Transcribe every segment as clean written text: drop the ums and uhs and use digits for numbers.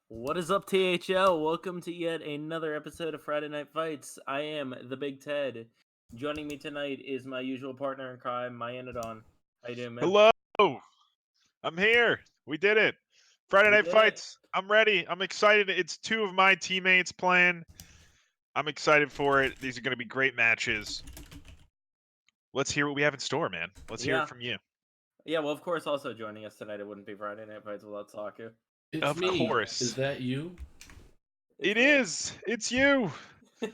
What is up, THL? Welcome to yet another episode of Friday Night Fights. I am the Big Ted. Joining me tonight is my usual partner in crime, my Anadon. How you doing, man? Hello, I'm here. We did it. Friday We Night did it. Fights. I'm ready. I'm excited. It's two of my teammates playing. I'm excited for it. These are going to be great matches. Let's hear what we have in store, man. Let's hear it from you. Yeah, well, of course, also joining us tonight, it wouldn't be Friday Night Fights without Saku. It's Of me. course. Is that you? It is. It's you. Yeah,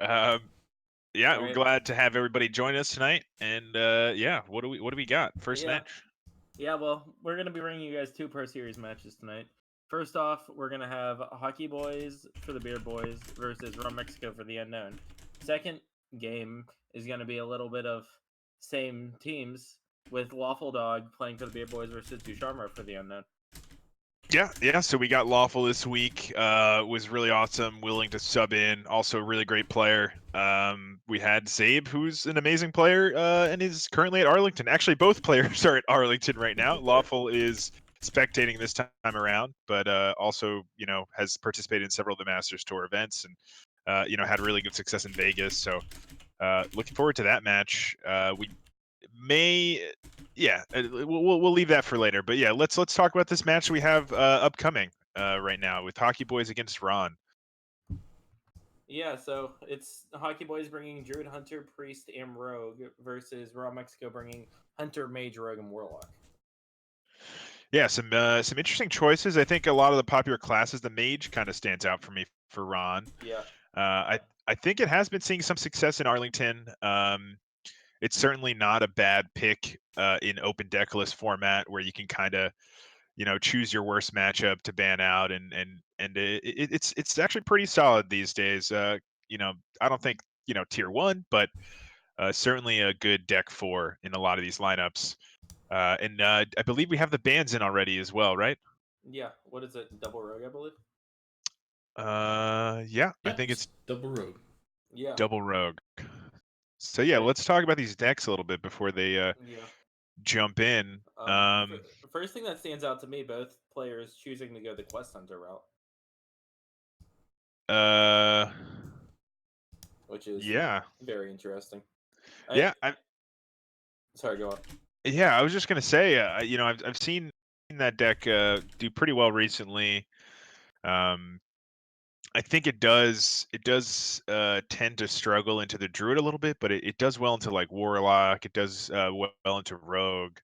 All we're right. glad to have everybody join us tonight. And yeah, what do we got? First match. Yeah, well, we're going to be bringing you guys two Pro Series matches tonight. First off, we're going to have Hockey Boys for the Beer Boys versus Rum Mexico for the Unknown. Second game is going to be a little bit of same teams with Lawful Dog playing for the Beer Boys versus Ducharme for the Unknown. Yeah. So we got Lawful this week. Was really awesome, willing to sub in. Also, a really great player. We had Zabe, who's an amazing player, and is currently at Arlington. Actually, both players are at Arlington right now. Lawful is spectating this time around, but also, has participated in several of the Masters Tour events, and had really good success in Vegas. So, looking forward to that match. We may we'll leave that for later, but yeah, let's talk about this match we have upcoming right now with Hockey Boys against Ron. Yeah, so it's Hockey Boys bringing Druid, Hunter, Priest, and Rogue versus Raw Mexico bringing Hunter, Mage, Rogue, and Warlock. Yeah, some interesting choices. I think a lot of the popular classes, the Mage kind of stands out for me for Ron. Yeah. I think it has been seeing some success in Arlington. It's certainly not a bad pick in open decklist format where you can kind of choose your worst matchup to ban out, and it's actually pretty solid these days. I don't think tier 1, but certainly a good deck 4 in a lot of these lineups. And I believe we have the bans in already as well, right? Yeah. What is it? Double Rogue, I believe. Yeah, I think it's Double Rogue. Yeah. Double Rogue. So yeah, let's talk about these decks a little bit before they jump in. First thing that stands out to me, both players choosing to go the Quest Hunter route. Which is very interesting. Sorry, go on. Yeah, I was just gonna say, I've seen that deck do pretty well recently. I think it does tend to struggle into the Druid a little bit, but it does well into like Warlock. It does well into Rogue.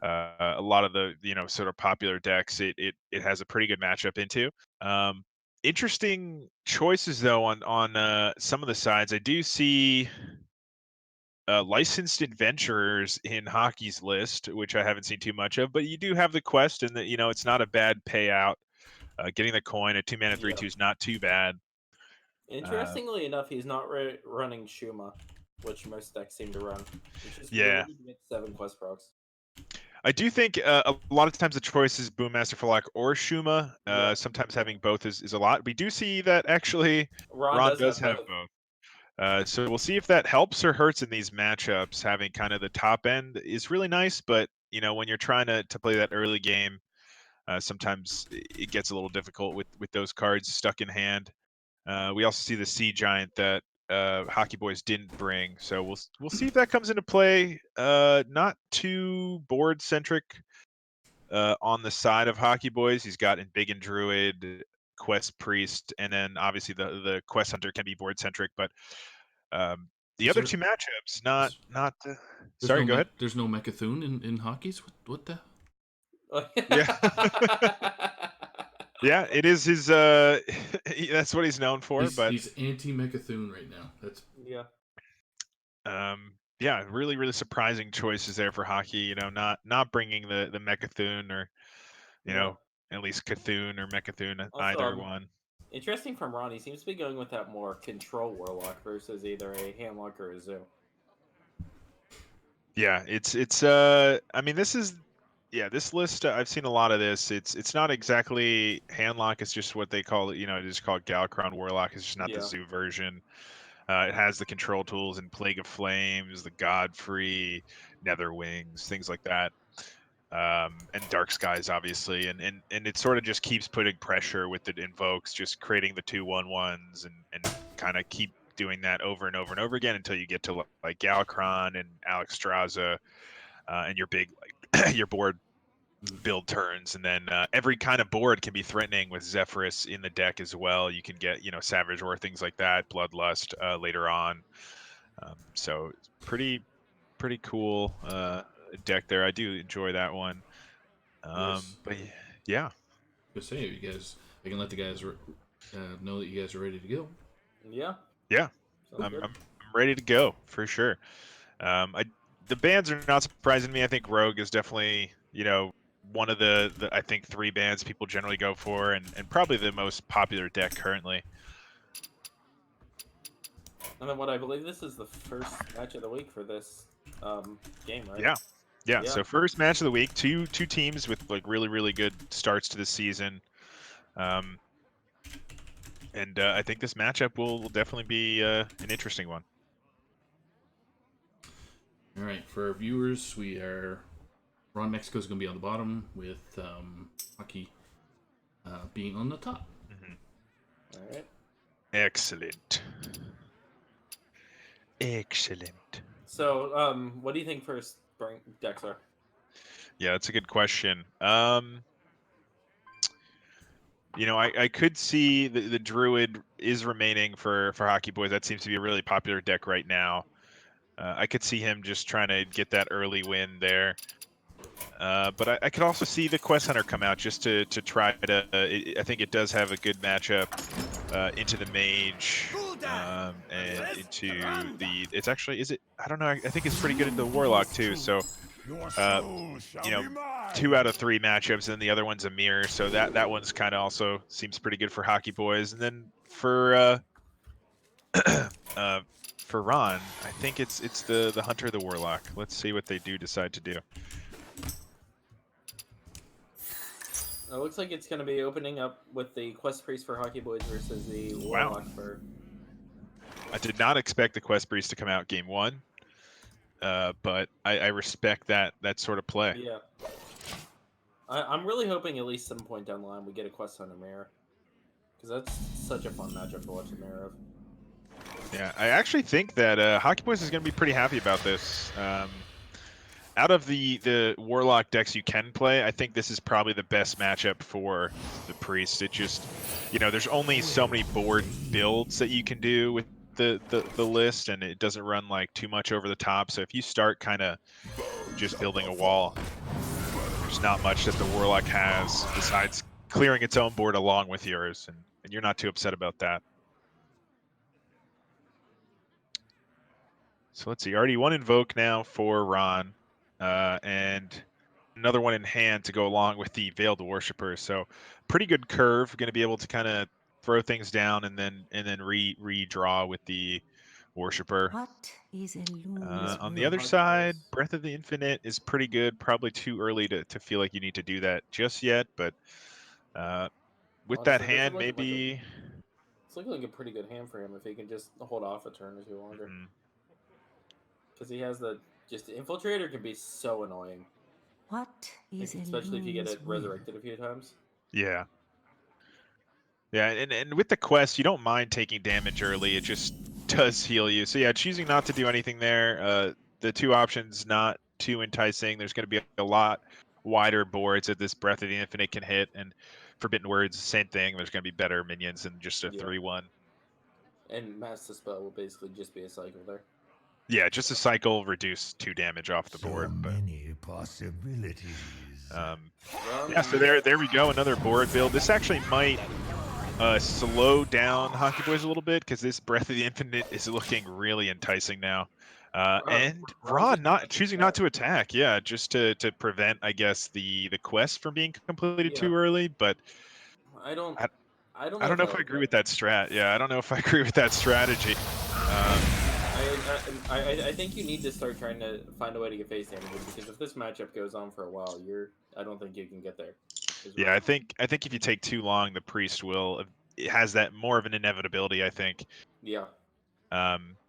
A lot of the sort of popular decks, it has a pretty good matchup into. Interesting choices though on some of the sides. I do see licensed adventurers in Hockey's list, which I haven't seen too much of, but you do have the Quest, and it's not a bad payout. Getting the coin at 2-mana 3/2 is not too bad. Interestingly enough, he's not running Shuma, which most decks seem to run. Which is Yeah. really to get 7 Quest procs. I do think a lot of times the choice is Boommaster Falak or Shuma. Sometimes having both is a lot. We do see that actually Ron does have both. So we'll see if that helps or hurts in these matchups. Having kind of the top end is really nice, but when you're trying to play that early game, sometimes it gets a little difficult with those cards stuck in hand. We also see the Sea Giant that Hockey Boys didn't bring, so we'll see if that comes into play. Not too board centric on the side of Hockey Boys. He's got Embiggen Druid, Quest Priest, and then obviously the Quest Hunter can be board centric, but The other two matchups, not the. Sorry, go ahead. There's no Mechathune in hockeys. What the? Yeah. Yeah, it is his. That's what he's known for. He's anti Mechathune right now. That's yeah. Yeah, really, really surprising choices there for hockey. You know, not bringing the Mechathune or, you know, at least Cthulhu or Mechathune, Also, either one. Interesting from Ron, he seems to be going with that more control warlock versus either a handlock or a zoo. Yeah, it's I mean, this list, I've seen a lot of this. It's not exactly handlock, it's just what they call it, you know, it is called Galakron Warlock. It's just not the zoo version. It has the control tools and Plague of Flames, the Godfrey, Nether Wings, things like that. And Dark Skies, obviously, and it sort of just keeps putting pressure with the invokes, just creating the 2/1/1s and kind of keep doing that over and over and over again until you get to like Galakron and Alexstrasza, and your big like your board build turns, and then every kind of board can be threatening with Zephyrus in the deck as well. You can get, you know, Savage Roar, things like that, Bloodlust later on. So it's pretty cool deck there. I do enjoy that one. But yeah, Just say, you guys, I can let the guys know that you guys are ready to go. Yeah. I'm ready to go for sure. The bans are not surprising me. I think Rogue is definitely, you know, one of the I think 3 bans people generally go for, and probably the most popular deck currently. And then what I believe this is the first match of the week for this game, right? Yeah. So first match of the week, two teams with like really, really good starts to the season. And I think this matchup will definitely be an interesting one. All right, for our viewers, Ron Mexico is going to be on the bottom with Hockey being on the top. All right. Excellent. So, what do you think first decks are? Yeah, that's a good question. You know, I could see the Druid is remaining for Hockey Boys. That seems to be a really popular deck right now. I could see him just trying to get that early win there. But I could also see the Quest Hunter come out just to try to. I think it does have a good matchup into the Mage and into the. It's actually, is it? I don't know. I think it's pretty good into the Warlock too. So, you know, 2 out of 3 matchups, and the other one's a mirror. So that one's kind of also seems pretty good for Hockey Boys. And then for for Ron, I think it's the Hunter, the Warlock. Let's see what they decide to do. It looks like it's going to be opening up with the Quest Priest for Hockey Boys versus the Warlock for... I did not expect the Quest Priest to come out game 1, but I respect that sort of play. Yeah. I'm really hoping at least some point down the line we get a Quest Hunter mirror. Because that's such a fun matchup to watch a mirror of. Yeah, I actually think that Hockey Boys is going to be pretty happy about this. Out of the Warlock decks you can play, I think this is probably the best matchup for the Priest. It just, you know, there's only so many board builds that you can do with the list, and it doesn't run like too much over the top. So if you start kind of just building a wall, there's not much that the Warlock has besides clearing its own board along with yours, and you're not too upset about that. So let's see, already 1 Invoke now for Ron. And another one in hand to go along with the Veiled Worshipper. So pretty good curve. Going to be able to kind of throw things down and then redraw with the Worshipper. On the other side, Breath of the Infinite is pretty good. Probably too early to feel like you need to do that just yet, but with that hand, maybe... It's looking like a pretty good hand for him if he can just hold off a turn or 2 longer. Because he has the Infiltrator can be so annoying. Especially if you get it resurrected a few times. Yeah. Yeah, and with the quest, you don't mind taking damage early. It just does heal you. So yeah, choosing not to do anything there. The 2 options not too enticing. There's going to be a lot wider boards that this Breath of the Infinite can hit, and Forbidden Words, same thing. There's going to be better minions than just a 3/1. And Mass Dispel will basically just be a cycle there. Yeah, just a cycle, reduce 2 damage off the So board. But, many possibilities. yeah, so there we go, another board build. This actually might slow down Hockey Boys a little bit because this Breath of the Infinite is looking really enticing now. And Ra choosing not to attack, yeah, just to prevent, I guess, the quest from being completed too early. But I don't I don't know if I agree with that strat. Yeah, I don't know if I agree with that strategy. I think you need to start trying to find a way to get face damage because if this matchup goes on for a while, I don't think you can get there. Yeah, I think if you take too long, the priest will. It has that more of an inevitability, I think. Yeah.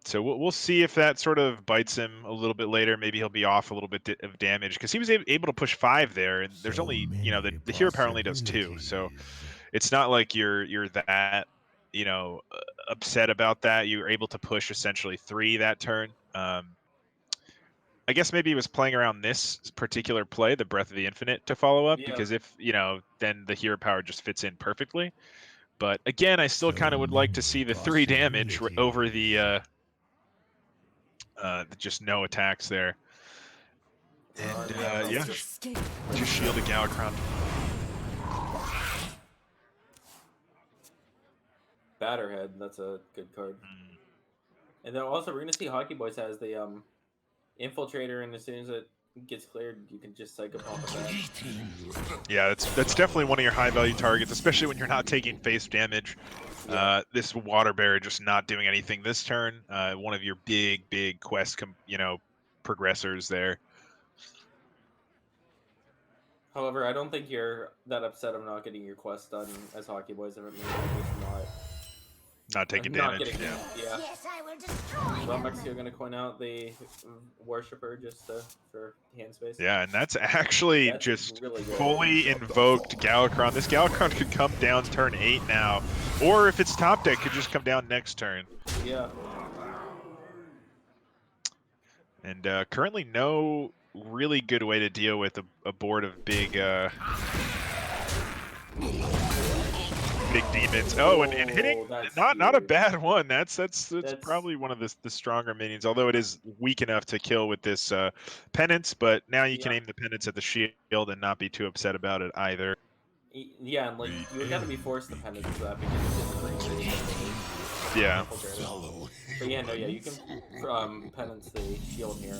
So we'll see if that sort of bites him a little bit later. Maybe he'll be off a little bit of damage because he was able to push 5 there, and there's only the hero power only does 2, so it's not like you're that upset about that. You were able to push essentially 3 that turn. I guess maybe he was playing around this particular play, the Breath of the Infinite, to follow up, because if, then the hero power just fits in perfectly. But again, I still kind of would like to see the 3 damage over the just no attacks there. And yeah, just shield a Galakrond. Batterhead, that's a good card. And then also we're gonna see Hockey Boys has the Infiltrator, and as soon as it gets cleared, you can just psycho pop it back. Yeah, that's definitely one of your high value targets, especially when you're not taking face damage. This Water Bearer just not doing anything this turn. One of your big quest progressors there. However, I don't think you're that upset of not getting your quest done as Hockey Boys if it means not taking damage. Yeah. Yes, I will destroy. Well, Mexico gonna coin out the Worshipper just for hand space. Yeah, and that's actually just really fully invoked Galakrond. This Galakrond could come down turn 8 now, or if it's top deck, could just come down next turn. Yeah. And currently no really good way to deal with a board of big demons. Oh, and hitting not a bad one. That's probably one of the stronger minions, although it is weak enough to kill with this penance. But now you can aim the penance at the shield and not be too upset about it either. Yeah, and like you would have to be forced to penance for that because it's yeah. But yeah, no, yeah, you can penance the shield here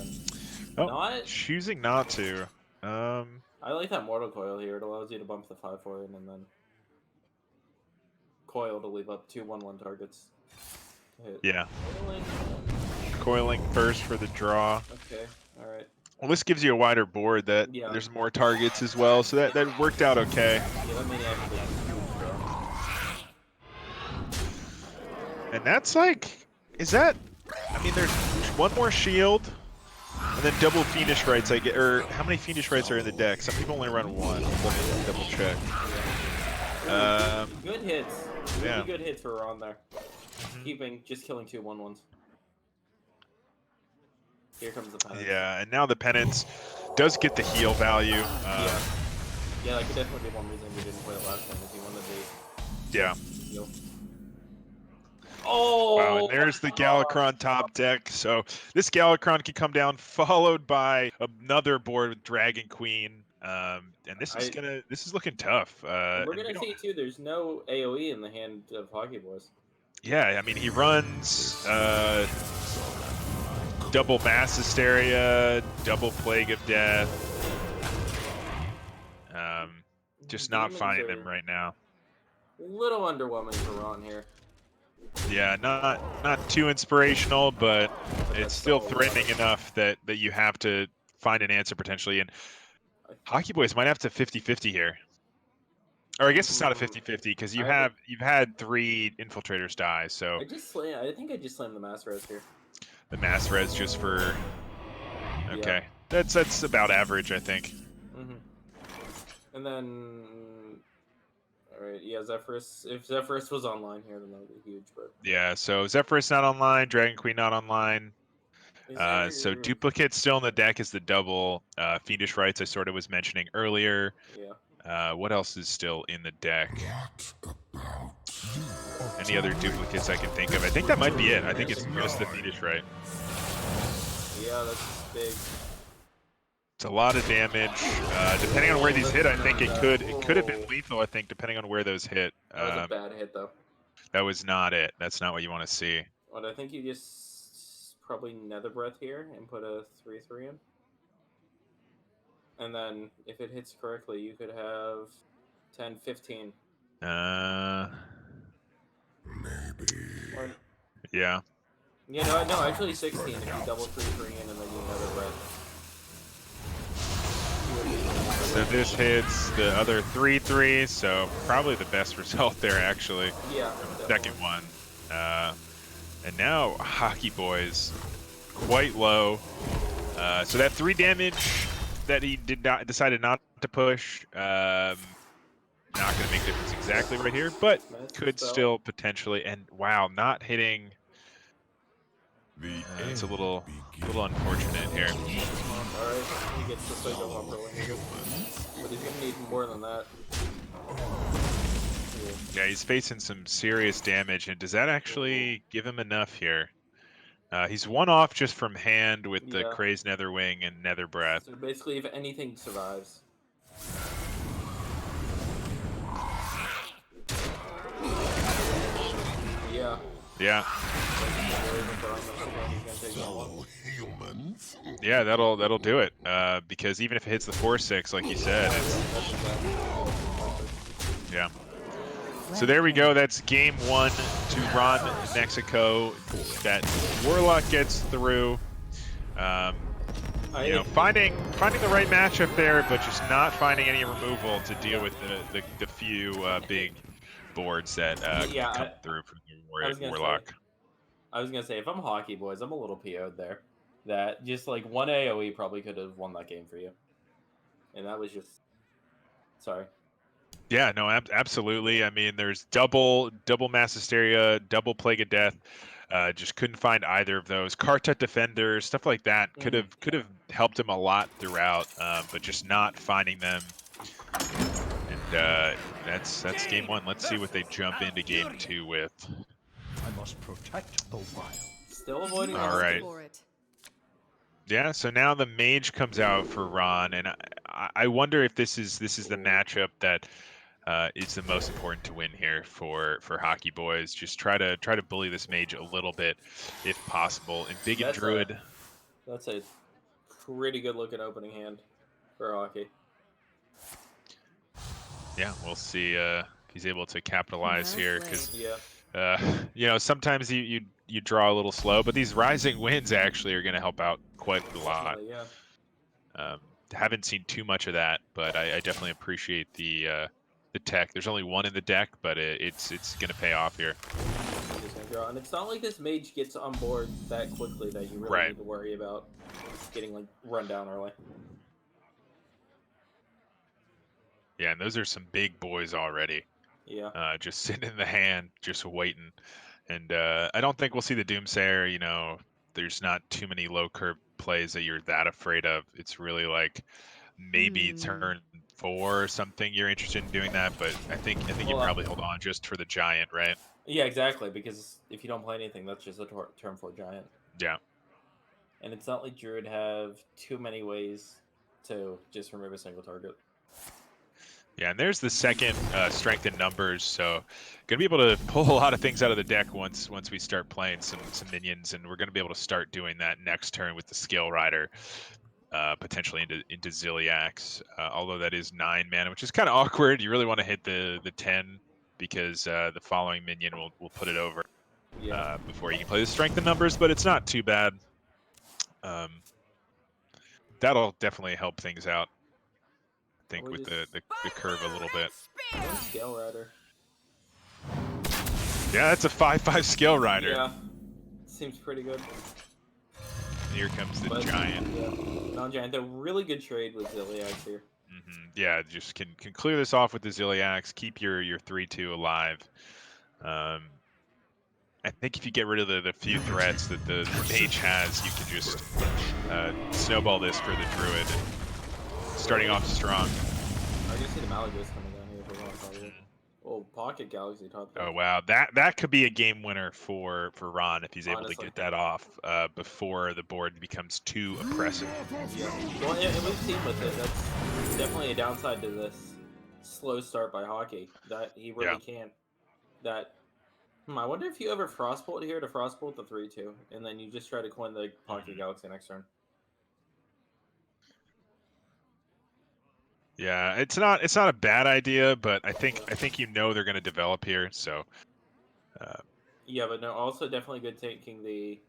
and choosing not to. I like that Mortal Coil here. It allows you to bump the 5/4 and then Coil to leave up 2 1/1 targets. Yeah. Coiling first for the draw. Okay, alright. Well, this gives you a wider board that there's more targets as well, so that worked out okay. Yeah, that made it actually huge draw. And that's like, is that? I mean, there's one more shield, and then double Fiendish Rites. Or how many Fiendish Rites are in the deck? Some people only run 1. Let me double check. Good hits. Really good hits for Ron there. Just killing 2 1/1s. Here comes the penance. Yeah, and now the penance does get the heal value. Yeah, that could definitely be one reason we didn't play it last time, is he wanted the heal. Oh! Wow, and there's the Galakrond top deck. So this Galakrond can come down, followed by another board with Dragon Queen. And this is looking tough. We're gonna see too. There's no AOE in the hand of Hockey Boys. Yeah, I mean he runs double Mass Hysteria, double Plague of Death. Just not finding them right now. A little underwhelming for Ron here. Yeah, not too inspirational, but it's still threatening enough that you have to find an answer potentially. And Hockey Boys might have to 50-50 here. Or I guess it's not a 50-50 because you've had 3 infiltrators die. So I think I just slammed the mass res here. The mass res just for okay. Yeah. That's about average, I think. And then alright, yeah, Zephyrus. If Zephyrus was online here, then that would be huge. But yeah, so Zephyrus not online, Dragon Queen not online. So duplicate still in the deck is the double Fiendish Rites I sort of was mentioning earlier. Yeah. What else is still in the deck? Any other duplicates I can think of? I think that might be it. I think it's just the Fiendish Rite. Yeah, that's big. It's a lot of damage. Depending on where these hit, I think it could have been lethal. I think depending on where those hit. That was a bad hit though. That was not it. That's not what you want to see. But I think you just probably Nether Breath here and put a 3/3 in. And then if it hits correctly, you could have 10, 15. Maybe. Or, Yeah. yeah, no, actually 16 if you double 3/3 in and then you Nether Breath. So this hits the other 3/3, so probably the best result there actually. Yeah. Second one. And now Hockey Boys quite low. So that 3 damage that he decided not to push, not going to make a difference exactly right here, but could still potentially. And wow, not hitting. It's a little unfortunate here. Alright, he gets the cycle bumper when he goes. But he's gonna need more than that. Yeah, he's facing some serious damage, and does that actually give him enough here? He's one off just from hand with the Crazed Netherwing and Nether Breath. So basically, if anything survives. Yeah. Yeah. So humans. Yeah, that'll do it. Because even if it hits the 4/6, like you said, it's yeah. So there we go. That's game 1 to Ron Mexico. That Warlock gets through. You know, finding the right matchup there, but just not finding any removal to deal with the few big boards that come through from the Warlock. I was gonna say, if I'm Hockey Boys, I'm a little PO'd there. That just like one AoE probably could have won that game for you, and that was just sorry. Yeah, no, absolutely. I mean, there's double Mass Hysteria, double Plague of Death. Just couldn't find either of those. Kartut Defender, stuff like that could have helped him a lot throughout, but just not finding them. And that's game 1. Let's see what they jump into game 2 with. I must protect the wild. Still avoiding. All right. Yeah, so now the mage comes out for Ron, and I wonder if this is the matchup that is the most important to win here for Hockey Boys. Just try to bully this mage a little bit, if possible. And Big and Druid. That's a pretty good looking opening hand for Hockey. Yeah, we'll see if he's able to capitalize here, because you know, sometimes you draw a little slow, but these rising winds actually are going to help out quite a lot. Haven't seen too much of that, but I definitely appreciate the tech. There's only one in the deck, but it's going to pay off here. And it's not like this mage gets on board that quickly that you really need to worry about getting like run down early. Yeah, and those are some big boys already. Yeah. Just sitting in the hand, just waiting. And I don't think we'll see the Doomsayer. You know, there's not too many low curve plays that you're that afraid of. It's really like maybe turn 4 or something you're interested in doing that, but I think you probably hold on just for the giant, right? Yeah, exactly, because if you don't play anything, that's just a turn 4 giant. Yeah. And it's not like Druid have too many ways to just remove a single target. Yeah, and there's the second strength in numbers, so gonna be able to pull a lot of things out of the deck once we start playing some minions, and we're gonna be able to start doing that next turn with the Scale Rider, potentially into Ziliax. Although that is 9 mana, which is kind of awkward. You really want to hit the 10 because the following minion will put it over before you can play the strength in numbers, but it's not too bad. That'll definitely help things out. I think with the curve a little bit. Scale Rider. Yeah, that's a 5/5 Scale Rider. Yeah, seems pretty good. Here comes the giant. Yeah, non-giant. They're really good trade with Ziliax here. Yeah, just can clear this off with the Ziliax. Keep your 3/2 alive. I think if you get rid of the few threats that the mage has, you can just snowball this for the druid. Starting off strong. I can see the Malagos coming down here for one, probably. Oh, Pocket Galaxy top. Oh wow, that could be a game winner for Ron if he's able to Honestly. get that off before the board becomes too oppressive. Yeah. Well, and we've seen with it. That's definitely a downside to this slow start by Hockey. That he really can't. That. I wonder if you ever Frostbolt here to Frostbolt the 3/2, and then you just try to coin the Pocket Galaxy next turn. Yeah, it's not a bad idea, but I think you know they're going to develop here, so. Yeah, but no, also definitely good taking the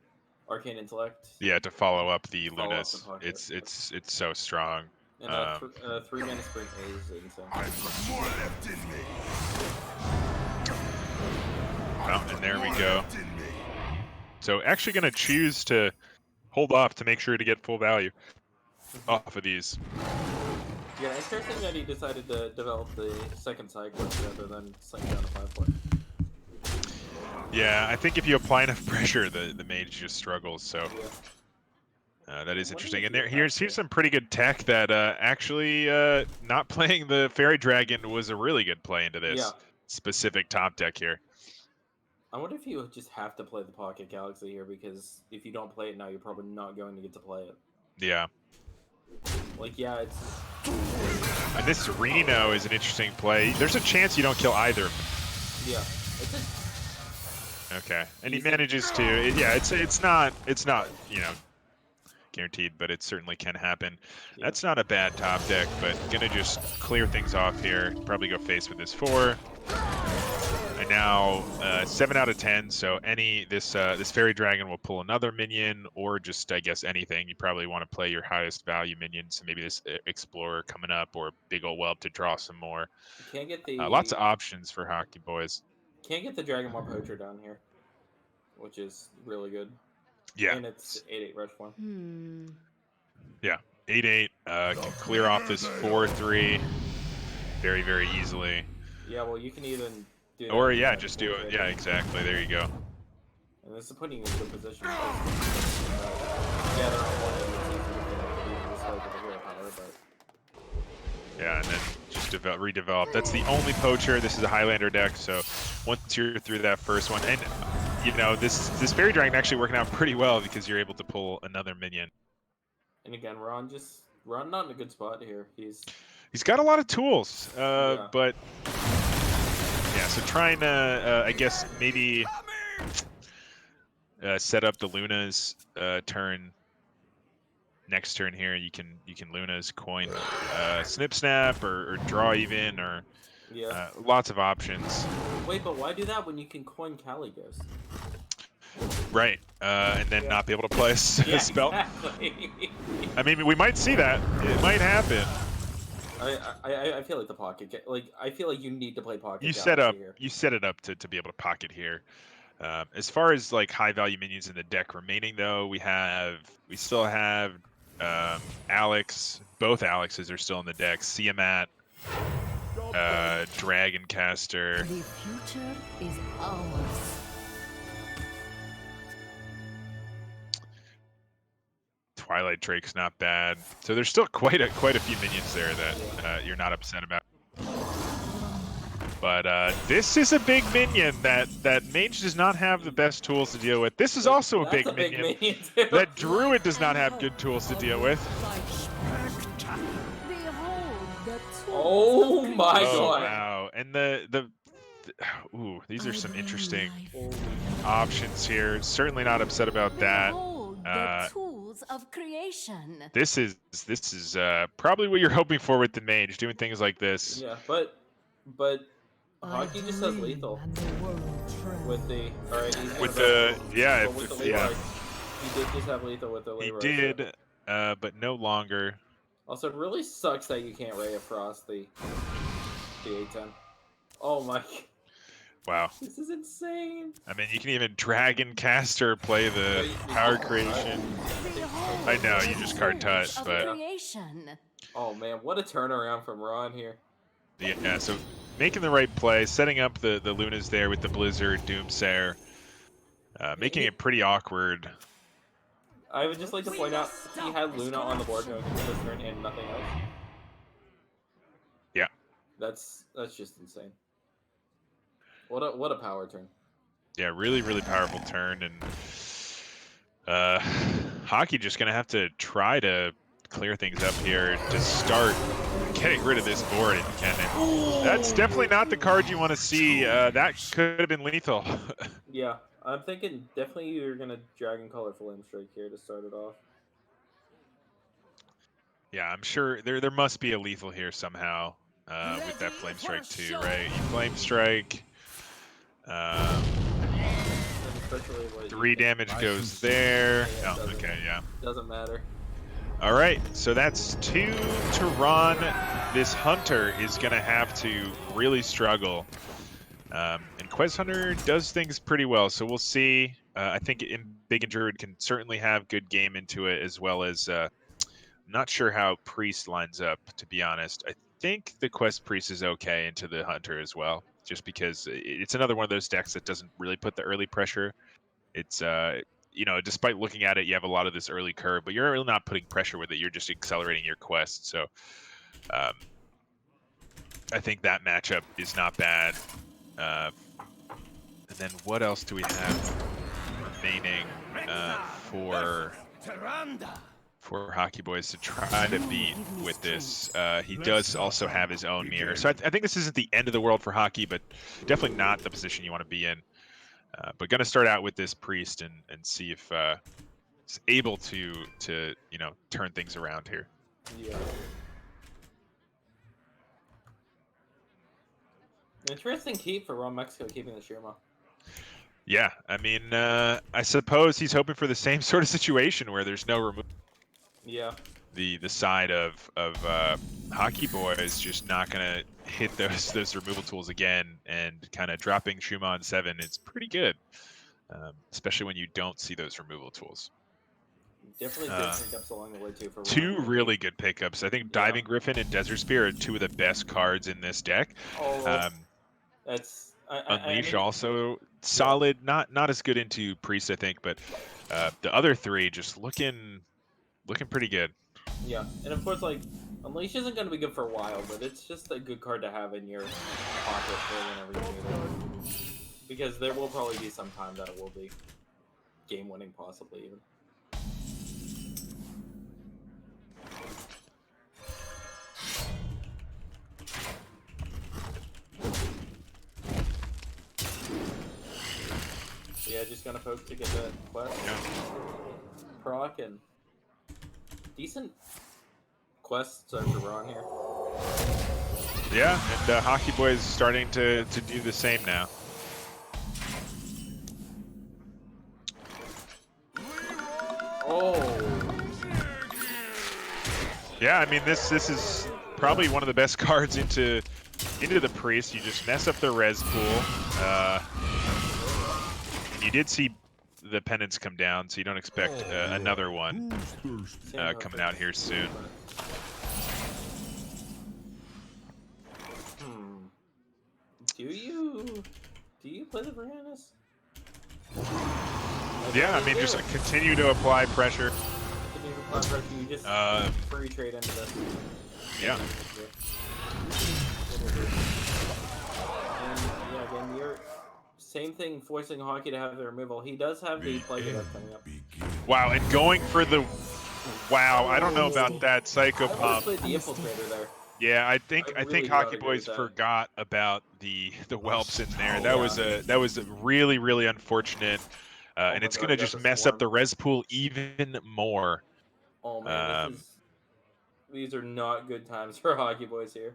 Arcane Intellect. Yeah, to follow up the Follow up Lunas, the Pocket. it's so strong. And 3-mana Sprint is insane. I've got more left in me. Oh, and there we go. Left in me. So actually going to choose to hold off to make sure to get full value off of these. Yeah, interesting that he decided to develop the second side quest rather than slaying down a 5-4. Yeah, I think if you apply enough pressure, the mage just struggles. So Yeah. that is I wonder interesting. if And you here's have to- some pretty good tech that actually not playing the Fairy Dragon was a really good play into this Yeah. specific top deck here. I wonder if you just have to play the Pocket Galaxy here, because if you don't play it now, you're probably not going to get to play it. Yeah. Like, yeah, it's... And this Reno is an interesting play. There's a chance you don't kill either. Yeah. It's a... Okay, and he Easy. manages to. Yeah, it's not guaranteed, but it certainly can happen. Yeah. That's not a bad top deck, but gonna just clear things off here. Probably go face with this 4. And now 7 out of 10. So this Fairy Dragon will pull another minion, or just I guess anything. You probably want to play your highest value minion. So maybe this Explorer coming up, or Big Ol' Whelp to draw some more. You can't get the... Lots of options for Hockey Boys. Can't get the Dragonmore Poacher down here, which is really good. Yeah. And it's 8/8 rush form. 8/8 can clear off this 4/3 very, very easily. Yeah, well, you can even do that. Or with yeah, that just do it. Poacher. Yeah, exactly. There you go. And this is putting you in a good position. Because, yeah, they're on one end. It's easy to just like with the hero power, but Yeah, and then just redevelop. That's the only poacher. This is a Highlander deck, so once you're through that first one, and you know this Fairy Dragon actually working out pretty well because you're able to pull another minion. and again, Ron not in a good spot here. He's got a lot of tools, Yeah. but yeah. So trying to, I guess maybe set up the Luna's turn. Next turn here, you can Luna's coin, Snip Snap or draw even, or Yeah. lots of options. Wait, but why do that when you can coin Caligos? Right, and then Yeah. not be able to play a spell. Exactly. I mean, we might see that. It might happen. I feel like the pocket. Like I feel like you need to play pocket. You set it up to be able to pocket here. As far as like high value minions in the deck remaining, though, we still have Alex. Both Alexes are still in the deck. Siamat, Dragoncaster. The future is ours. Twilight Drake's not bad. So there's still quite a few minions there that you're not upset about. But this is a big minion that Mage does not have the best tools to deal with. This is also a That's big minion too. that Druid does not have good tools to deal with. Behold the tools Oh of my creation. Oh God. wow! And ooh, these are some I bring interesting life. options here. Certainly not upset about that. Behold the tools of creation. This is probably what you're hoping for with the Mage, doing things like this. Yeah, but I Hockey just has dream lethal and the world trembles. with the. All right, he's With gonna the go- yeah, go with the yeah, Leroy. He did just have lethal with the he Leroy. did, but no longer. Also, it really sucks that you can't Ray of Frost the A10. Oh my! Wow. This is insane. I mean, you can even Dragoncaster play the power creation. Behold I know, the you just card touch, tools of but creation. Oh man, what a turnaround from Ron here. yeah. So making the right play, setting up the Lunas there with the Blizzard, Doomsayer, making it pretty awkward. I would just like to point out he had Luna on the board going into this turn and nothing else. Yeah. That's just insane. What a power turn. Yeah, really, really powerful turn, and Hockey just gonna have to try to clear things up here to start getting rid of this board if you can. And that's definitely not the card you want to see. That could have been lethal. Yeah, I'm thinking definitely you're gonna Dragon Color Flame Strike here to start it off. Yeah, I'm sure there must be a lethal here somehow with that Flame Strike too, right? You Flame Strike. And especially what 3 damage goes there. Yeah, Oh, okay, yeah. Doesn't matter. All right, so that's 2 to Ron. This Hunter is going to have to really struggle. And Quest Hunter does things pretty well, so we'll see. I think Big and Druid can certainly have good game into it, as well as not sure how Priest lines up, to be honest. I think the Quest Priest is okay into the Hunter as well, just because it's another one of those decks that doesn't really put the early pressure. It's you know, despite looking at it, you have a lot of this early curve, but you're really not putting pressure with it. You're just accelerating your quest. So I think that matchup is not bad. And then what else do we have remaining for Hockey Boys to try to beat with this? He does also have his own mirror. So I think this isn't the end of the world for Hockey, but definitely not the position you want to be in. But gonna start out with this Priest and see if is able to you know, turn things around here. Yeah. Interesting keep for Ron Mexico keeping the Shirma. Yeah, I mean, I suppose he's hoping for the same sort of situation where there's no removal. Yeah. The side of Hockey Boys just not gonna hit those removal tools again, and kind of dropping Shuma on 7. It's pretty good, especially when you don't see those removal tools. Definitely good pickups along the way too for 2 really good pickups. I think Diving Griffin and Desert Spear are 2 of the best cards in this deck. Oh, that's Unleash also solid, not as good into Priest, I think, but the other 3 just looking pretty good. Yeah, and of course, like, Unleash isn't going to be good for a while, but it's just a good card to have in your pocket for whenever you need it. Because there will probably be some time that it will be game-winning, possibly, even. Yeah, just gonna poke to get that quest. Yeah. Proc and decent quests over Ron here. Yeah, and Hockey Boys starting to do the same now. Oh. Yeah, I mean this is probably one of the best cards into the Priest. You just mess up the res pool. You did see the penance come down, so you don't expect another one coming out here soon. Do you play the Varanus? Yeah, I mean, just continue to apply pressure. Continue to apply pressure. You just free trade into this. Yeah. And yeah, again, you're same thing, forcing Hockey to have the removal. He does have the Plague Death coming up. Wow, and going for the I don't know about that Psycho I Pump. played the Infiltrator there. Yeah, I think really Hockey gotta Boys agree with that. forgot about the whelps in there. That was a really unfortunate, and my it's God, gonna you got just the mess up swarm. the res pool even more. Oh man, these are not good times for Hockey Boys here.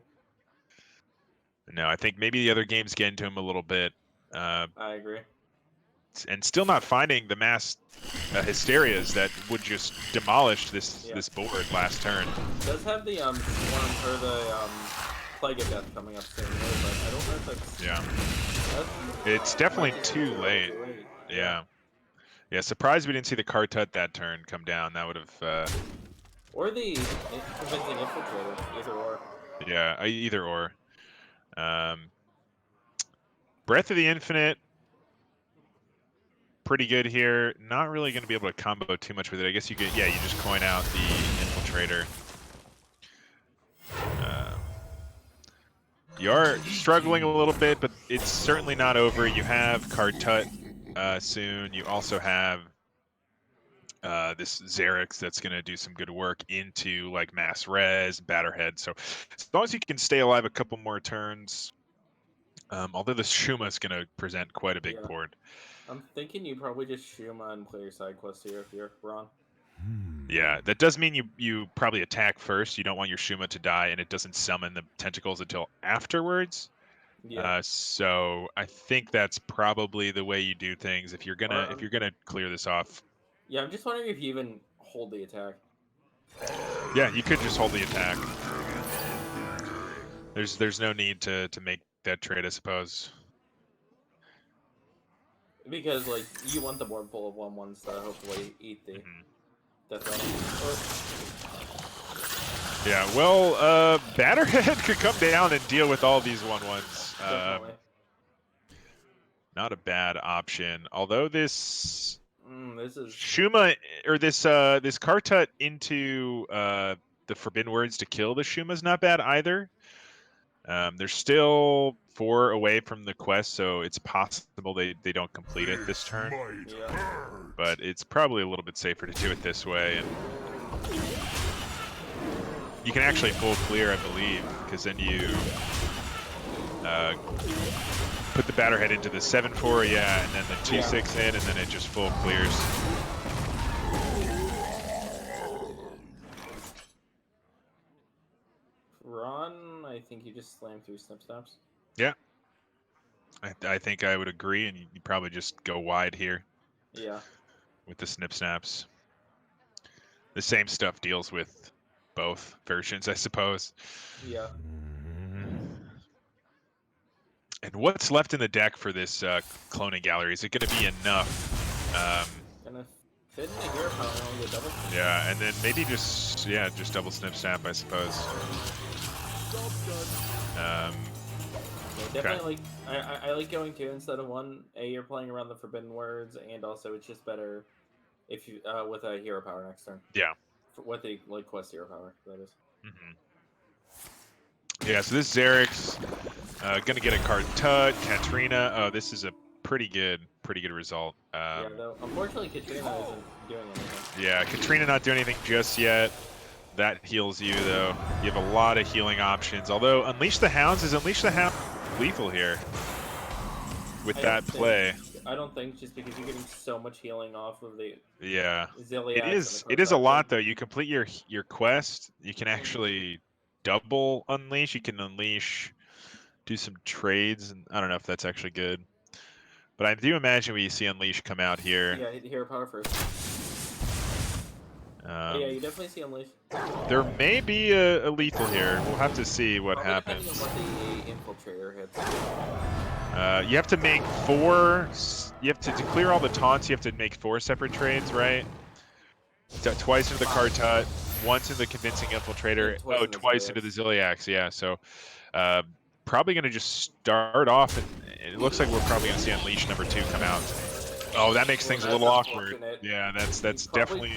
No, I think maybe the other games get into him a little bit. I agree. And still not finding the mass hysterias that would just demolish this board last turn. Does have the swarm or the Plague of Death coming up soon, but I don't know if that's It's definitely might be too late. Yeah. Surprised we didn't see the Kartut that turn come down. That would have or the Convincing Infiltrator, either or. Yeah, either or. Breath of the Infinite, pretty good here. Not really going to be able to combo too much with it. I guess you could, you just coin out the Infiltrator. You are struggling a little bit, but it's certainly not over. You have Kartut soon. You also have this Xerix that's going to do some good work into like Mass Res, Batterhead. So as long as you can stay alive a couple more turns, although the Shuma is going to present quite a big Yeah. board. I'm thinking you probably just Shuma and play your side quest here if you're Ron. Yeah, that does mean you probably attack first. You don't want your Shuma to die, and it doesn't summon the tentacles until afterwards. Yeah. So I think that's probably the way you do things if you're gonna clear this off. Yeah, I'm just wondering if you even hold the attack. Yeah, you could just hold the attack. There's no need to make that trade, I suppose. Because, like, you want the board full of 1/1s to hopefully eat the death rattle. Yeah, well, Batterhead could come down and deal with all these 1/1s. Definitely. Not a bad option. Although this This is... Shuma or this Kartut into the Forbidden Words to kill the Shuma is not bad either. They're still 4 away from the quest, so it's possible they don't complete it this turn. Yeah. But it's probably a little bit safer to do it this way. And you can actually full clear, I believe, because then you put the Batterhead into the 7/4, yeah, and then the 2/6 in, and then it just full clears. Ron, I think you just slammed through Snip Snaps. Yeah. I think I would agree, and you probably just go wide here. Yeah. With the Snip Snaps. The same stuff deals with both versions, I suppose. Yeah. And what's left in the deck for this cloning gallery? Is it going to be enough? Gonna fit in the hero power and get double. Yeah, and then maybe just double Snip Snap, I suppose. Yeah, definitely I like going 2 instead of 1. You're playing around the Forbidden Words, and also it's just better if you with a hero power next turn. Yeah. With a like quest hero power, that is. Yeah, so this Xerix gonna get a Kartut, Katrina. Oh, this is a pretty good result. Yeah, though unfortunately Katrina isn't doing anything. Yeah, Katrina not doing anything just yet. That heals you though. You have a lot of healing options. Although Unleash the Hounds lethal here with that play. I don't think, just because you're getting so much healing off of the Ziliax. It is a lot though. You complete your quest, you can actually double unleash. You can unleash, do some trades, and I don't know if that's actually good. But I do imagine we see Unleash come out here. Yeah, hit hero power first. Yeah, you definitely see Unleash. There may be a lethal here. We'll have to see what happens. Depending on what the Infiltrator hits. You have to make 4. You have to clear all the taunts. You have to make 4 separate trades, right? Twice into the Kartut, once in the Convincing Infiltrator. Twice into the Ziliax. Yeah, so probably gonna just start off, and it looks like we're probably gonna see Unleash number 2 come out. Oh, that makes things a little awkward. Yeah, that's definitely.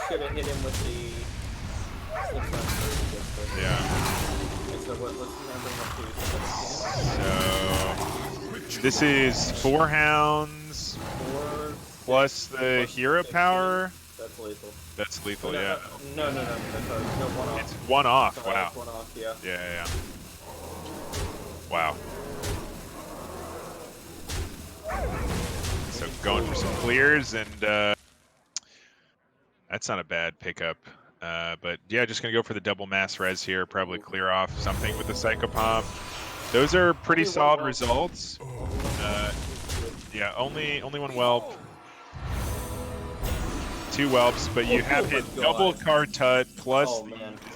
Should have hit him with the. Yeah. So So this is 4 Hounds plus the hero power. That's lethal. That's lethal, No, yeah. No, that's no 1-off. It's 1-off. Sorry, Wow. it's 1-off, yeah. Yeah. Wow. So going for some clears, and that's not a bad pickup. But yeah, just gonna go for the double Mass Res here. Probably clear off something with the Psychopomp. Those are pretty solid results. Yeah, only 1 whelp. 2 whelps, but you have hit double Kartut plus the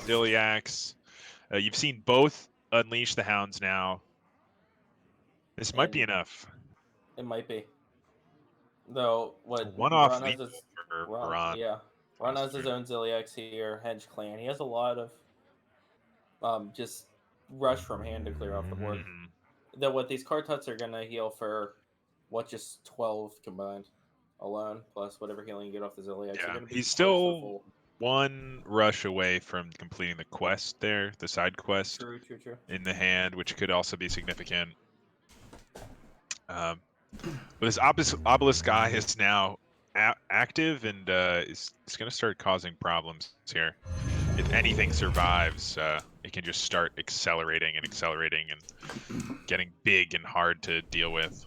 Ziliax. You've seen both Unleash the Hounds now. This might be enough. It might be. Though, what? 1-off Ron has lethal his, for Ron. Yeah. Ron has his own Ziliax here, Hedge Clan. He has a lot of just rush from hand to clear off the board. Though what these Kartuts are gonna heal for, just 12 combined alone, plus whatever healing you get off the Ziliax. Yeah, he's still one rush away from completing the quest there, the side quest True. in the hand, which could also be significant. But this obelisk guy is now active and is going to start causing problems here. If anything survives, it can just start accelerating and getting big and hard to deal with.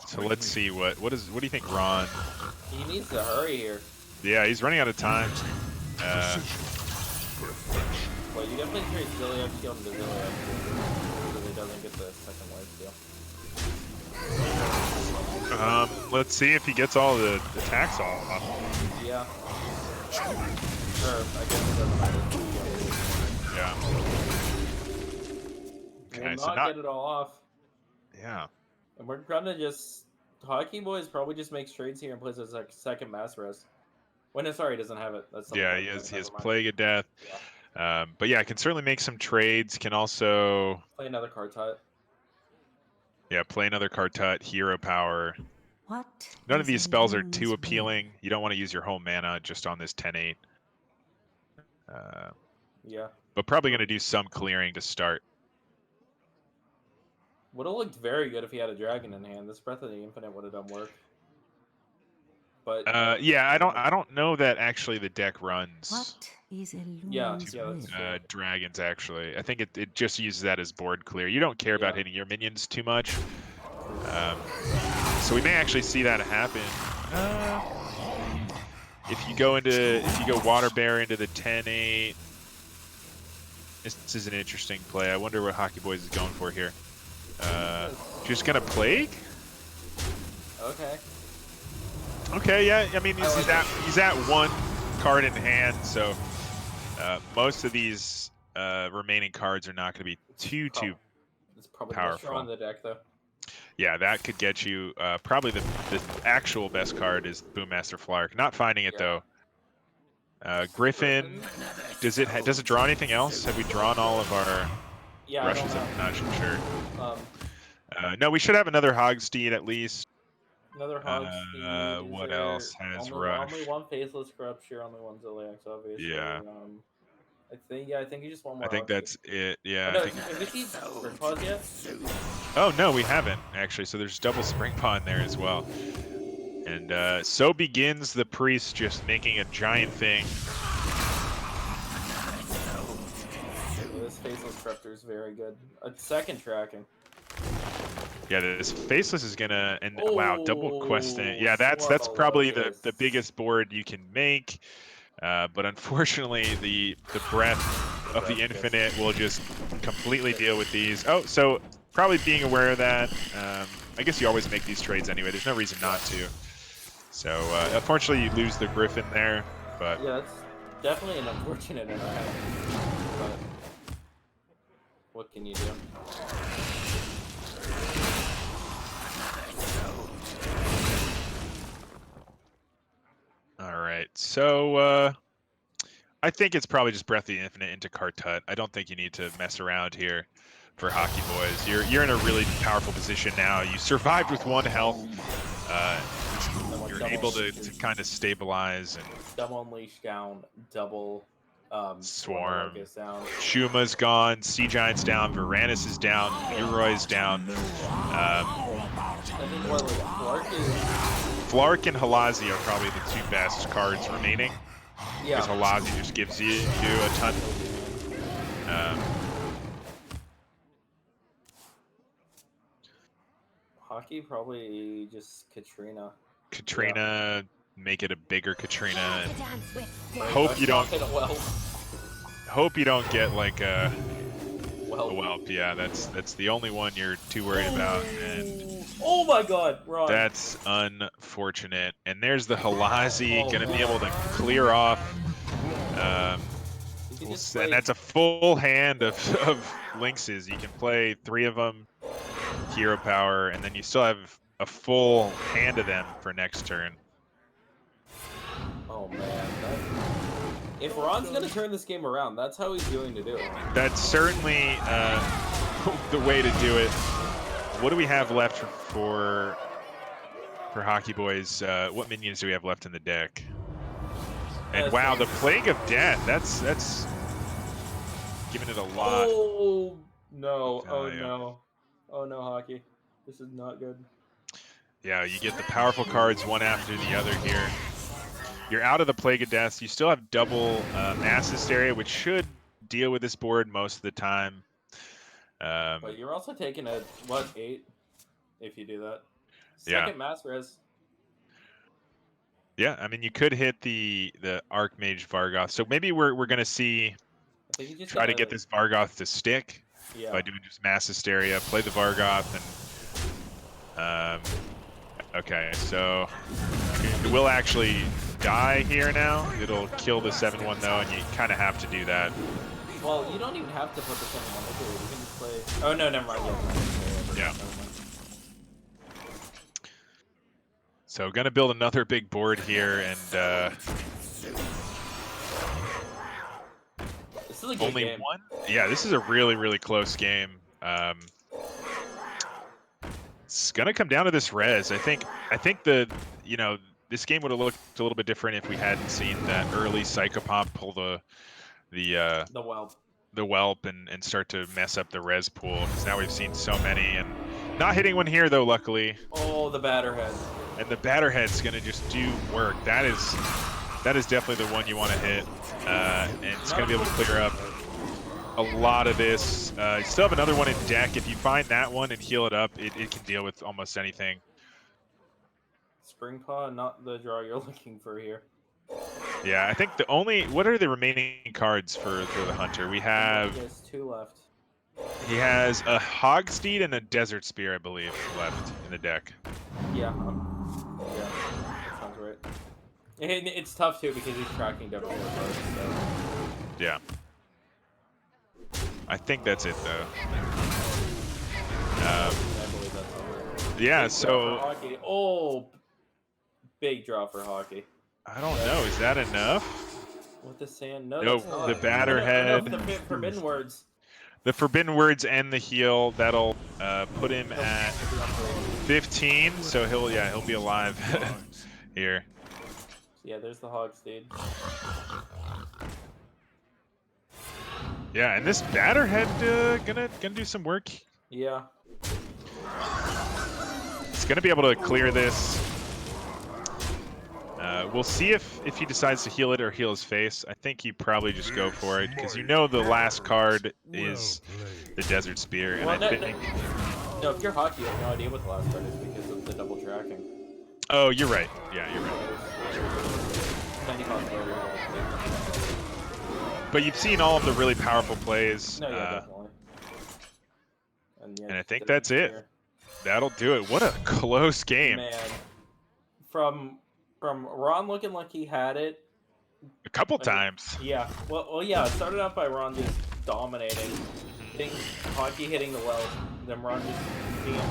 So let's see what do you think, Ron? He needs to hurry here. Yeah, he's running out of time. Well, you definitely trade Zillion shield into Zillion so he doesn't get the second life steal. Let's see if he gets all the attacks off. Yeah. Sure, I guess it doesn't matter. Yeah. We'll Okay, so not not. get it all off. Yeah. And we're gonna just... Hockey Boys probably just makes trades here and plays his like second mass res. When sorry, he doesn't have it. That's Yeah, he has Plague of Death. Yeah. But yeah, can certainly make some trades. Can also Play another card type. play another Kartut, Hero Power. What None of is these a spells are loon's too will? appealing. You don't want to use your whole mana just on this 10-8. Yeah. But probably going to do some clearing to start. Would have looked very good if he had a dragon in hand. This Breath of the Infinite would have done work. But yeah, I don't know that actually the deck runs What is a loon's Yeah, will? that's true. dragons actually. I think it just uses that as board clear. You don't care about Yeah. hitting your minions too much. So we may actually see that happen. If you go Water Bear into the 10-8, this is an interesting play. I wonder what Hockey Boys is going for here. Just gonna Plague? Okay. Okay, yeah. I mean, he's at one card in hand, so most of these remaining cards are not going to be too It's probably powerful. the on the deck though. Yeah, that could get you probably the actual best card is Boommaster Flark. Not finding it though. Griffin, does it draw anything else? Have we drawn all of our Yeah, rushes? I I'm not sure. don't know. No, we should have another Hogsteed at least. Another Hog. What else has rush? Only one Faceless Corruption, only one Ziliax, obviously. Yeah. I think you just want more. I think that's it. Yeah. No, I think... have we seen Spring Pause yet? Oh no, we haven't actually. So there's double Spring Pond there as well. And so begins the priest just making a giant thing. This Faceless Corruptor is very good. A second tracking. Yeah, this Faceless is gonna wow, double questing. Yeah, that's Swallow probably this. the biggest board you can make. But unfortunately, the breath of the infinite will just completely deal with these. Oh, so probably being aware of that. I guess you always make these trades anyway. There's no reason not to. So unfortunately, you lose the Griffin there. But Yeah, that's definitely an unfortunate event. But what can you do? all right, so I think it's probably just Breath of the Infinite into Kartut. I don't think you need to mess around here for Hockey Boys. You're in a really powerful position now. You survived with 1 health. You're able to kind of stabilize and Double Unleash down, double Swarm. Locust down. Shuma's gone, Sea Giant's down, Varanus is down, Leroy's down. I think what like Clark is. Flark and Halazi are probably the 2 best cards remaining. Yeah. Because Halazi just gives you a ton. Hockey probably just Katrina. Katrina, make it a bigger Katrina. And Right, hope you don't. Hit a whelp. Hope you don't get like a Whelp. whelp. Yeah, that's the only one you're too worried about, and Oh my God, Ron. that's unfortunate. And there's the Halazi, Oh, gonna be no. able to clear off. You can just And play- that's a full hand of Lynxes. You can play 3 of them, Hero Power, and then you still have a full hand of them for next turn. Oh man. If Ron's gonna turn this game around, that's how he's going to do it. That's certainly the way to do it. What do we have left for for Hockey Boys. What minions do we have left in the deck? And That's wow, the amazing. Plague of Death. That's giving it a lot. Oh no! of Oh value. no! Oh no, Hockey. This is not good. Yeah, you get the powerful cards one after the other here. You're out of the Plague of Death. You still have double Mass Hysteria, which should deal with this board most of the time. But you're also taking a what 8 if you do that. Yeah. Second mass res. Yeah, I mean, you could hit the Archmage Vargoth. So maybe we're gonna see I think you just try to gotta, get this Vargoth to stick Yeah. by doing just Mass Hysteria, play the Vargoth, and okay, so it will actually die here now. It'll kill the 7/1 though, and you kind of have to do that. Well, you don't even have to put the 7/1 into it. You can just play. Oh no, never mind. Yeah. Never mind. So gonna build another big board here, and This is a good only game. one. Yeah, this is a really close game. It's gonna come down to this res. I think this game would have looked a little bit different if we hadn't seen that early Psychopomp pull the whelp and start to mess up the res pool. Because now we've seen so many, and not hitting one here though, luckily. Oh, the Batterhead. And the Batterhead's gonna just do work. That is definitely the one you want to hit, and it's gonna be able to clear up a lot of this. You still have another one in deck. If you find that one and heal it up, it can deal with almost anything. Spring Paw, not the draw you're looking for here. Yeah, I think what are the remaining cards for the Hunter? We have, He has 2 left. he has a Hogsteed and a Desert Spear, I believe, left in the deck. Yeah. Yeah. That sounds right. And it's tough too because he's tracking double cards. So. Yeah. I think that's it though. I believe that's all right. Yeah, Big draw so for Hockey. Oh, big draw for Hockey. I don't know. Is that enough? With the sand, no, No, that's not. the Batterhead. No, the Forbidden Words. The Forbidden Words and the heal, that'll put him at 15, so he'll be alive here. Yeah, there's the Hogsteed. Yeah, and this Batterhead gonna do some work. Yeah. He's gonna be able to clear this. We'll see if he decides to heal it or heal his face. I think you probably just go for it because you know the last card is the Desert Spear, and Well, I think. No, if you're Hockey, you have no idea what the last card is because of the double tracking. Oh, you're right. Yeah, you're right. Many possibilities. But you've seen all of the really powerful plays. No, yeah, definitely. Yeah, And I think just that's it. here. That'll do it. What a close game. Man, from Ron looking like he had it. A couple times. Yeah. Well, yeah. It started out by Ron just dominating, Hockey hitting the well, then Ron just being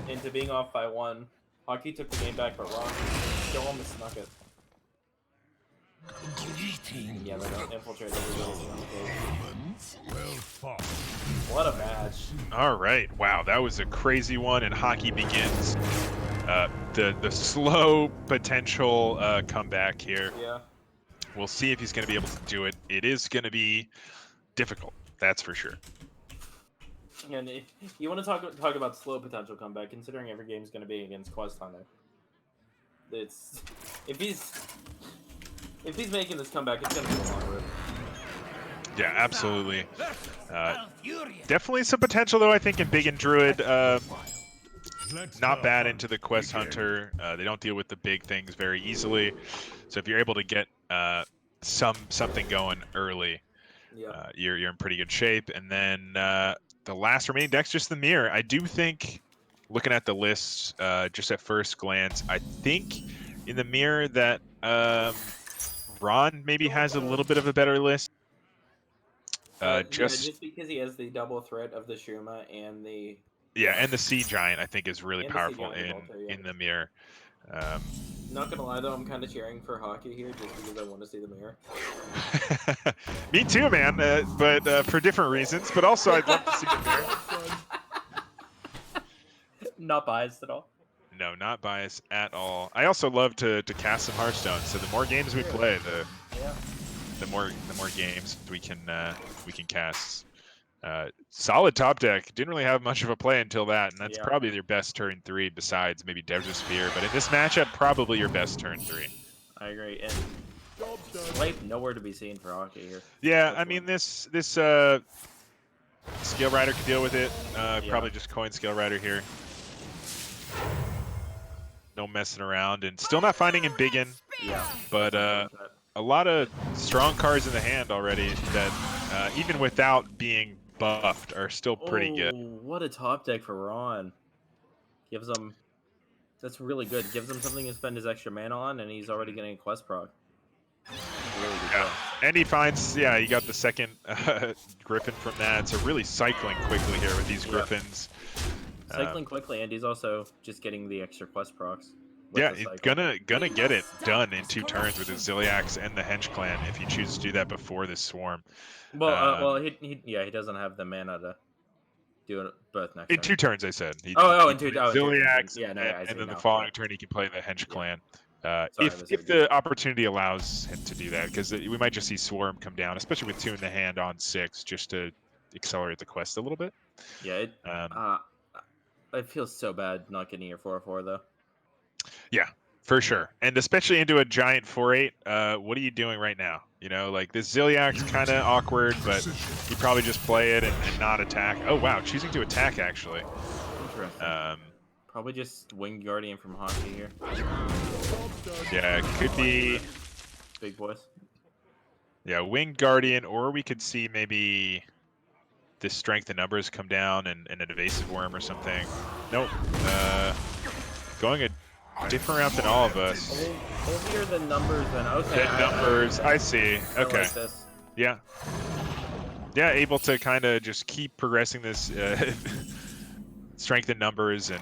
into being off by 1. Hockey took the game back, but Ron still almost snuck it. Yeah, they don't infiltrate everybody. What a match. All right. Wow, that was a crazy one, and Hockey begins the slow potential comeback here. Yeah. We'll see if he's going to be able to do it. It is going to be difficult, that's for sure. And you want to talk about slow potential comeback, considering every game's going to be against Quest Hunter. It's if he's making this comeback, it's going to be a long road. Yeah, absolutely. Definitely some potential though. I think in Big and Druid. Not bad into the Quest Hunter. They don't deal with the big things very easily. So if you're able to get something going early, Yeah. you're in pretty good shape. And then the last remaining deck's just the Mirror. I do think, looking at the list just at first glance, I think in the Mirror that Ron maybe has a little bit of a better list. Just because he has the double threat of the Shuma and the and the Sea Giant I think is really And the Sea powerful Giant also, yeah. in the Mirror. Not gonna lie though, I'm kind of cheering for Hockey here just because I want to see the Mirror. Me too, man. But for different reasons. But also, I'd love to see the Mirror. Not biased at all. No, not biased at all. I also love to cast some Hearthstone. So the more games we play, Yeah. the more games we can cast. Solid top deck. Didn't really have much of a play until that, and that's Yeah. probably your best turn 3 besides maybe Desert Spear. But in this matchup, probably your best turn 3. I agree. And Swipe nowhere to be seen for Hockey here. Yeah, I mean this Scale Rider could deal with it. Yeah. Probably just coin Scale Rider here. No messing around, and still not finding him biggin. Yeah. But a lot of strong cards in the hand already that even without being buffed are still pretty good. What a top deck for Ron. Gives him. That's really good. Gives him something to spend his extra mana on, and he's already getting a quest proc. Really good Yeah. job. And he finds, yeah, he got the second Griffin from that. So really cycling quickly here with these Yeah. Griffins. Cycling quickly, and he's also just getting the extra quest procs. with Yeah, the he's cycle. gonna get it done in 2 turns with his Ziliax and the Hench Clan if you choose to do that before this swarm. Well, he doesn't have the mana to do it both next In turn. 2 turns, I said. In Plays 2 Ziliax, Yeah, no, I see and then the now. following turn he can play the Hench Yeah. Clan. Sorry, I If misheard you. the opportunity allows him to do that, because we might just see Swarm come down, especially with 2 in the hand on 6, just to accelerate the quest a little bit. Yeah, Um, it feels so bad not getting your 4/4 though. Yeah, for sure. And especially into a giant 4/8, what are you doing right now? You know, like this Ziliax kind of awkward, but you probably just play it and not attack. Oh wow, choosing to attack actually. Interesting. Probably just Winged Guardian from Hockey here. Yeah, it could be Big boys. yeah, Winged Guardian, or we could see maybe the strength and numbers come down and an evasive worm or something. Nope. Going a different route than all of us. Heavier than numbers than okay. The numbers, I see. I Okay. like this. Yeah. Yeah, able to kind of just keep progressing this strength in numbers, and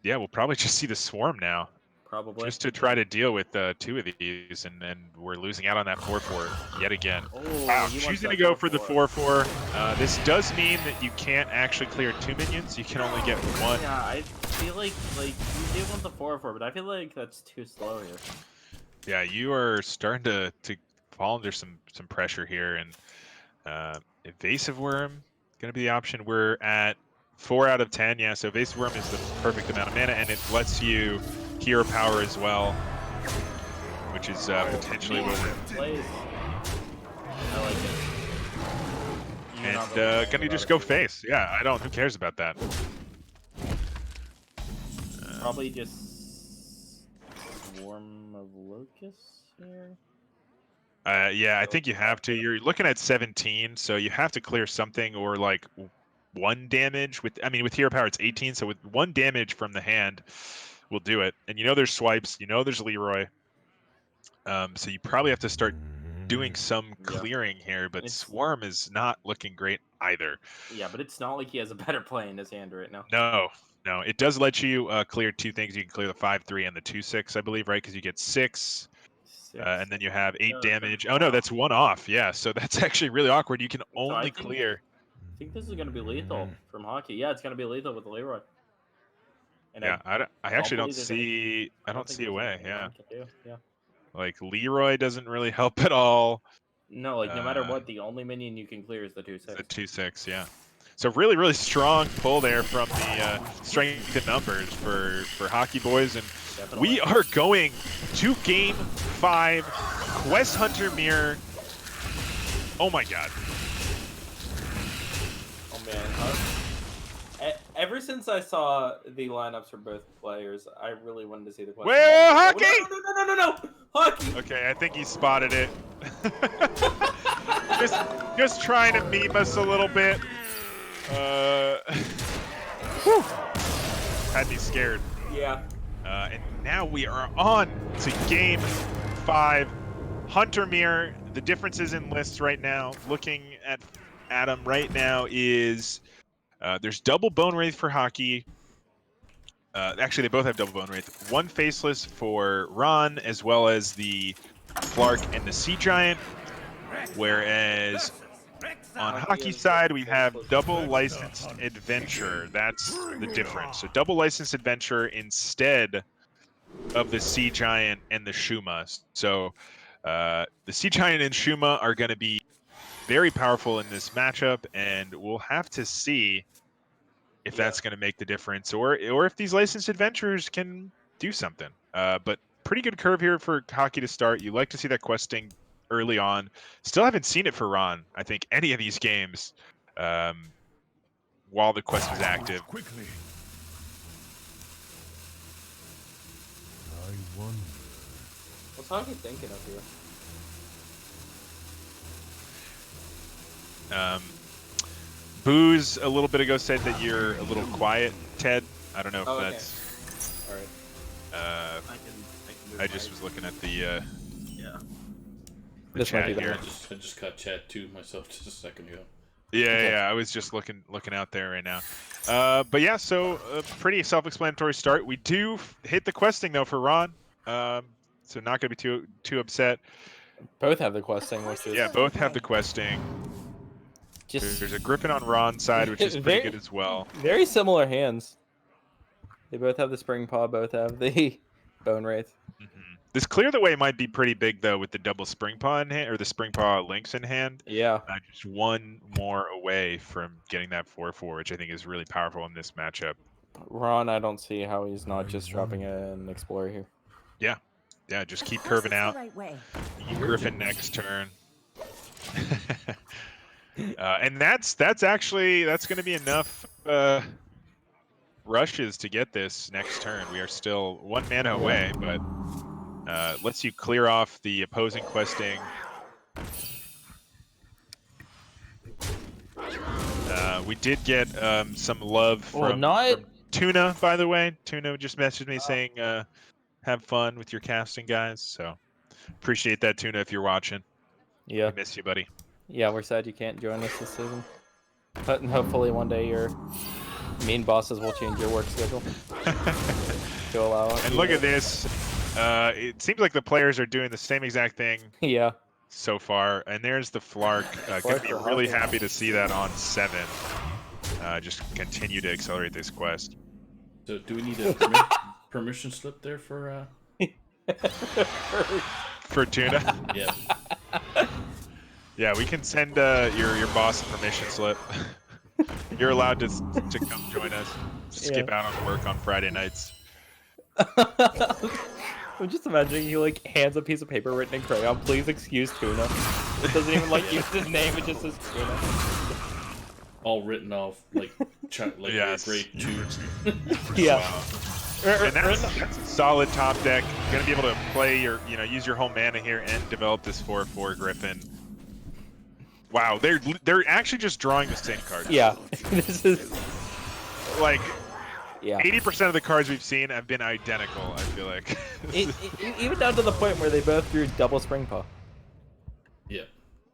yeah, we'll probably just see the swarm now, Probably. just to try to deal with 2 of these, and we're losing out on that 4/4 yet again. Oh, Wow, he wants choosing that to go for the 4/4. 4/4. This does mean that you can't actually clear 2 minions. You can only get 1. Yeah, I feel like you do want the 4/4, but I feel like that's too slow here. Yeah, you are starting to fall under some pressure here, and evasive worm gonna be the option. We're at 4 out of 10. Yeah, so evasive worm is the perfect amount of mana, and it lets you hero power as well, which is potentially what we're. Plays. I like it. You're not And really gonna just about go it. face. Yeah, I don't. Who cares about that? Probably just Swarm of Locusts here. Yeah, I think you have to. You're looking at 17, so you have to clear something, or like 1 damage with. I mean, with hero power it's 18, so with 1 damage from the hand, will do it. And you know there's swipes. You know there's Leroy. So you probably have to start doing some clearing here. But It's- Swarm is not looking great either. Yeah, but it's not like he has a better play in his hand right now. No, it does let you clear 2 things. You can clear the 5/3 and the 2/6, I believe, right? Because you get 6. And then you have 8 No, damage. that's Oh no, wow. that's 1 off. Yeah, so that's actually really awkward. You can I only think- clear. I think this is going to be lethal from Hockey. Yeah, it's going to be lethal with Leroy. And Yeah, I actually don't believe there's see. I don't think see a there's way. anything Yeah, Ron can do. Yeah. like Leroy doesn't really help at all. No, like no matter Uh, what, the only minion you can clear is the 2/6. The 2/6. Yeah. So really strong pull there from the strength in numbers for Hockey Boys, and Definitely. we are going to Game 5. Quest Hunter Mirror. Oh my God. Oh man. Ever since I saw the lineups for both players, I really wanted to see the question. Well, Oh, Hockey! no! Hockey! Okay, I think he spotted it. just trying to meme us a little bit. Whew. Had me scared. Yeah. And now we are on to Game 5. Hunter Mirror. The differences in lists right now, looking at Adam right now, is there's double Bone Wraith for Hockey. Actually, they both have double Bone Wraith. 1 Faceless for Ron, as well as the Flark and the Sea Giant. Whereas On Hockey Hockey is side, the we same have close double to licensed adventure. That's the difference. So double licensed adventure instead of the Sea Giant and the Shuma. So the Sea Giant and Shuma are going to be very powerful in this matchup, and we'll have to see if that's going to make the difference, or if these licensed adventures can do something. But pretty good curve here for Hockey to start. You like to see that questing early on. Still haven't seen it for Ron. I think any of these games while the quest was active. Quickly. I wonder. What's Hockey thinking up here? Booze a little bit ago said that you're a little quiet, Ted. I don't know if Oh, okay. that's. All right. Uh, I just was looking at the Yeah. the This might chat be here. I just caught chat 2 myself just a second ago. Yeah, I was just looking out there right now. But yeah, so a pretty self-explanatory start. We do hit the questing though for Ron, so not gonna be too upset. Both have the questing, which is Yeah, both have the questing. just There's a Griffin on Ron's side, which is pretty Very- good as well. very similar hands. They both have the spring paw, both have the bone wraith. This clear the way might be pretty big though, with the double spring paw in hand, or the spring paw links in hand. Yeah, Just one more away from getting that 4/4, which I think is really powerful in this matchup. Ron, I don't see how he's not just dropping an explorer here. Yeah, just keep curving out. Griffin next turn. And that's going to be enough rushes to get this next turn. We are still 1 mana away, but lets you clear off the opposing questing. We did get some love from Tuna, by the way. Tuna just messaged me saying, have fun with your casting, guys. So appreciate that, Tuna, if you're watching. Yeah, I miss you, buddy. yeah, we're sad you can't join us this season. But hopefully one day your mean bosses will change your work schedule to allow us. And look at this. It seems like the players are doing the same exact thing Yeah, so far. And there's the Flark. Gonna be really happy to see that on 7. Just continue to accelerate this quest. So do we need a permission slip there for For Tuna. yeah. Yeah, we can send your boss a permission slip. You're allowed to come join us. Skip out on work on Friday nights. I'm just imagining he like hands a piece of paper written in crayon. Please excuse Tuna. It doesn't even like use his name. It just says Tuna. All written off like Yes. grade 2. Yeah. And that's a solid top deck. You're gonna be able to play use your whole mana here and develop this 4/4 Griffin. Wow, they're actually just drawing the same cards. Yeah. This is Like yeah. 80% of the cards we've seen have been identical, I feel like. Even down to the point where they both drew double spring paw. Yeah.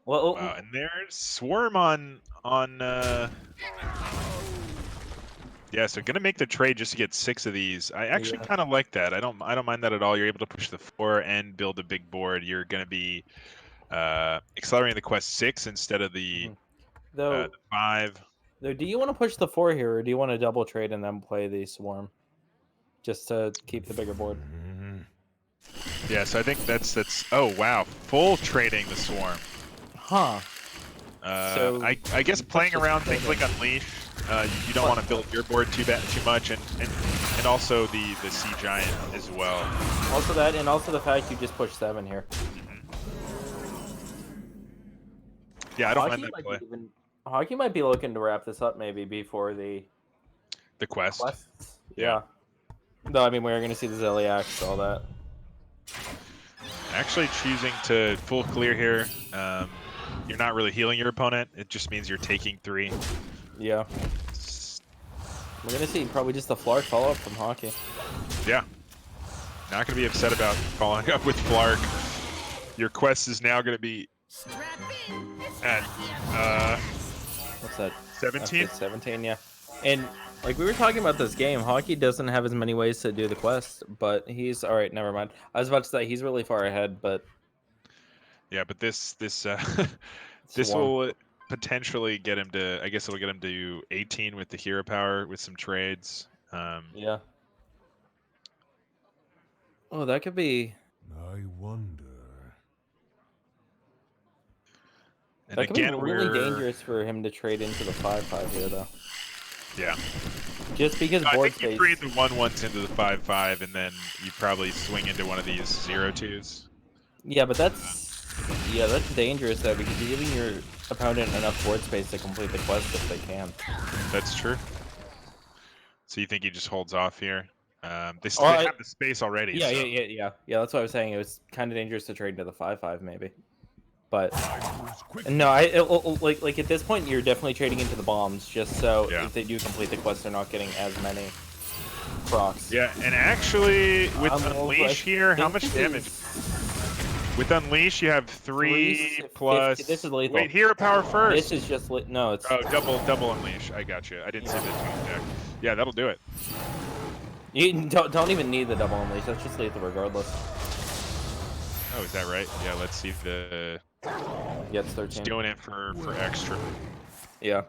Well, Wow, and there's Swarm on yeah, so gonna make the trade just to get 6 of these. I actually kind of like that. I don't mind that at all. You're able to push the 4 and build a big board. You're gonna be accelerating the quest 6 instead of the though, 5. though, do you want to push the 4 here, or do you want to double trade and then play the swarm, just to keep the bigger board? Yeah, so I think that's oh wow, full trading the Swarm. Huh. So I guess playing just around play things like Unleash, you don't want to build your board too much, and also the Sea Giant as well. Also that, and also the fact you just push 7 here. Yeah, I don't mind that play. Hockey might be looking to wrap this up maybe before the The quest. quests. Yeah. Though I mean, we're gonna see the Zeliax, all that. Actually choosing to full clear here. You're not really healing your opponent. It just means you're taking 3. Yeah. We're gonna see probably just a Flark follow up from Hockey. Yeah. Not going to be upset about following up with Flark. Your quest is now going to be at What's that? 17. Okay, 17, yeah. And like we were talking about this game, Hockey doesn't have as many ways to do the quest, but he's all right. Never mind. I was about to say he's really far ahead, but Yeah, but this Swarm. will potentially get him to. I guess it'll get him to 18 with the hero power with some trades. Yeah. Oh, that could be. I wonder. And That could be again, really we're dangerous for him to trade into the 5/5 here, though. yeah. Just because I board think you space. trade the 1/1s into the 5/5, and then you probably swing into one of these 0/2s. Yeah, but that's dangerous though because you're giving your opponent enough board space to complete the quest if they can. That's true. So you think he just holds off here? They Oh, they have the space already. Yeah, so. yeah. That's what I was saying. It was kind of dangerous to trade into the 5/5 maybe. But no, like at this point you're definitely trading into the bombs just so Yeah. if they do complete the quest they're not getting as many procs. Yeah, and actually with Well, Unleash I here, how think much this damage? is- With Unleash, you have 3 350. plus. This is lethal. Wait, hero power first. This is just no, it's Oh, double Unleash. I got you. I didn't see the tweet deck. Yeah, that'll do it. you don't even need the double unleash. That's just lethal regardless. Oh, is that right? Yeah, let's see the. Gets Just 13. doing it for extra. Yeah.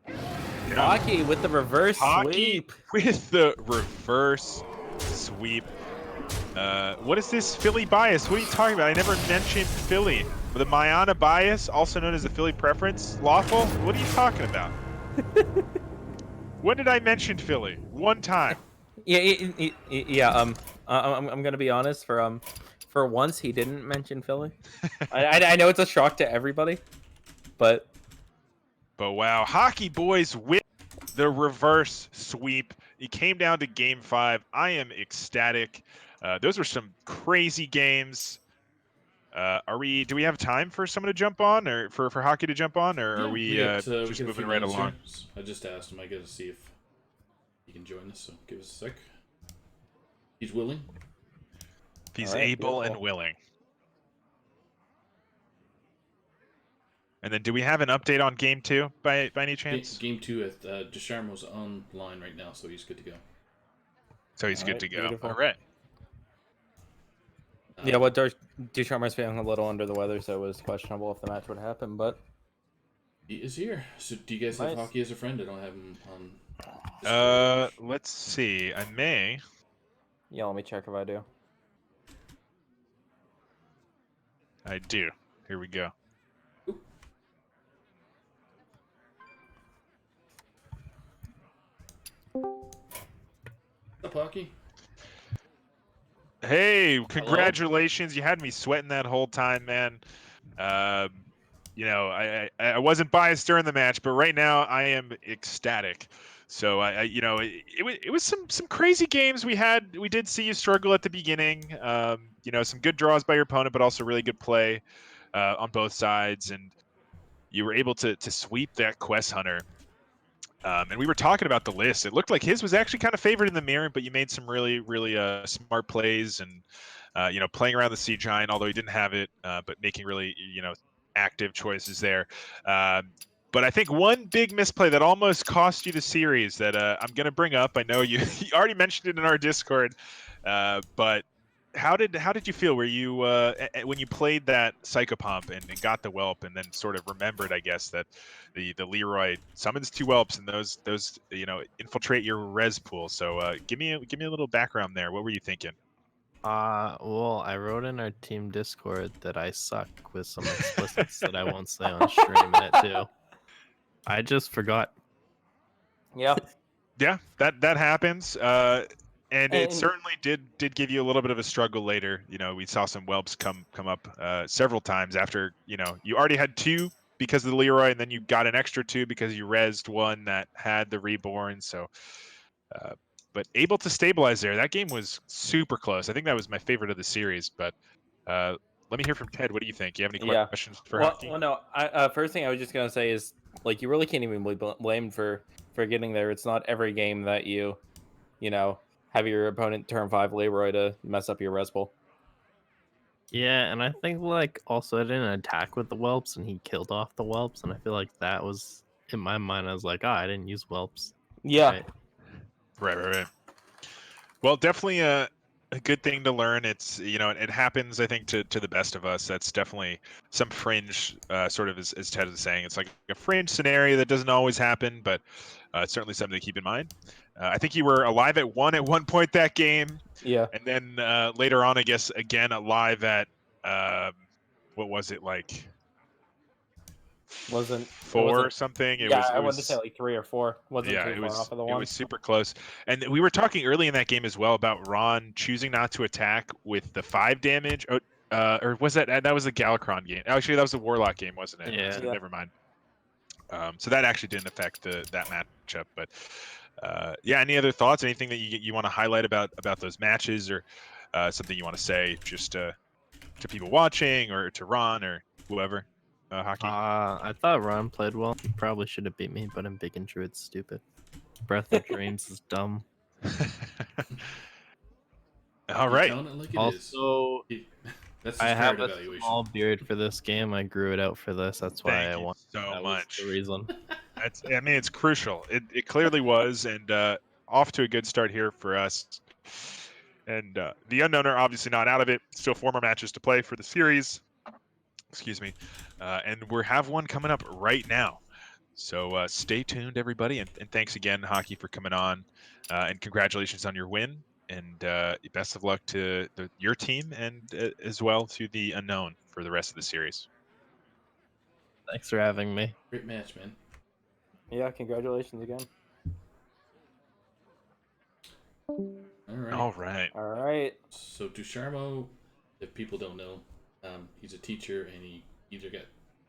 Yeah. Hockey with the reverse Hockey sweep. with the reverse sweep. What is this Philly bias? What are you talking about? I never mentioned Philly. The Mayana bias, also known as the Philly preference, lawful? What are you talking about? When did I mention Philly? One time. Yeah. I'm gonna be honest. For once, he didn't mention Philly. I know it's a shock to everybody, but But wow, Hockey Boys with the reverse sweep. It came down to Game 5. I am ecstatic. Those were some crazy games. Do we have time for someone to jump on, or for Hockey to jump on, or are we just get a moving few right minutes along? here. I just asked him. I got to see if he can join us. So give us a sec. He's willing. If he's All right, able and beautiful. willing. And then, do we have an update on Game 2 by any chance? Game 2 at Desharmo's online right now, so he's good to go. So he's All good right, to go. beautiful. All right. yeah, what Ducharme's feeling a little under the weather, so it was questionable if the match would happen. But He is here. So do you guys have Nice. Hockey as a friend? I don't have him on. Let's see. I may. yeah, let me check if I do. I do. Here we go. What's up, Hockey? Hey, congratulations! You had me sweating that whole time, man. You know, I wasn't biased during the match, but right now I am ecstatic. So you know, it was some crazy games we had. We did see you struggle at the beginning. You know, some good draws by your opponent, but also really good play on both sides, and you were able to sweep that Quest Hunter. And we were talking about the list. It looked like his was actually kind of favored in the mirror, but you made some really smart plays and you know, playing around the Sea Giant, although he didn't have it, but making really, you know, active choices there. But I think one big misplay that almost cost you the series that I'm going to bring up. I know you already mentioned it in our Discord, but how did you feel? Were you when you played that Psychopomp and got the whelp, and then sort of remembered, I guess, that the Leroy summons 2 whelps and those you know, infiltrate your res pool. So give me a little background there. What were you thinking? Well, I wrote in our team Discord that I suck with some explicits that I won't say on stream in it too. I just forgot. Yeah. Yeah, that happens. And it And- certainly did give you a little bit of a struggle later. You know, we saw some whelps come up several times after, you know, you already had 2 because of the Leroy, and then you got an extra 2 because you rezzed one that had the Reborn. So, but able to stabilize there. That game was super close. I think that was my favorite of the series. But let me hear from Ted. What do you think? You have any Yeah. questions for Well, Hockey? well, no. First thing I was just gonna say is like you really can't even be blamed for getting there. It's not every game that you know, have your opponent turn 5 Leroy to mess up your res pool. Yeah, and I think like also I didn't attack with the whelps and he killed off the whelps, and I feel like that was in my mind. I was like, I didn't use whelps. Yeah. Right. Right. Well, definitely a good thing to learn. It's it happens. I think to the best of us. That's definitely some fringe sort of as Ted was saying. It's like a fringe scenario that doesn't always happen, but it's certainly something to keep in mind. I think you were alive at one point that game, Yeah. and then later on, I guess again alive at what was it like? Wasn't it 4 or wasn't something. It yeah, was. I wanted to say like 3 or 4. Wasn't Yeah, too it far was. off of the It one. was super close, and we were talking early in that game as well about Ron choosing not to attack with the 5 damage. Or was that was the Galakron game? Actually, that was the Warlock game, wasn't it? Yeah. So Yeah. never mind. So that actually didn't affect that matchup. But yeah, any other thoughts? Anything that you want to highlight about those matches, or something you want to say just to people watching, or to Ron or whoever? Hockey. I thought Ron played well. He probably should have beat me, but I'm big and Druid's stupid. Breath of Dreams is dumb. All Keep right. telling it like it is. Also, That's I his have card a evaluation. small beard for this game. I grew it out for this. That's why Thank I you won. so That was much. the reason. I mean, it's crucial. It clearly was, and off to a good start here for us. And the unknown are obviously not out of it. Still 4 more matches to play for the series. Excuse me. And we have one coming up right now. So stay tuned, everybody. And thanks again, Hockey, for coming on. And congratulations on your win. And best of luck to your team, and as well to the unknown for the rest of the series. Thanks for having me. Great match, man. Yeah, congratulations again. All right. All right. All right. So Ducharmo, if people don't know, he's a teacher, and he either got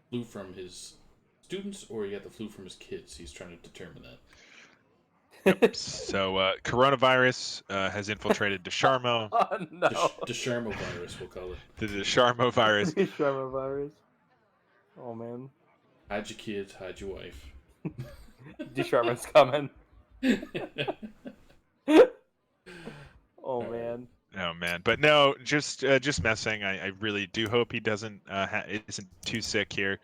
flu from his students or he got the flu from his kids. He's trying to determine that. So coronavirus has infiltrated Ducharmo. Oh no. Ducharmo virus, we'll call it. The Ducharmo virus. Ducharmo virus. Oh man. Hide your kids, hide your wife. Ducharmo's coming. Oh man. Oh man, but no, just messing. I really do hope he doesn't isn't too sick here.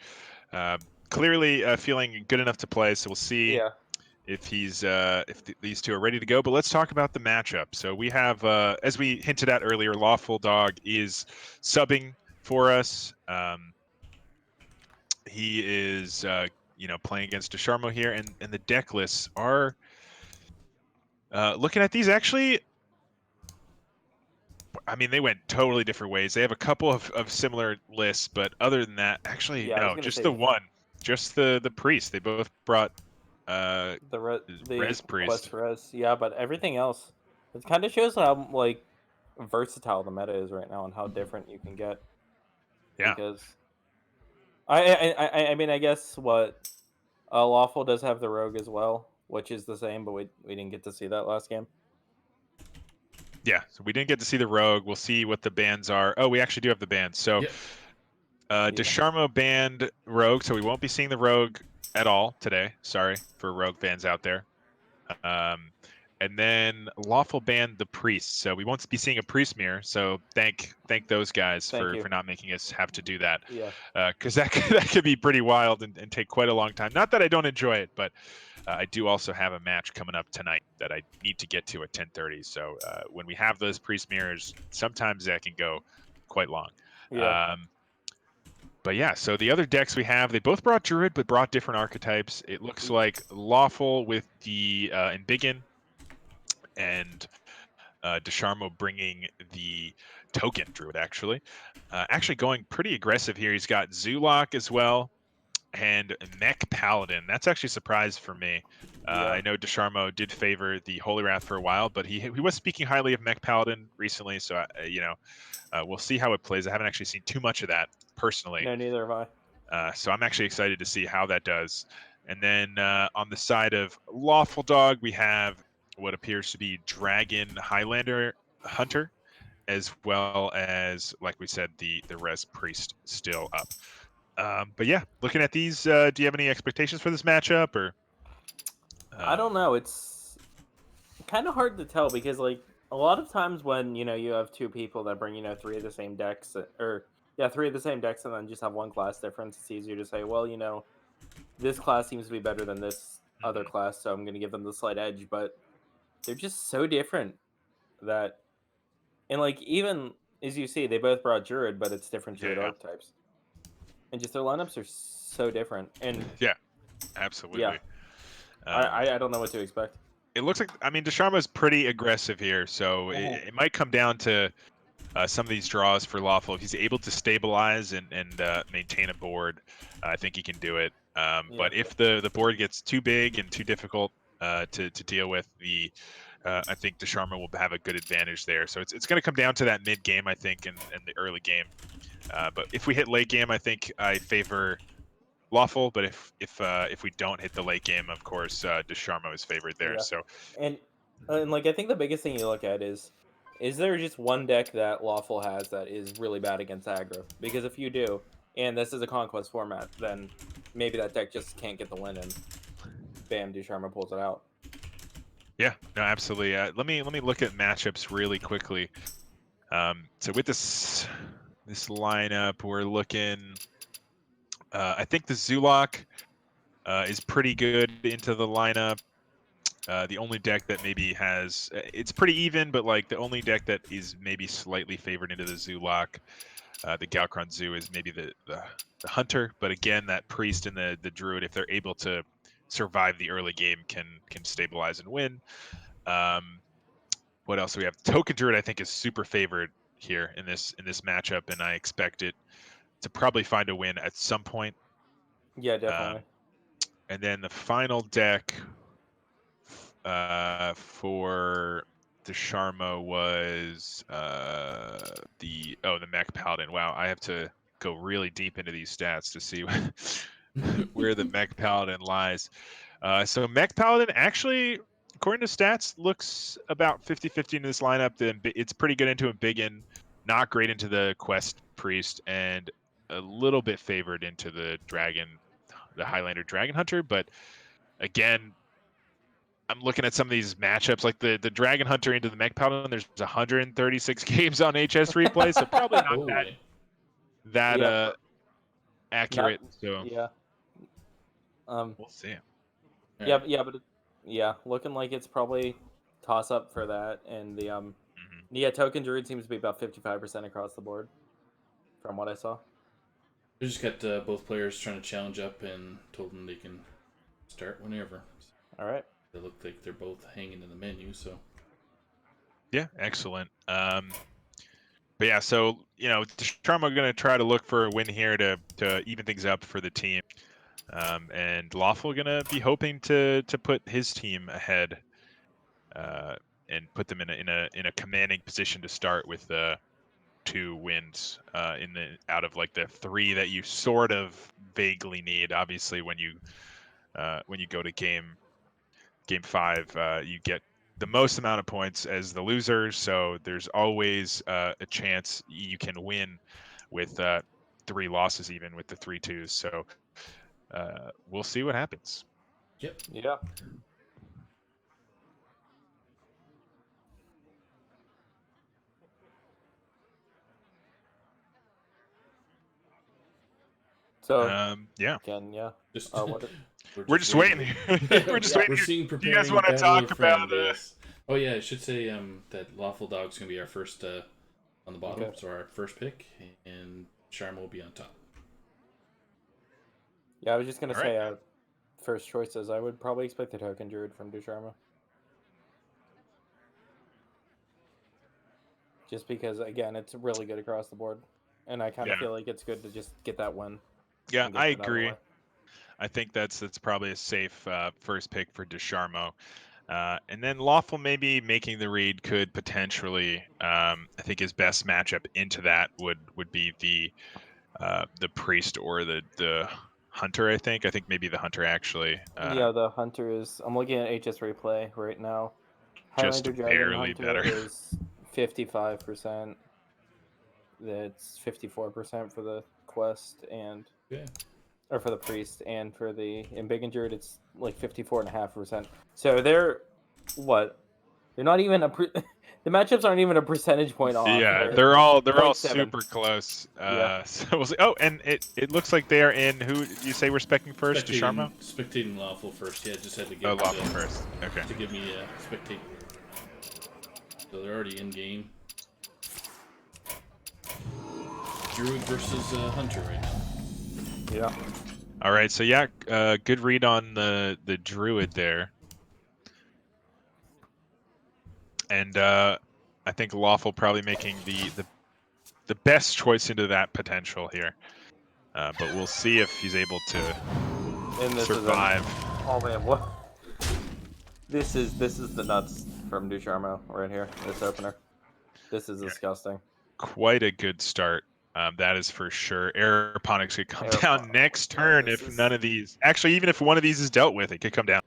Clearly feeling good enough to play, so we'll see Yeah. if he's these two are ready to go. But let's talk about the matchup. So we have, as we hinted at earlier, Lawful Dog is subbing for us. He is playing against Ducharmo here, and the deck lists are looking at these actually. I mean, they went totally different ways. They have a couple of similar lists, but other than that, actually, Yeah, I was no, gonna just say the the- one, just the priest. They both brought The Res Priest. Quest Res. Yeah, but everything else, it kind of shows how like versatile the meta is right now and how different you can get. Yeah. Because I mean, I guess what Lawful does have the Rogue as well, which is the same, but we didn't get to see that last game. Yeah, so we didn't get to see the Rogue. We'll see what the bans are. Oh, we actually do have the bans. So Yep. Ducharmo banned Rogue, so we won't be seeing the Rogue at all today. Sorry for Rogue fans out there. And then Lawful banned the Priest, so we won't be seeing a Priest mirror. So thank those guys Thank you. for not making us have to do that. Yeah. Because that could be pretty wild and take quite a long time. Not that I don't enjoy it, but I do also have a match coming up tonight that I need to get to at 10:30. So when we have those Priest mirrors, sometimes that can go quite long. Yeah. But yeah, so the other decks we have, they both brought Druid, but brought different archetypes. It looks like Lawful with the Embiggen, and Ducharmo bringing the token Druid, actually. Actually going pretty aggressive here. He's got Zulok as well, and Mech Paladin. That's actually a surprise for me. I know Ducharmo did favor the Holy Wrath for a while, but he was speaking highly of Mech Paladin recently, so we'll see how it plays. I haven't actually seen too much of that personally. No, neither have I. So I'm actually excited to see how that does. And then on the side of Lawful Dog, we have what appears to be Dragon Highlander Hunter, as well as, like we said, the Res Priest still up. But yeah, looking at these, do you have any expectations for this matchup, or? I don't know. It's kind of hard to tell because, like, a lot of times when you have two people that bring 3 of the same decks, or 3 of the same decks, and then just have one class difference, it's easier to say, well, this class seems to be better than this other class, so I'm going to give them the slight edge. But they're just so different that And like even as you see, they both brought Druid, but it's different Druid Yeah. archetypes. And just their lineups are so different. And Absolutely. Yeah. I don't know what to expect. It looks like, I mean, Desharma's pretty aggressive here, so it might come down to some of these draws for Lawful. If he's able to stabilize and maintain a board, I think he can do it. But if the board gets too big and too difficult to deal with, I think Desharma will have a good advantage there. So it's going to come down to that mid game, I think, and the early game. But if we hit late game, I think I favor Lawful. But if we don't hit the late game, of course, Desharma is favored there. Yeah. So And like I think the biggest thing you look at is there just one deck that Lawful has that is really bad against aggro? Because if you do, and this is a conquest format, then maybe that deck just can't get the win, and bam, Desharma pulls it out. yeah, no, absolutely. Let me look at matchups really quickly. So with this lineup, we're looking. I think the Zulok is pretty good into the lineup. The only deck that maybe has, it's pretty even, but like the only deck that is maybe slightly favored into the Zulok, the Galkron Zoo, is maybe the Hunter. But again, that Priest and the Druid, if they're able to survive the early game, can stabilize and win. What else do we have? Token Druid, I think, is super favored here in this matchup, and I expect it to probably find a win at some point. Yeah, definitely. And then the final deck for Desharma was the Mech Paladin. Wow, I have to go really deep into these stats to see where the Mech Paladin lies. So Mech Paladin actually, according to stats, looks about 50-50 in this lineup. Then it's pretty good into a Biggin, not great into the Quest Priest, and a little bit favored into the Highlander Dragon Hunter. But again, I'm looking at some of these matchups, like the Dragon Hunter into the Mech Paladin. There's 136 games on HS Replay, so probably not that accurate. So Yeah. we'll see. Yeah, looking like it's probably toss up for that, and the Token Druid seems to be about 55% across the board, from what I saw. We just got both players trying to challenge up and told them they can start whenever. All right. They look like they're both hanging in the menu, so. Yeah, excellent. But yeah, so Desharma going to try to look for a win here to even things up for the team, and Lawful going to be hoping to put his team ahead, and put them in a commanding position to start with 2 wins out of like the 3 that you sort of vaguely need. Obviously, when you go to game 5, you get the most amount of points as the loser, so there's always a chance you can win with 3 losses, even with the 3-2s. So we'll see what happens. Yep. Yeah. So yeah. again, yeah. Just, we're just waiting. We're just waiting. We're seeing Do you guys want to Battle talk of about Friends? Oh yeah, I should say that Lawful Dog's gonna be our first on the bottom, Okay. so our first pick, and Sharma will be on top. Yeah, I was just gonna All say first choices. I would probably expect the Token Druid from Desharma. Just because, again, it's really good across the board, and I kind of feel like it's good to just get that win. Yeah, and get I that out of the agree. way. I think that's probably a safe first pick for Desharmo. And then Lawful maybe making the read could potentially, I think his best matchup into that would be the Priest or the Hunter. I think maybe the Hunter actually. Yeah, the Hunter is. I'm looking at HS Replay right now. Just Highlander Dragon barely Hunter better. is 55%. That's 54% for the Quest or for the Priest, and for the Embiggen Druid it's like 54.5%. So they're not even the matchups aren't even a percentage point off. Yeah, they're all 0.7. super close. Yeah. So we'll see. Oh, and it looks like they are in. Who did you say we're specking first? Desharmo? Spectating Lawful first. Yeah, just had to give Oh, Lawful first. Okay. to give me spectate. So they're already in game. Druid versus Hunter right now. Yeah. All right, so yeah, good read on the druid there, and I think Lawful probably making the best choice into that potential here, but we'll see if he's able to And this survive. Oh man, what? This is the nuts from Ducharmo right here. This opener. This is disgusting. Quite a good start. That is for sure. Aeroponics could come down Aeroponics, next yeah, turn this if is- none of these. Actually, even if one of these is dealt with, it could come down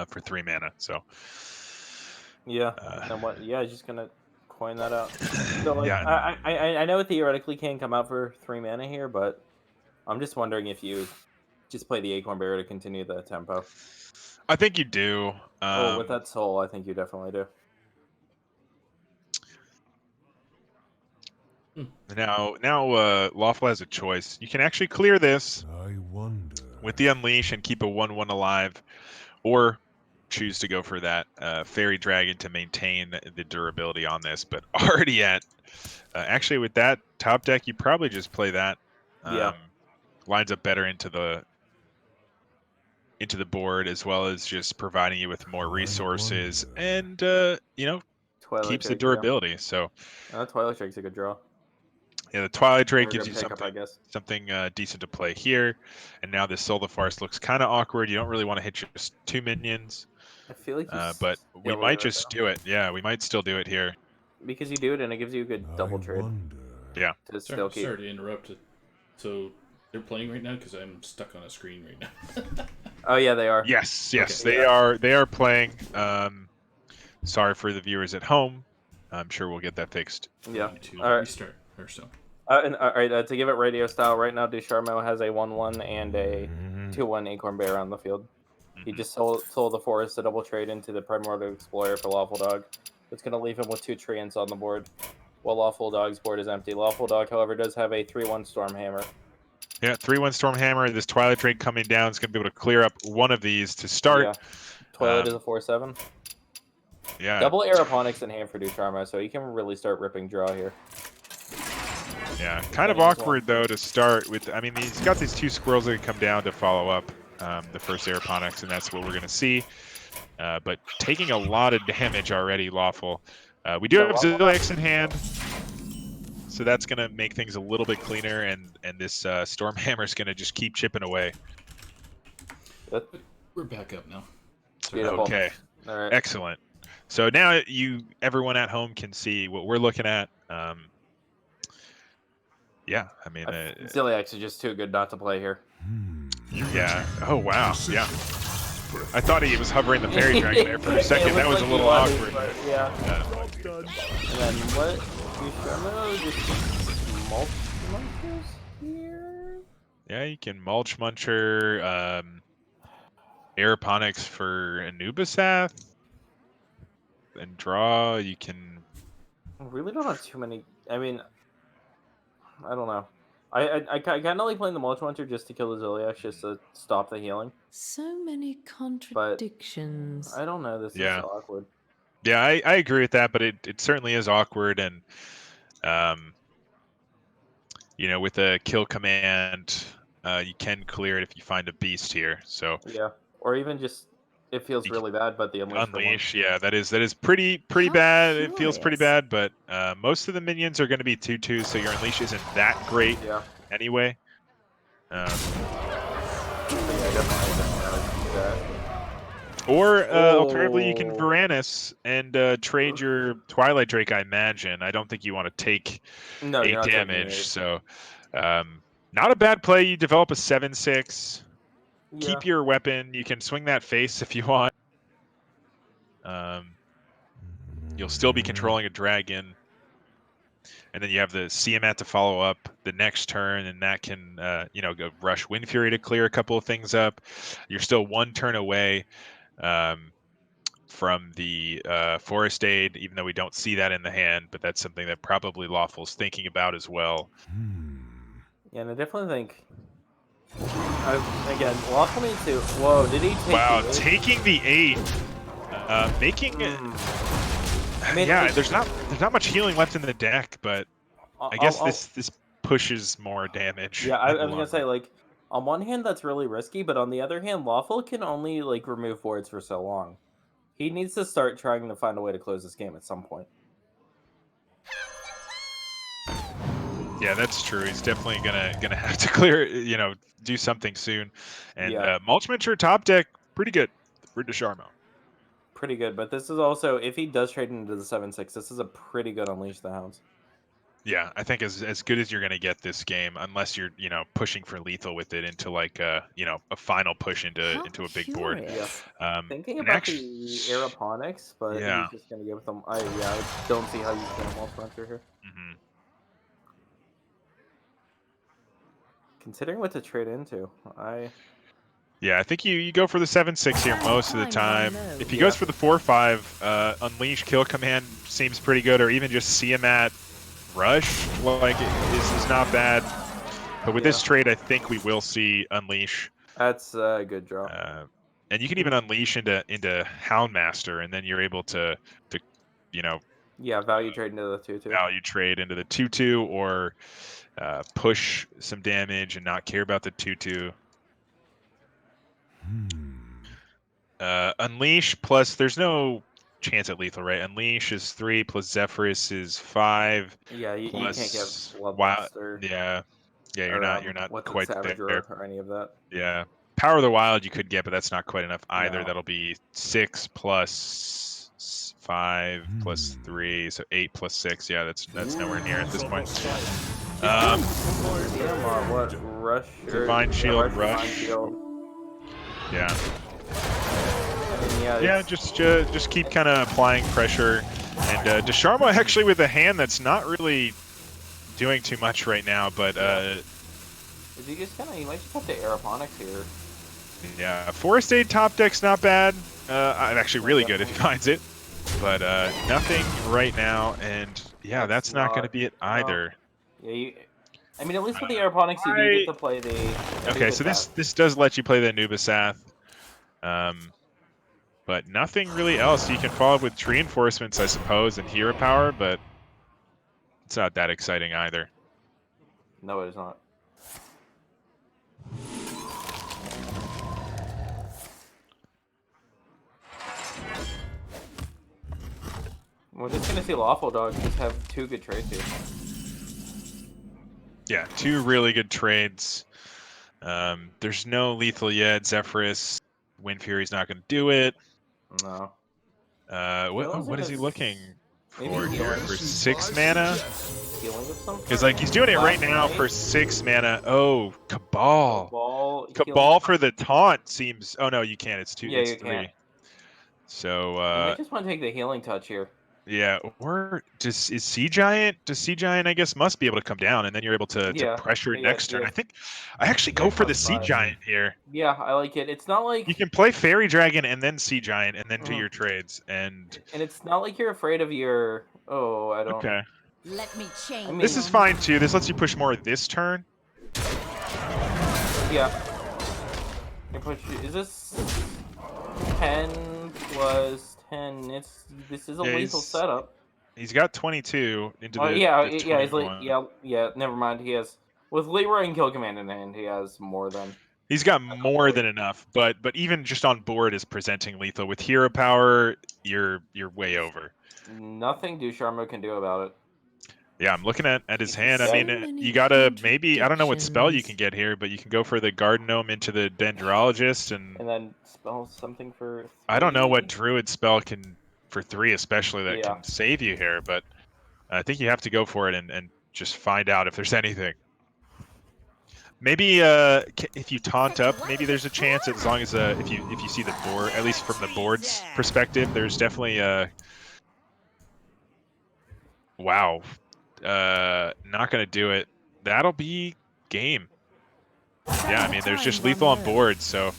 for 3 mana. So Yeah. And what? Yeah, he's just gonna coin that out. So like, yeah, I know it theoretically can come out for 3 mana here, but I'm just wondering if you just play the Acorn Bearer to continue the tempo. I think you do. With that soul, I think you definitely do. Now, Lawful has a choice. You can actually clear this I wonder. with the Unleash and keep a 1/1 alive, or choose to go for that Fairy Dragon to maintain the durability on this. But already at actually with that top deck, you probably just play that. Yeah. Lines up better into the board, as well as just providing you with more resources, and Twilight keeps the Drake, durability. So Twilight Drake's a good draw. yeah, the Twilight Drake Or a gives good you pickup, I guess. something decent to play here. And now this Soul the Farce looks kind of awkward. You don't really want to hit just 2 minions, I feel like you but we still might leave it, just though. do it. Yeah, we might still do it here. Because you do it and it gives you a good double trade Yeah. to still keep. Sorry to interrupt. So they're playing right now because I'm stuck on a screen right now. Oh yeah, they are. Yes, yes, Okay, they are playing. Sorry for the viewers at home. I'm sure we'll get that fixed. Yeah. To All right. restart or so. And all right, to give it radio style, right now Ducharmo has a 1/1 and a 2/1 Acorn Bear on the field. He just sold the forest to double trade into the Primordial Explorer for Lawful Dog. It's going to leave him with 2 treants on the board, while Lawful Dog's board is empty. Lawful Dog, however, does have a 3/1 Stormhammer. Yeah, 3/1 Stormhammer. This Twilight Drake coming down is going to be able to clear up one of these to start. Yeah. Twilight is a 4/7. Yeah. Double Aeroponics in hand for Ducharmo, so he can really start ripping draw here. Yeah, kind of Getting as awkward though to start with. I mean, he's got these 2 squirrels that come down to follow up the first Aeroponics, and that's what we're going to see. But taking a lot of damage already, Lawful. We do have Zilliax in hand, so that's going to make things a little bit cleaner, and this Stormhammer is going to just keep chipping away. We're back up now. Beautiful. Okay, All right. excellent. So now everyone at home can see what we're looking at. Yeah, I mean, Zilliax is just too good not to play here. yeah. Oh wow, yeah. I thought he was hovering the Fairy Dragon there for a second. That was a little awkward. Yeah. And then what? Ducharmo just mulch munchers here? Yeah, you can Mulch Muncher, Aeroponics for Anubisath, and draw. You can. I really don't have too many. I mean, I don't know. I kind of like playing the Mulch Muncher just to kill the Zilliax, just to stop the healing. So many contradictions. I don't know. This Yeah. is so awkward. Yeah, I agree with that, but it certainly is awkward, and with a kill command, you can clear it if you find a beast here. So Yeah. Or even just, it feels really bad, but the Unleash, yeah, that is pretty How bad. It feels pretty curious. bad, but most of the minions are going to be 2/2, so your Unleash isn't that great Yeah. anyway. Yeah, definitely do that. Or alternatively, you can Oh. Varanus and trade your Twilight Drake. I imagine. I don't think you want to take No, you're 8 not taking damage, it. so not a bad play. You develop a 7/6. Yeah. Keep your weapon. You can swing that face if you want. You'll still be controlling a dragon, and then you have the Tiamat to follow up the next turn, and that can go rush Wind Fury to clear a couple of things up. You're still 1 turn away from the Forest Aid, even though we don't see that in the hand, but that's something that probably Lawful's thinking about as well. Yeah, and I definitely think. Again, Lawful needs to. Whoa, did he take Wow, the 8? taking the 8, making it. I mean, Yeah, like, there's not much healing left in the deck, but I guess this pushes more damage. Yeah, I in the was long gonna say, run. like, on one hand that's really risky, but on the other hand, Lawful can only like remove wards for so long. He needs to start trying to find a way to close this game at some point. Yeah, that's true. He's definitely gonna have to clear, do something soon. And Yeah. Mulchmincher top deck, pretty good for Desharmo. Pretty good, but this is also, if he does trade into the 7/6, this is a pretty good Unleash the Hounds. Yeah, I think as good as you're gonna get this game, unless you're pushing for lethal with it into like a final push into How a big board. curious. Thinking and about actu- the Aeroponics, but Yeah. he's just gonna give them. I don't see how you can Mulchmincher here. Mhm. Considering what to trade into, Yeah, I think you go for the 7/6 here most of the time. If he Yeah. goes for the 4/5, Unleash Kill Command seems pretty good, or even just see him at Rush, like is not bad. But with this Yeah. trade, I think we will see Unleash. that's a good draw. And you can even unleash into Houndmaster, and then you're able to Yeah, value trade into the 2/2. value trade into the 2/2, or push some damage and not care about the 2/2. Unleash plus, there's no chance at lethal, right? Unleash is 3 plus Zephyrus is 5. Yeah, you can't plus get Wow. Bloodbuster. Yeah, you're not what's it, quite Savage there. Roar or any of that. Yeah, Power of the Wild you could get, but that's not quite enough either. No. That'll be 6 plus 5 plus 3, so 8 plus 6. Yeah, that's nowhere near at this point. What Rush? Divine Shield, Divine Rush. Shield. Yeah, I mean, yeah, just keep kind of applying pressure. And Desharmo actually with a hand that's not really doing too much right now, but Is he just he might just have to Aeroponics here. yeah, Forest Aid top deck's not bad. Actually really good if he finds it, but nothing right now. And yeah, that's not going to be it either. Yeah, I mean, at least with the Aeroponics, you do get to play the. Okay, so this does let you play the Anubisath. But nothing really else. You can follow up with Tree Reinforcements, I suppose, and Hero Power, but it's not that exciting either. No, it is not. We're just gonna see Lawful Dog just have 2 good trades here. Yeah, 2 really good trades. There's no lethal yet. Zephyrus, Wind Fury's not going to do it. No. What is he looking maybe for here? healing. For 6 mana? Healing of some Because sort? like he's doing it right Black now Knight? for 6 mana. Oh, Cabal. Cabal. Cabal for the taunt seems. Oh no, you can't. It's 2. Yeah, it's you 3. can't. So You might just want to take the healing touch here. yeah, or is Sea Giant? Does Sea Giant, I guess, must be able to come down, and then you're able to Yeah, pressure it yeah, next turn. yeah. I think I actually Yeah, go for the plus Sea 5. Giant here. Yeah, I like it. It's not like You can play Fairy Dragon and then Sea Giant and then do Mhm. your trades. And it's not like you're afraid of your. Oh, I don't. okay, Let me change. I mean- this is fine too. This lets you push more this turn. Yeah. I push. Is this 10 plus 10? This is a Yeah, lethal he's- setup. He's got 22 into Oh the yeah, the yeah. He's 21. yeah. Never mind. He has with Leroy and Kill Command in hand. He has more than. He's got more than enough, but even just on board is presenting lethal. With Hero Power, you're way over. Nothing Ducharmo can do about it. Yeah, I'm looking at his hand. I So mean, many you gotta maybe, I don't know what spell you can contradictions. get here, but you can go for the Garden Gnome into the Dendrologist, and And then spell something for. I don't know what 3. Druid spell can for 3 especially that Yeah. can save you here, but I think you have to go for it and just find out if there's anything. Maybe if you taunt up, maybe there's a chance, as long as if you see the board, at least from the board's perspective, there's definitely a. Wow, not gonna do it. That'll be game. Yeah, I mean, there's just lethal on board, so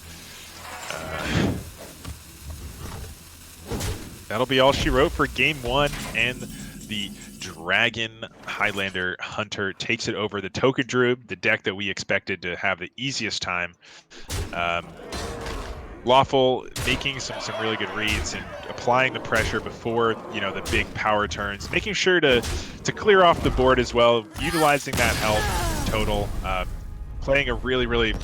that'll be all she wrote for game 1, and the Dragon Highlander Hunter takes it over the Token Druid, the deck that we expected to have the easiest time. Lawful making some really good reads and applying the pressure before, you know, the big power turns, making sure to clear off the board as well, utilizing that health total, playing a really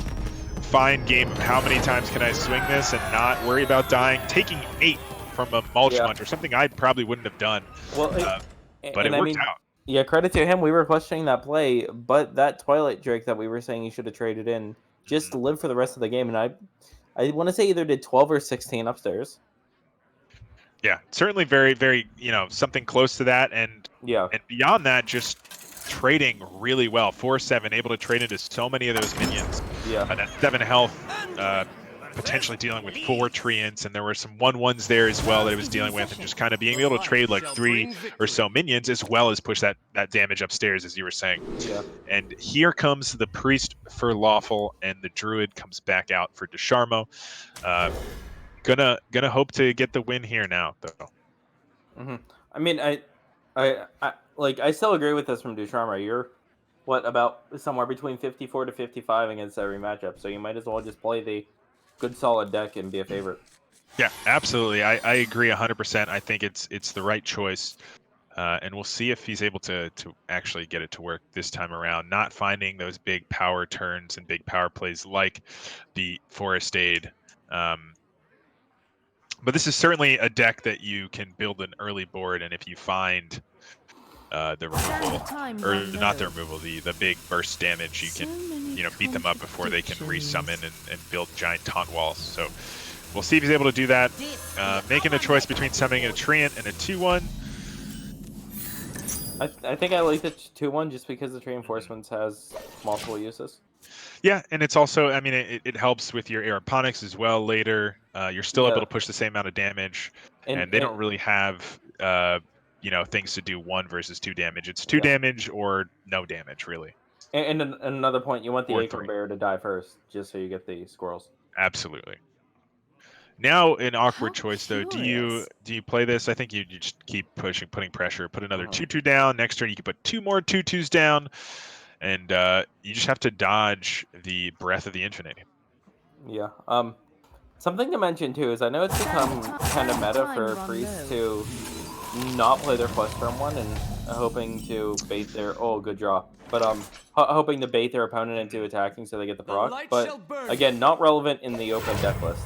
fine game of how many times can I swing this and not worry about dying, taking 8 from a mulch munch, or something I probably wouldn't have done. Well, but it worked out. Yeah, credit to him. We were questioning that play, but that Twilight Drake that we were saying he should have traded in just lived for the rest of the game, and I want to say either did 12 or 16 upstairs. Yeah, certainly very, you know, something close to that, and beyond that, just trading really well. 4/7, able to trade into so many of those minions. Yeah. That 7 health, potentially dealing with 4 treants, and there were some 1/1s there as well that it was dealing with, and just kind of being able to trade like 3 or so minions as well as push that damage upstairs, as you were saying. Yeah. And here comes the priest for Lawful, and the druid comes back out for Desharmo. Gonna hope to get the win here now, though. Mm-hmm. I mean, I still agree with this from Desharmo. You're about somewhere between 54 to 55 against every matchup, so you might as well just play the good solid deck and be a favorite. Yeah, absolutely. I agree 100%. I think it's the right choice, and we'll see if he's able to actually get it to work this time around. Not finding those big power turns and big power plays like the Forest Aid. But this is certainly a deck that you can build an early board, and if you find the removal, or not the removal, the big burst damage, you can, you know, beat them up before they can resummon and build giant taunt walls. So we'll see if he's able to do that. Making a choice between summoning a Treant and a 2/1. I think I like the 2/1 just because the Reinforcements has multiple uses. Yeah, and it's also, I mean, it helps with your aeroponics as well later. You're still able to push the same amount of damage, and they don't really have, you know, things to do 1 versus 2 damage. It's 2 damage or no damage, really. And another point, you want the Acorn Bear to die first, just so you get the squirrels. Absolutely. Now, an awkward choice, though. Do you play this? I think you just keep pushing, putting pressure, put another 2/2 down. Next turn, you can put 2 more 2/2s down. And you just have to dodge the Breath of the Infinite. Yeah. Something to mention too is I know it's become kind of meta for priests to not play their quest turn 1 and hoping to bait their good draw, but hoping to bait their opponent into attacking so they get the proc. But again, not relevant in the open deck list.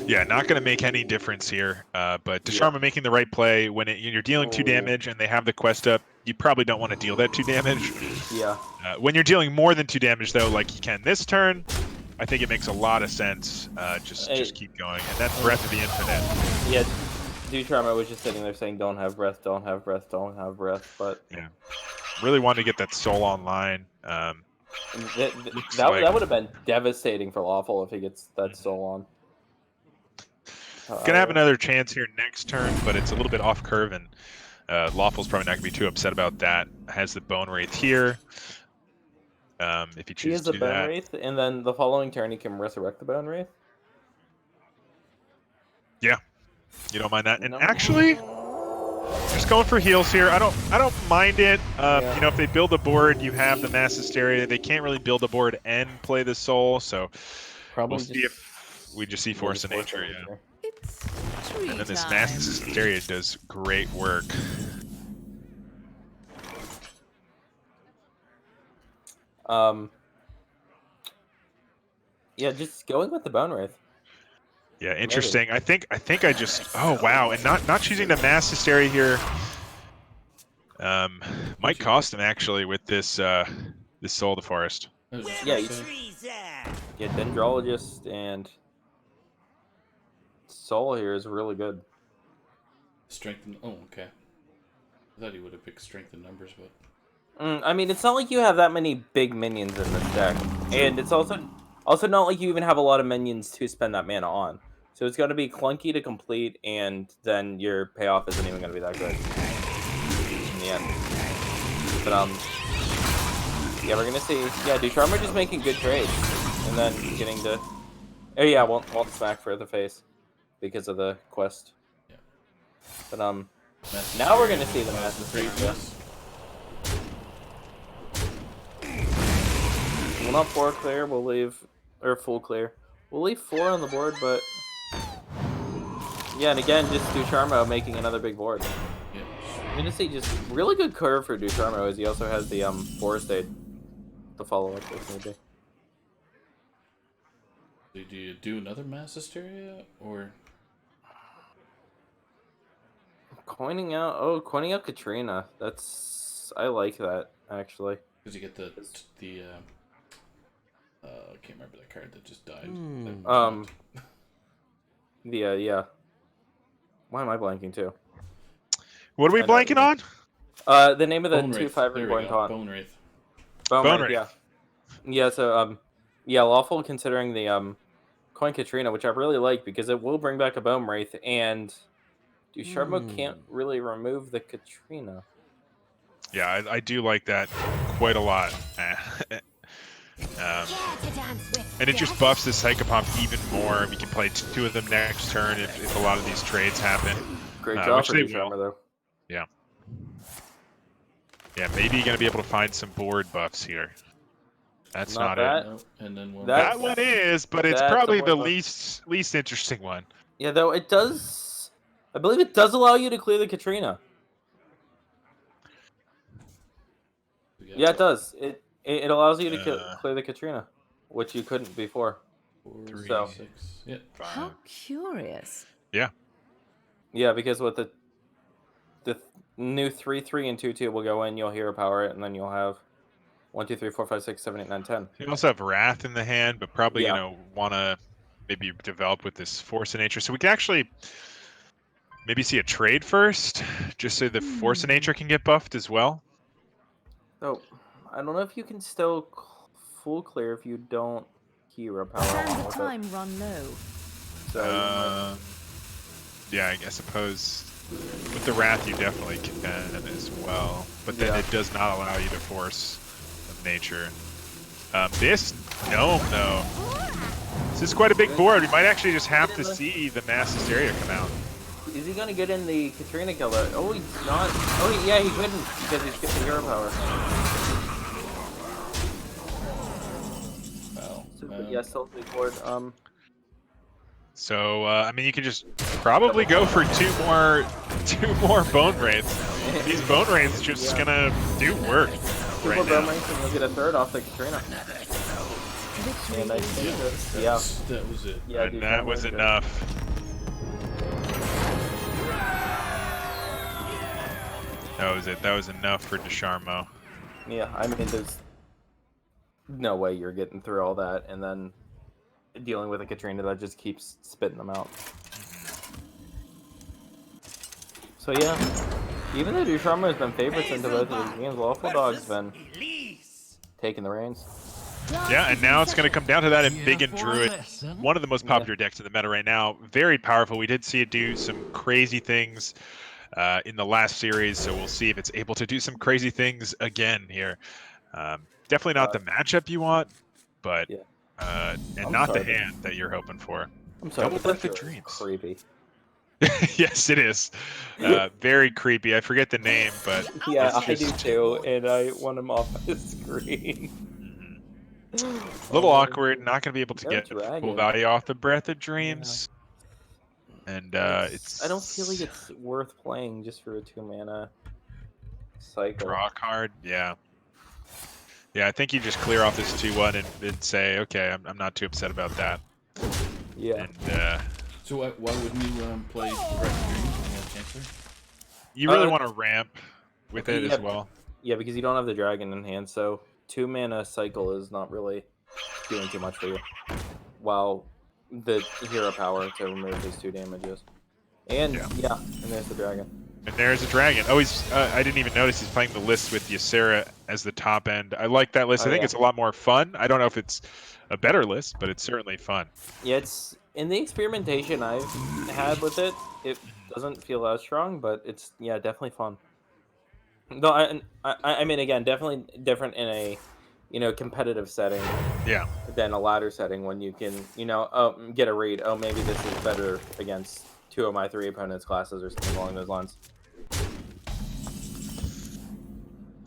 Yeah, not going to make any difference here. But Desharmo making the right play when you're dealing 2 damage and they have the quest up. You probably don't want to deal that 2 damage. Yeah. When you're dealing more than 2 damage, though, like you can this turn, I think it makes a lot of sense. Just keep going. And that's Breath of the Infinite. Yeah, Desharmo was just sitting there saying, don't have breath, don't have breath, don't have breath. But yeah, really wanted to get that soul online. That would have been devastating for Lawful if he gets that soul on. Gonna have another chance here next turn, but it's a little bit off curve, and Lawful's probably not gonna be too upset about that. Has the Bone Wraith here. If he chooses to do that. He has the Bone Wraith, and then the following turn he can resurrect the Bone Wraith. Yeah, you don't mind that. And actually, just going for heals here. I don't mind it. You know, if they build a board, you have the Mass Hysteria. They can't really build a board and play the Soul, so we'll see if we just see Force of Nature. Yeah. And then this Mass Hysteria does great work. Yeah, just going with the Bone Wraith. Yeah, interesting. Maybe. I think I just wow, and not choosing the Mass Hysteria here might cost him actually with this this Soul of the Forest. Yeah, Dendrologist and Soul here is really good. Strength and okay. I thought he would have picked strength in numbers, but I mean, it's not like you have that many big minions in this deck, and it's also not like you even have a lot of minions to spend that mana on. So it's going to be clunky to complete, and then your payoff isn't even going to be that good in the end. But yeah, we're gonna see. Yeah, Desharmo just making good trades, and then getting to. Oh yeah, won't smack for the face because of the quest. Yeah. But now we're gonna see the Mass Hysteria. We'll not 4 clear. We'll leave, or full clear. We'll leave 4 on the board, but yeah, and again, just Ducharmo making another big board. Yeah. I'm gonna say just really good curve for Ducharmo, as he also has the Forest Aid to follow up if need be. Do you do another Mass Hysteria or? Coining out Katrina. I like that actually. Because you get the I can't remember that card that just died. Yeah. Why am I blanking too? What are we blanking on? The name of the Bone Wraith. 2/5 There we going go. taunt. Bone Wraith. Bone Wraith, yeah. Yeah, so yeah, lawful considering the coin Katrina, which I really like because it will bring back a Bone Wraith, and Ducharmo can't really remove the Katrina. Yeah, I do like that quite a lot. And it just buffs the Psychopomp even more. We can play 2 of them next turn if a lot of these trades happen. Great job for they Ducharmo, will. though. Yeah. Yeah, maybe you're going to be able to find some board buffs here. That's not that. it. No, and then one. That one is, but it's That's a probably board the buff. least interesting one. Yeah, though it does. I believe it does allow you to clear the Katrina. Yeah, it does. It allows you to clear the Katrina, which you couldn't before. 4, 3, So- 6. Yep. How curious. Yeah, because with the new 3/3 and 2/2 will go in, you'll hero power it, and then you'll have 1, 2, 3, 4, 5, 6, 7, 8, 9, 10. You also have Wrath in the hand, but probably Yeah. going to want to maybe develop with this Force of Nature. So we can actually maybe see a trade first, just so the Force of Nature can get buffed as well. So I don't know if you can still full clear if you don't hero power Can along the with it. time run low? So you might- Yeah, I suppose with the Wrath you definitely can as well, but then Yeah. it does not allow you to Force of Nature. This Gnome though, this is quite a big board. We might actually just have to see the Mass Hysteria come out. Is he gonna get in the Katrina killer? Oh, he's not. Oh, yeah, he couldn't because he skipped the hero power. Wow. So, but yeah, still big board. So I mean, you can just probably go for two more Bone Wraiths. These Bone Wraiths just gonna do work Two right more now. Bone Wraiths and you'll get a third off the Katrina. And I think That was it. yeah, And dude, that was enough. That was it. That was enough for Ducharmo. Yeah, I mean, there's no way you're getting through all that and then dealing with a Katrina that just keeps spitting them out. So yeah, even though Ducharmo has been favorites into both of these games, Lawful Dog's been taking the reins. Yeah, and now it's going to come down to that Embiggen Druid. One of the most popular decks in the meta right now. Very powerful. We did see it do some crazy things in the last series, so we'll see if it's able to do some crazy things again here. Definitely not the matchup you want, but Yeah. and I'm not the sorry. hand that you're hoping for. I'm sorry, Double but that Birth of feels Dreams. creepy. Yes, it is. Very creepy. I forget the name, but Yeah, it's I do just too, and I want him off the screen. a little awkward. Not going to be able to No get full dragon. value off the Breath of Dreams. And it's I don't feel like it's worth playing just for a 2-mana cycle. draw a card. Yeah. Yeah, I think you just clear off this 2/1 and then say, okay, I'm not too upset about that. Yeah. And So why wouldn't you play Breath of Dreams when you have Chancellor? you really Uh, want to ramp with it yeah. as well. Yeah, because you don't have the dragon in hand, so 2-mana cycle is not really doing too much for you. While the hero power to remove his 2 damages. And yeah, and there's the dragon. And there's a dragon. Oh, he's I didn't even notice he's playing the list with Ysera as the top end. I like that list. Oh, I think yeah. it's a lot more fun. I don't know if it's a better list, but it's certainly fun. Yeah, it's in the experimentation I've had with it. It doesn't feel as strong, but it's definitely fun. No, I mean again, definitely different in a competitive setting. Yeah. Than a ladder setting when you can get a read. Oh, maybe this is better against 2 of my 3 opponents' classes or something along those lines.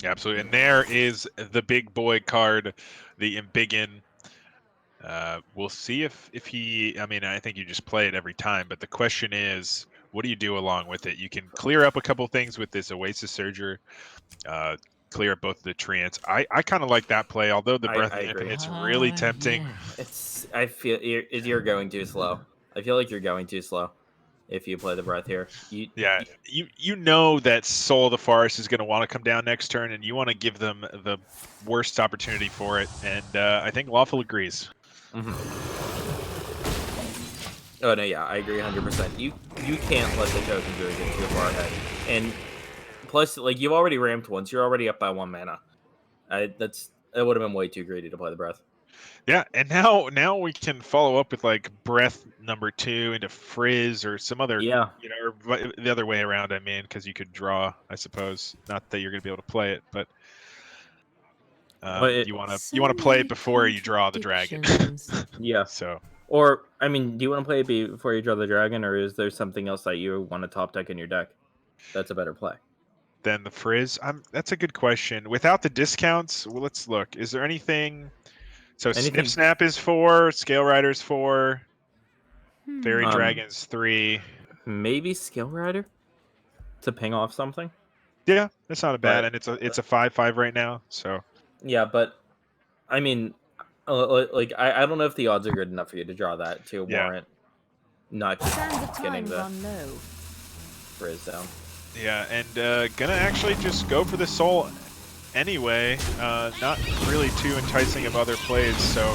Yeah, absolutely. And there is the big boy card, the Embiggen. We'll see if he. I mean, I think you just play it every time. But the question is, what do you do along with it? You can clear up a couple things with this Oasis Surger. Clear up both of the treants. I kind of like that play, although the Breath I of agree. Infinite's really tempting. I feel you're going too slow. I feel like you're going too slow if you play the breath here. Yeah, you know that Soul of the Forest is going to want to come down next turn, and you want to give them the worst opportunity for it. And I think Lawful agrees. Mm-hmm. Oh no, yeah, I agree 100%. You can't let the Token Druid get too far ahead, and plus, like, you've already ramped once. You're already up by 1 mana. That would have been way too greedy to play the breath. Yeah, and now we can follow up with like Breath number 2 into Frizz or some other, Yeah. or the other way around. I mean, because you could draw, I suppose. Not that you're going to be able to play it, but you want to play it before you draw the dragon. Yeah. So. Or I mean, do you want to play it before you draw the dragon, or is there something else that you want to top deck in your deck? That's a better play. Than the Frizz? That's a good question. Without the discounts, well, let's look. Is there anything? So Snip Snap is 4, Scale Rider's 4, Fairy Dragon's 3. Maybe Scale Rider to ping off something. Yeah, that's not a bad, and it's a 5/5 right now. So yeah, but I mean, like I don't know if the odds are good enough for you to draw that to warrant not just getting the Frizz down. Yeah, and gonna actually just go for the Soul anyway. Not really too enticing of other plays, so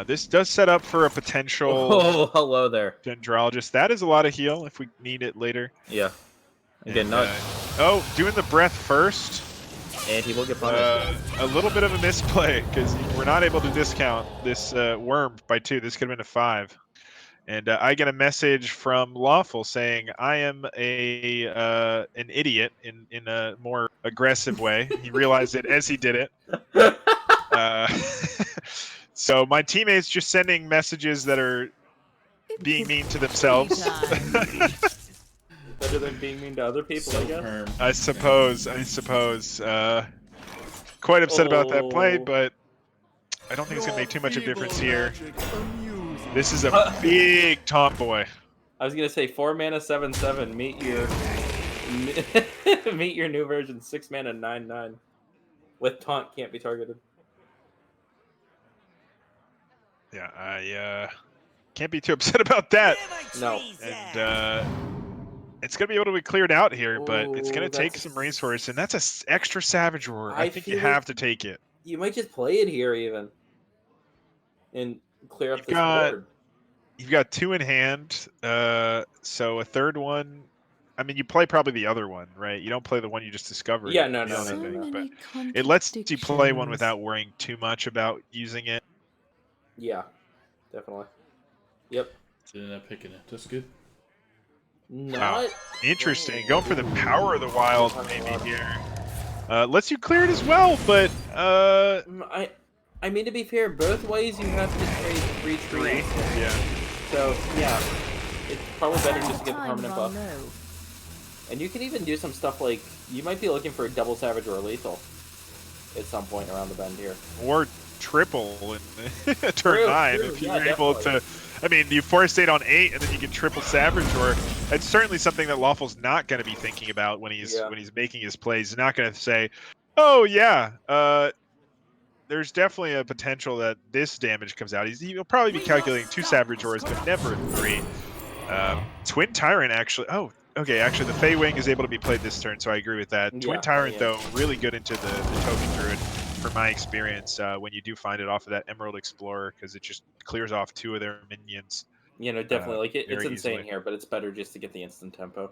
this does set up for a potential. Oh, hello there, Dendrologist. That is a lot of heal if we need it later. Yeah. Again, doing the breath first. And he will get punished. A little bit of a misplay because we're not able to discount this worm by 2. This could have been a 5. And I get a message from Lawful saying I am an idiot in a more aggressive way. He realized it as he did it. So my teammates just sending messages that are being mean to themselves. Better than being mean to other people, I guess. I suppose. Quite upset about that play, but I don't think it's going to make too much of a difference here. This is a big tomboy. I was gonna say 4 mana 7/7. Meet your new version 6 mana 9/9. With taunt can't be targeted. Yeah, I can't be too upset about that. No. And it's gonna be able to be cleared out here, but it's gonna take some resource, and that's an extra Savage Roar. I think you have to take it. You might just play it here even, and clear up this board. You've got 2 in hand, so a third one. I mean, you play probably the other one, right? You don't play the one you just discovered. Yeah, no. But it lets you play one without worrying too much about using it. Yeah, definitely. Yep. Ended up picking it. That's good. Not interesting. Going for the Power of the Wild maybe here. Lets you clear it as well, but I mean, to be fair, both ways you have to trade 3 trees. Yeah. So yeah, it's probably better just to get the permanent buff. And you can even do some stuff like you might be looking for a double Savage or lethal at some point around the bend here. Or triple in turn 9 if you're able to. I mean, you force state on 8, and then you can triple Savage, or it's certainly something that Lawful's not going to be thinking about when he's making his plays. He's not going to say, "Oh yeah, there's definitely a potential that this damage comes out." He'll probably be calculating 2 Savage Roars, but never 3. Twin Tyrant actually. Oh, okay. Actually, the Fey Wing is able to be played this turn, so I agree with that. Twin Tyrant though, really good into the Token Druid. From my experience, when you do find it off of that Emerald Explorer, because it just clears off 2 of their minions. You know, definitely. Like it's insane here, but it's better just to get the instant tempo.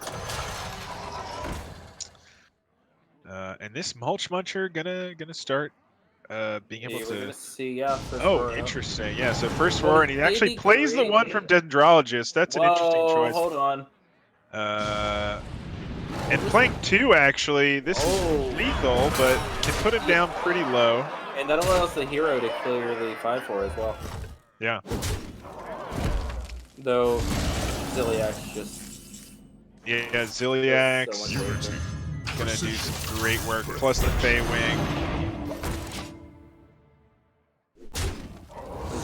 And this Mulch Muncher gonna start being able to. We're gonna see, interesting. Yeah, so first roar, and he actually plays the one from Dendrologist. That's an interesting choice. Hold on. And playing 2 actually, this is lethal, but can put it down pretty low. And that allows the hero to clear the 5/4 as well. Yeah. Though Ziliak's just. Yeah, Ziliak's gonna do some great work. Plus the Fey Wing.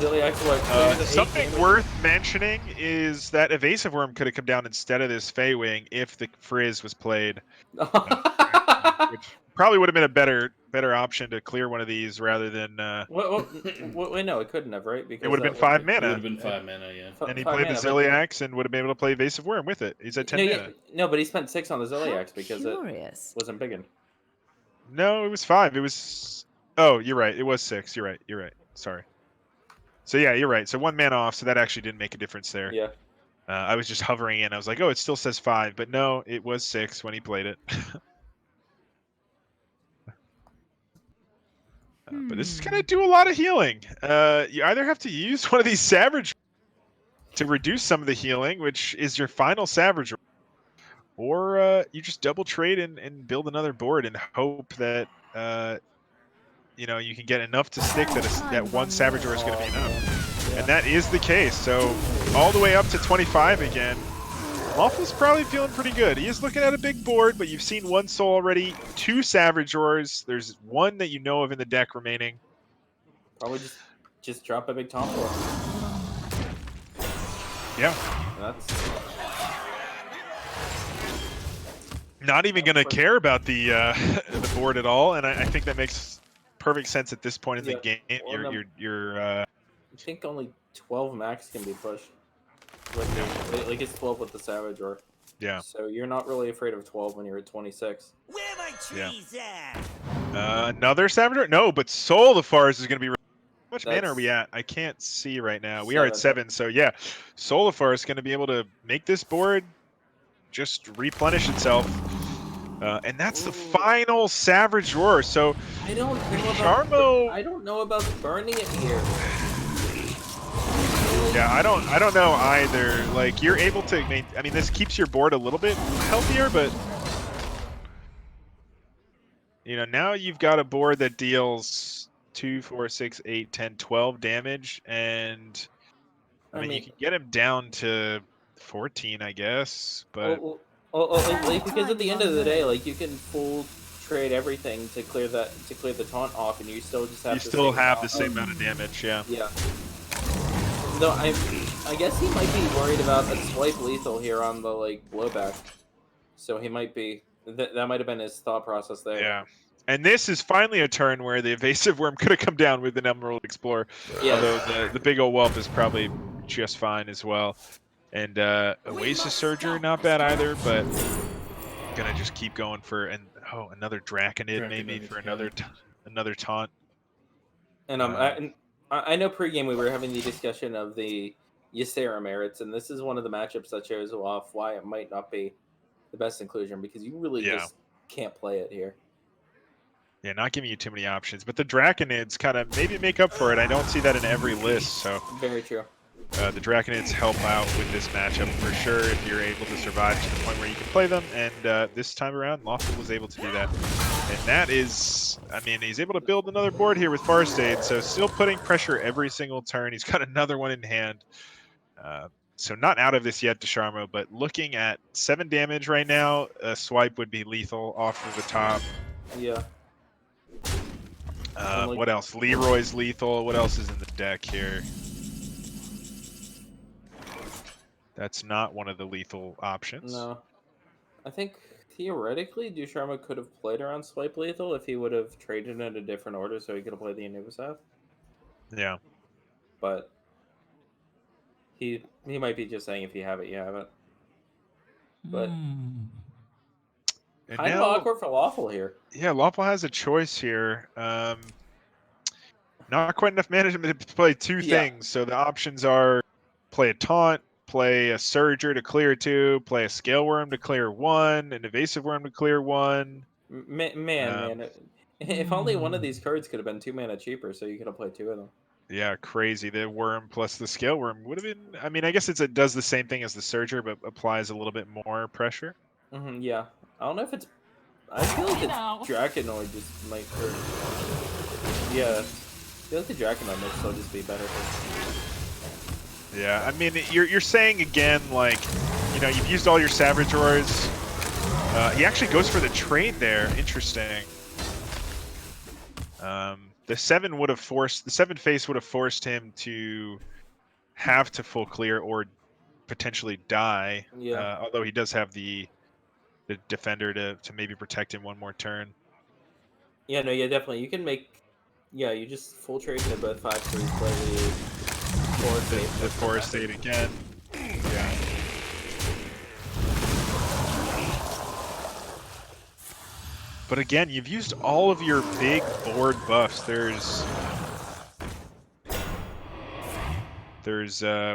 Ziliak's what? Something worth mentioning is that Evasive Worm could have come down instead of this Fey Wing if the Frizz was played, which probably would have been a better option to clear one of these rather than. Wait, no, it couldn't have, right? Because It would have been 5 It would mana, have been 5 mana, yeah. and he 5 played the mana, but- Ziliax and would have been able to play Evasive Worm with it. He's at 10 mana. No, but he spent 6 on the How Ziliax because it curious. wasn't big enough. No, it was 5. It was. Oh, you're right. It was 6. You're right. Sorry. So yeah, you're right. So 1 mana off. So that actually didn't make a difference there. Yeah. I was just hovering in. I was like, oh, it still says 5, but no, it was 6 when he played it. But this is gonna do a lot of healing. You either have to use one of these Savage to reduce some of the healing, which is your final Savage, or you just double trade and build another board and hope that you know, you can get enough to stick that one Savage is going to be enough. Yeah. And that is the case. So all the way up to 25 again. Lawful's probably feeling pretty good. He is looking at a big board, but you've seen 1 soul already, 2 Savage Roars. There's 1 that you know of in the deck remaining. Probably just drop a big taunt for him. Yeah. That's Not even going to care about the the board at all, and I think that makes perfect sense at this point in the game. Well, You're I think only 12 max can be pushed. Like it's 12 with the Savage Roar. yeah. So you're not really afraid of 12 when you're at 26. Where my trees at? Another Savage Roar? No, but Soul the Forest is going to be. How much mana are That's- we at? I can't see right now. We are at 7, so yeah. Solifar is going to be able to make this board just replenish itself. And that's the final Savage Roar. So I don't know Charmo- I don't know about burning it here. yeah, I don't know either. Like, you're able to I mean, this keeps your board a little bit healthier, but you know, now you've got a board that deals 2, 4, 6, 8, 10, 12 damage, and I mean, you can get him down to 14, I guess, but like, because at the end of the day, like, you can full trade everything to clear the taunt off, and you still just have you still have the same amount of damage, yeah. Yeah. Though I guess he might be worried about a swipe lethal here on the like blowback, so he might be that might have been his thought process there. Yeah. And this is finally a turn where the Evasive Worm could have come down with an Emerald Explorer. Yes. Although the big ol' whelp is probably just fine as well. And Oasis Surger, not bad either, but gonna just keep going for another Draconid maybe for another taunt. And I know pregame we were having the discussion of the Ysera merits, and this is one of the matchups that shows off why it might not be the best inclusion, because you really just can't play it here. Yeah, not giving you too many options, but the Draconids kind of maybe make up for it. I don't see that in every list, so Very true. the Draconids help out with this matchup for sure if you're able to survive to the point where you can play them, and this time around, Lawful was able to do that. And that is, I mean, he's able to build another board here with Farstade, so still putting pressure every single turn. He's got another one in hand. So not out of this yet, Desharmo, but looking at 7 damage right now, a swipe would be lethal off of the top. Yeah. What else? Leroy's lethal. What else is in the deck here? That's not one of the lethal options. No. I think theoretically Ducharme could have played around swipe lethal if he would have traded in a different order so he could have played the Anubis. Yeah. But he might be just saying if you have it, you have it. But And kind of now, awkward for Lawful here. yeah, Lawful has a choice here. Not quite enough management to play 2 things. So the options are play a taunt, play a Surger to clear 2, play a Scale Worm to clear 1, an Evasive Worm to clear 1. Man, if only one of these cards could have been 2 mana cheaper, so you could have played 2 of them. Yeah, crazy. The Worm plus the Scale Worm would have been. I mean, I guess it does the same thing as the Surger, but applies a little bit more pressure. Yeah. I don't know if it's. I feel like it's Draconoid just might. Yeah. I feel like the Draconoid might still just be better. Yeah, I mean, you're saying again, like, you know, you've used all your Savage Roars. He actually goes for the trade there. Interesting. the 7 face would have forced him to have to full clear or potentially die. Yeah. Although he does have the defender to maybe protect him one more turn. Yeah, no, yeah, definitely. You can make. Yeah, you just full trade into both 5/3s, play the The forest state again. Yeah. But again, you've used all of your big board buffs. There's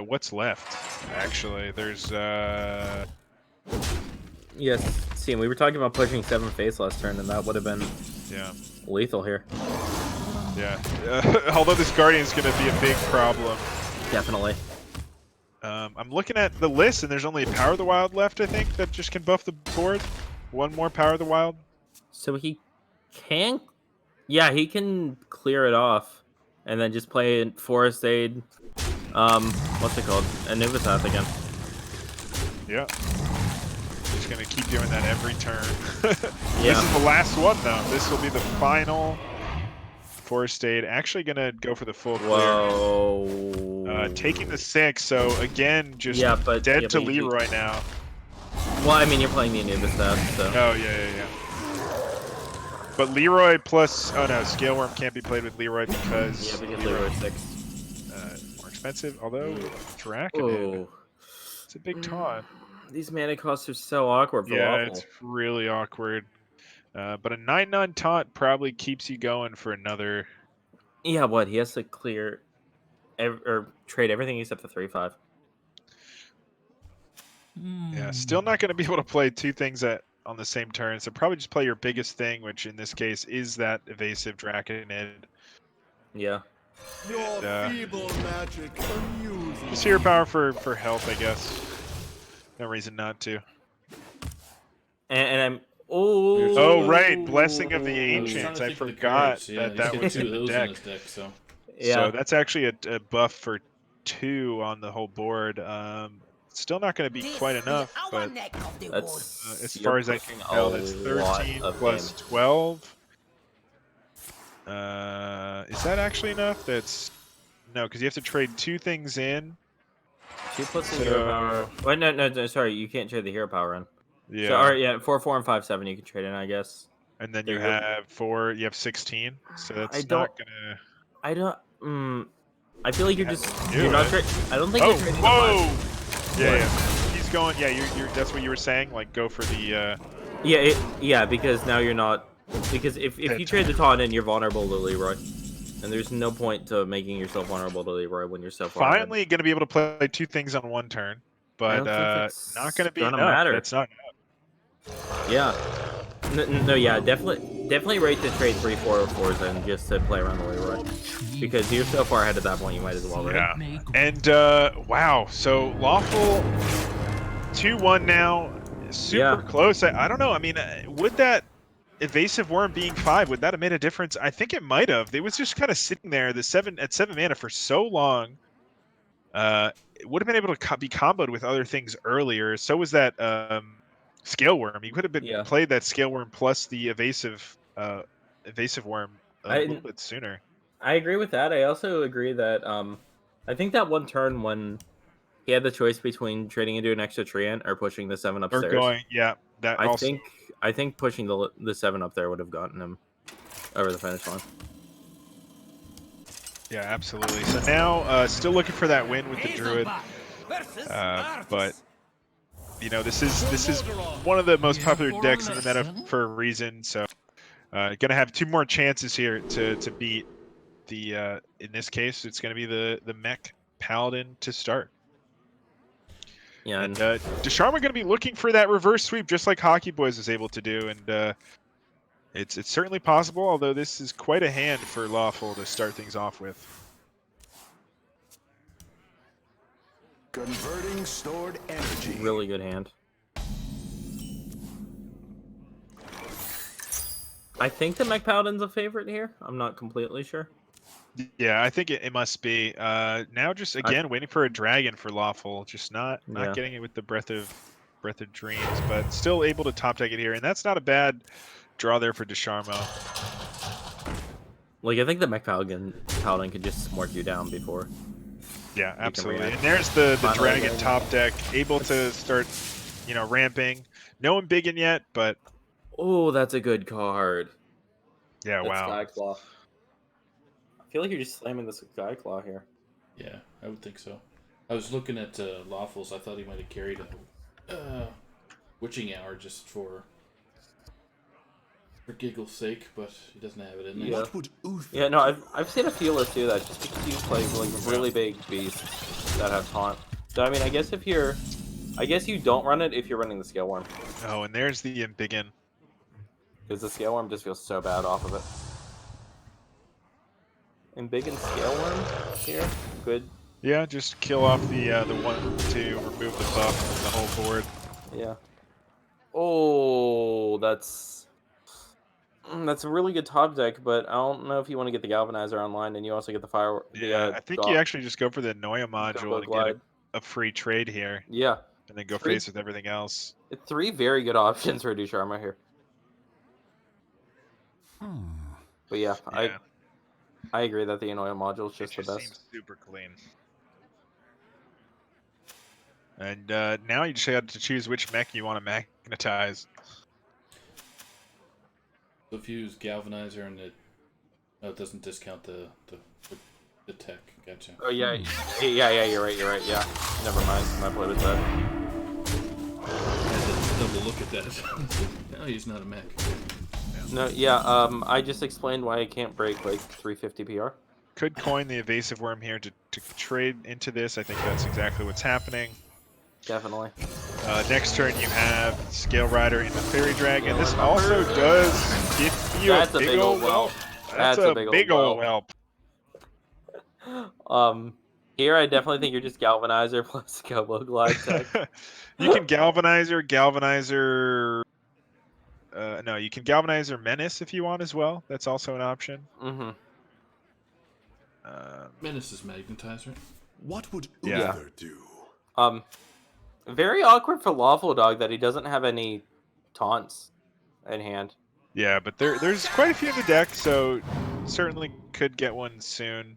what's left actually. There's Yes, see, we were talking about pushing 7 face last turn, and that would have been yeah. lethal here. Yeah. Although this Guardian's going to be a big problem. Definitely. I'm looking at the list, and there's only Power of the Wild left, I think, that just can buff the board. One more Power of the Wild. So he can, yeah, he can clear it off, and then just play Forest Aid. What's it called? Anubis again. Yeah. Just gonna keep doing that every turn. Yeah. This is the last one, though. This will be the final Forest Aid. Actually gonna go for the full clear. Whoa. Taking the 6, so again, just but dead to Leroy now. Well, I mean, you're playing the Anubis stuff, so. Oh, yeah. But Leroy plus... Oh, no, Scale Worm can't be played with Leroy because... Yeah, because Leroy's 6. More expensive, although Draconid. Oh. It's a big taunt. These mana costs are so awkward for Waffle. It's really awkward. But a 9/9 taunt probably keeps you going for another... Yeah, what? He has to clear... or trade everything except the 3/5. Yeah, still not going to be able to play two things on the same turn, so probably just play your biggest thing, which in this case is that evasive Draconid. Yeah. Your feeble magic amuses. Just hero power for health, I guess. No reason not to. And I'm... Oh, Oh, right. Blessing of the I was trying Ancients. to I think of the forgot cards. Yeah, that he's was got in two the of those deck. in his deck, so. yeah. So that's actually a buff for 2 on the whole board. Still not going to be quite enough, but That's... as you're far as I pushing can a tell, that's lot 13 of plus game. 12. Is that actually enough? That's... No, because you have to trade 2 things in. 2 plus the So- hero power. Wait, no, sorry, you can't trade the hero power in. Yeah. So, all right, yeah, 4, 4, and 5, 7 you can trade in, I guess. And then There you you go. have 4, you have 16. So I that's don't- not gonna... I don't... I feel like you're just... do You're not it. trading... I don't think Oh, you're trading the whoa! 5. Yeah. He's going... Yeah, you're that's what you were saying? Like, go for the... Yeah, because now you're not... Because if you trade the taunt in, you're vulnerable to Leroy. And there's no point to making yourself vulnerable to Leroy when you're so far ahead. Finally going to be able to play 2 things on 1 turn. But don't think it's not going to be gonna enough. matter. That's not... Yeah. No, yeah, definitely rate to trade 3, 4, or 4s in just to play around the Leroy. Because you're so far ahead at that point, you might as well, right? Yeah. And, wow. So, Lawful 2-1 now. Super Yeah. close. I don't know. I mean, would that Evasive Worm being 5, would that have made a difference? I think it might have. It was just kind of sitting there at 7 mana for so long. It would have been able to be comboed with other things earlier. So was that Scale Worm. You could have been played that Scale Worm plus the Evasive Worm a little bit sooner. I agree with that. I also agree that I think that one turn when he had the choice between trading into an extra treant or pushing the 7 upstairs. Or going, yeah. That also... I think pushing the 7 up there would have gotten him over the finish line. Yeah, absolutely. So now, still looking for that win with the Druid, but you know, this is one of the most popular decks in the meta for a reason. So, gonna have 2 more chances here to beat the. In this case, it's gonna be the Mech Paladin to start. Yeah, and Desharma gonna be looking for that reverse sweep, just like Hockey Boys was able to do, and it's certainly possible. Although this is quite a hand for Lawful to start things off with. Converting stored energy. Really good hand. I think the Mech Paladin's a favorite here. I'm not completely sure. Yeah, I think it must be. Now just again waiting for a dragon for Lawful, just not getting it with the Breath of Dreams, but still able to top deck it here, and that's not a bad draw there for Desharmo. Like I think the Mech Paladin could just smork you down before. Yeah, can absolutely. react. And there's the Finally dragon getting- top deck, able to start, ramping. No Embiggen yet, but Oh, that's a good card. yeah, That's wow. Skyclaw. I feel like you're just slamming this Skyclaw here. Yeah, I would think so. I was looking at Lawfuls. I thought he might have carried a Witching Hour just for giggle's sake, but he doesn't have it in there. Yeah. What would Uther Yeah, no, do? I've seen a few lists do that just because you play like really big beasts that have taunt. So I mean, I guess you don't run it if you're running the Scale Worm, Oh, and there's the Embiggen. because the Scale Worm just feels so bad off of it. And big and Scale Worm here, good. Yeah, just kill off the one to remove the buff from the whole board. Yeah. Oh, that's a really good top deck, but I don't know if you want to get the Galvanizer online and you also get the fire. Yeah, I think you actually just go for the Noya module and Glide. get a free trade here, Yeah, and then go Free- face with everything else. it's 3 very good options for Ducharme here. But yeah, Yeah, I agree that the Inoya module is it just the just best. seems super clean. And now you just have to choose which mech you want to magnetize. So if you use Galvanizer and it doesn't discount the tech. Gotcha. Oh yeah, yeah, you're right, yeah. Never mind, my play was bad. I had to double look at that. No, he's not a mech. No, yeah, I just explained why I can't break like 350 PR. Could coin the evasive worm here to trade into this. I think that's exactly what's happening. Definitely. Next turn you have Scale Rider into Fairy Dragon. This also does give you That's a big old whelp. That's a big old whelp. Here I definitely think you're just Galvanizer plus Kobo Glide tech. You can Galvanizer. No, you can Galvanizer Menace if you want as well. That's also an option. Mm-hmm. Menace is magnetized, right? What would Yeah. Uther do? Very awkward for Lawful Dog that he doesn't have any taunts in hand. Yeah, but there's quite a few in the deck, so certainly could get one soon.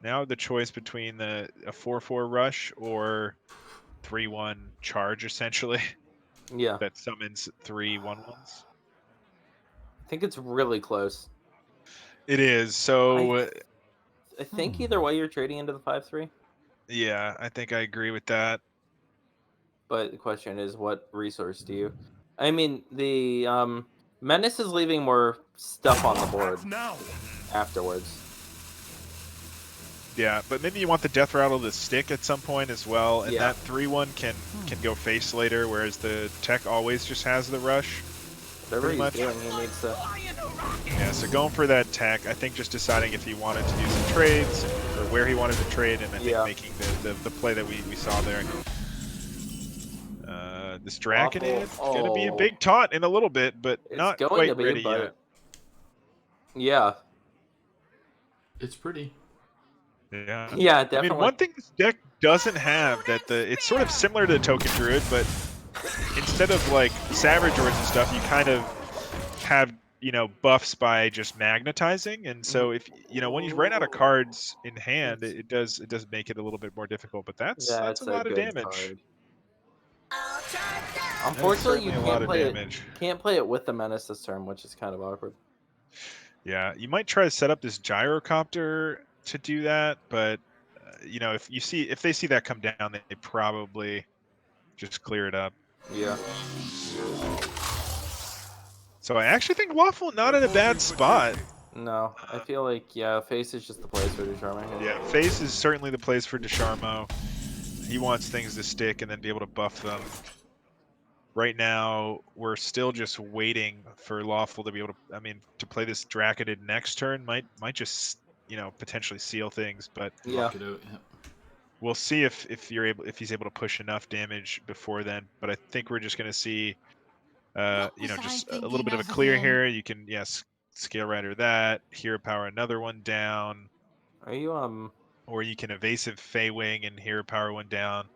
Now the choice between a 4/4 rush or 3/1 charge, essentially, Yeah, that summons 3 1/1s. I think it's really close. It is. So I think either way you're trading into the 5/3, yeah, I think I agree with that. but the question is, what resource do you? I mean, the Menace is leaving more stuff on the board Now. afterwards. Yeah, but maybe you want the Death Rattle to stick at some point as well, and Yeah. that 3/1 can go face later, whereas the tech always just has the rush. Whatever Pretty he's much. doing, he needs to. Yeah, so going for that tech, I think just deciding if he wanted to do some trades or where he wanted to trade, and I think Yeah. making the play that we saw there. This Draconid gonna be a Oh. big taunt in a little bit, but It's not going quite to be, ready but yet. yeah, It's pretty. Yeah. yeah, I definitely. mean, one thing this deck doesn't have it's sort of similar to the Token Druid, but instead of like Savage Swords and stuff, you kind of have buffs by just magnetizing, and so if when you run out of cards in hand, it does make it a little bit more difficult. But that's a lot of good damage. card. That is Unfortunately, you certainly a lot can't of play it. damage. Can't play it with the Menace this turn, which is kind of awkward. Yeah, you might try to set up this Gyrocopter to do that, but if they see that come down, they probably just clear it up. Yeah. So I actually think Waffle not in a bad spot. No, I feel like face is just the place for Ducharme here. Yeah, face is certainly the place for Ducharmo. He wants things to stick and then be able to buff them. Right now, we're still just waiting for Lawful to be able to play this Draconid next turn. Might just potentially seal things, but Yeah. Lock it out. Yeah. we'll see if he's able to push enough damage before then. But I think we're just gonna see just a little bit of a clear here. You can Scale Rider that, Hero Power another one down, Are you or you can evasive Feywing and Hero Power one down.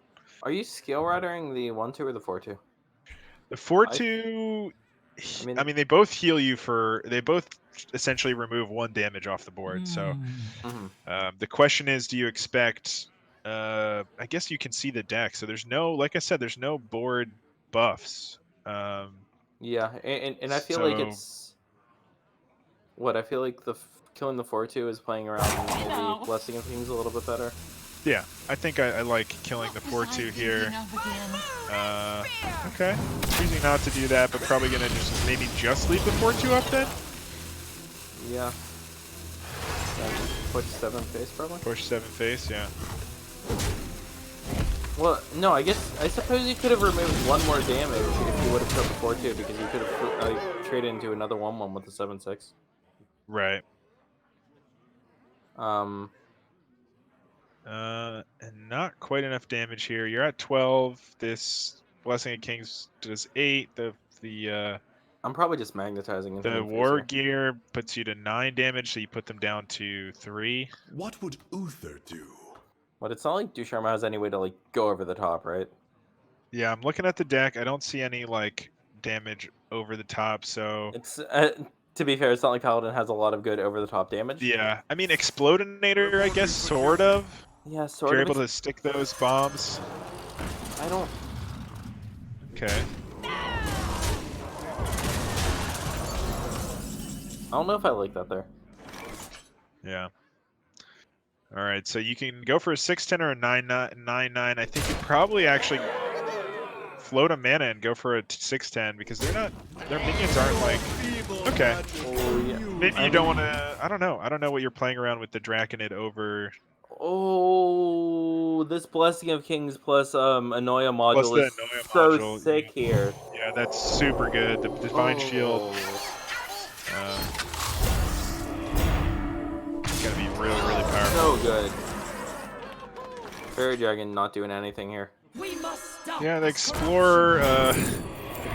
Are you Scale Ridering the 1/2 or the 4/2? The 4/2 I mean, they both heal you for. They both essentially remove 1 damage off the board. So the question is, do you expect? I guess you can see the deck. So there's no, like I said, there's no board buffs. Yeah, and I feel like So- it's what I feel like killing the 4/2 is playing around maybe Blessing of Kings a little bit better. Yeah, I think I like killing the 4/2 here. Okay, choosing not to do that, but probably gonna just leave the 4/2 up then. Yeah. Push 7 face probably. Push 7 face, yeah. Well, no, I suppose you could have removed 1 more damage if you would have killed the 4/2 because you could have traded into another 1/1 with the 7/6. Right. And not quite enough damage here. You're at 12. This Blessing of Kings does 8. I'm probably just magnetizing into The the face War here. Gear puts you to 9 damage, so you put them down to 3. What would Uther do? But it's not like Ducharme has any way to like go over the top, right? Yeah, I'm looking at the deck. I don't see any like damage over the top, so It's to be fair, it's not like Paladin has a lot of good over the top damage. yeah. I mean, Explodinator, I guess, sort of. Yeah, If sort you're of. able to stick those bombs. I don't. Okay. I don't know if I like that there. Yeah. All right, so you can go for a 6/10 or a 9/9. I think you probably actually float a mana and go for a 6/10 because their minions aren't like. Okay. Oh yeah. Maybe you don't want to. I don't know. I don't know what you're playing around with the Draconid over. Oh, this Blessing of Kings plus Anoia module the is Anoia so module, sick here. Yeah, that's super good. The Divine Shield. It's gonna be really, really powerful. So good. Fairy Dragon not doing anything here. We must stop. Yeah, the Explorer.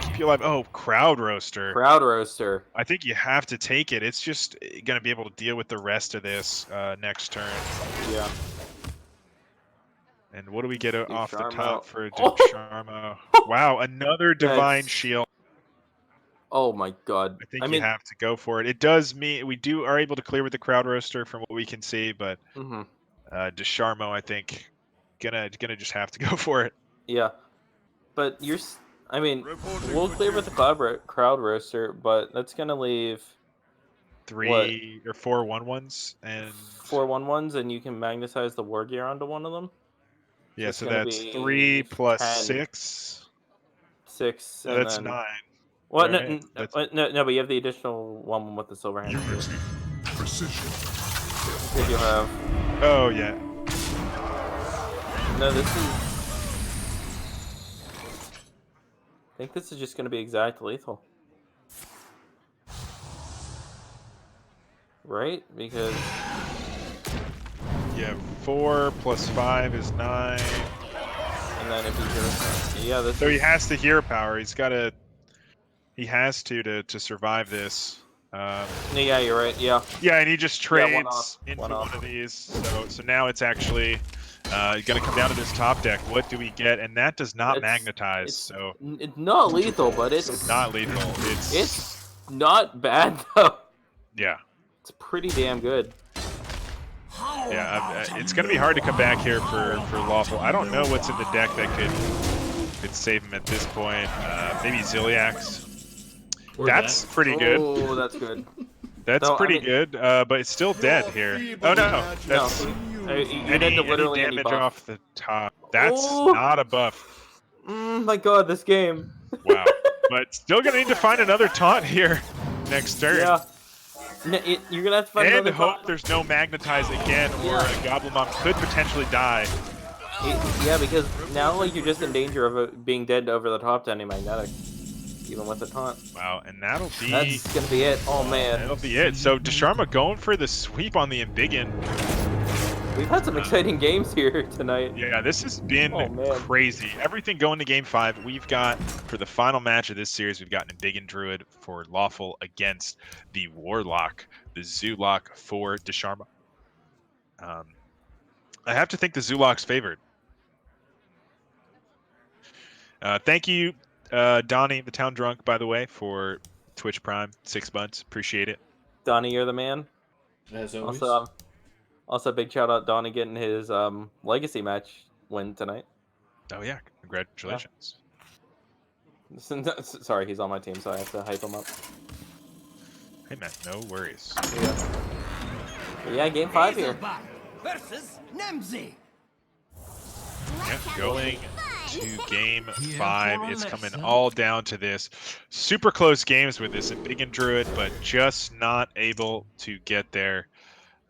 Keep you alive. Oh, Crowd Roaster. Crowd Roaster. I think you have to take it. It's just gonna be able to deal with the rest of this next turn. Yeah. And what do we get off the Ducharmo. top for Oh! Ducharmo? Wow, another Divine That's- Shield. Oh my god. I think you have to go for it. It does mean we are able to clear with the Crowd Roaster from what we can see, but Ducharmo, I think, gonna just have to go for it. Yeah. But I mean, we'll clear with the Crowd Roaster, but that's gonna leave 3 or 4 1/1s and 4 1/1s, and you can magnetize the War Gear onto one of them. yeah, it's so gonna that's be 3 plus 10. 6. 6. So And that's then... 9. What? Right, No, but you have the additional one with the silver hand. Precision. Because you have. Oh yeah. No, this is. I think this is just going to be exact lethal. Right? Because. Yeah, 4 plus 5 is 9. And then if he's yeah, this. So he has to hero power. He's got to. He has to survive this. Yeah, you're right. Yeah. Yeah, and he just Yeah, trades one off, into one one off. of these. So now it's actually going to come down to this top deck. What do we get? And that does not magnetize. So It's not lethal, but it's not lethal. It's not bad though. Yeah. It's pretty damn good. Yeah, it's going to be hard to come back here for Lawful. I don't know what's in the deck that could save him at this point. Maybe Ziliax. That's pretty good. Oh, that's good. That's No, I pretty mean- good, but it's still dead here. Oh no, that's You're dead to literally any damage buff. off the top. That's Oh. not a buff. My god, this game. Wow. But still gonna need to find another taunt here next turn. Yeah. You're gonna have to find And another hope taunt. there's no magnetize again, or Yeah. a Goblin Mom could potentially die. Yeah, because now like you're just in danger of being dead over the top to any magnetic, even with the taunt. Wow, and that'll be That's gonna be it. Oh man, that'll be it. So Ducharme going for the sweep on the Embiggen. we've had some exciting games here tonight. Yeah, this has been Oh, man. crazy. Everything going to Game 5. We've got, for the final match of this series, we've got an Embiggen Druid for Lawful against the Warlock, the Zoolock for Ducharme. I have to think the Zoolock's favored. Thank you, Donnie, the Town Drunk, by the way, for Twitch Prime, 6 months. Appreciate it. Donnie, you're the man. As always. Also, big shout out Donnie getting his legacy match win tonight. Oh yeah, congratulations. Sorry, he's on my team, so I have to hype him up. Hey man, no worries. Yeah, game 5 here. Hazelbach versus Nemzi. Yeah, going to game 5. It's coming all down to this. Super close games with this Big and Druid, but just not able to get there.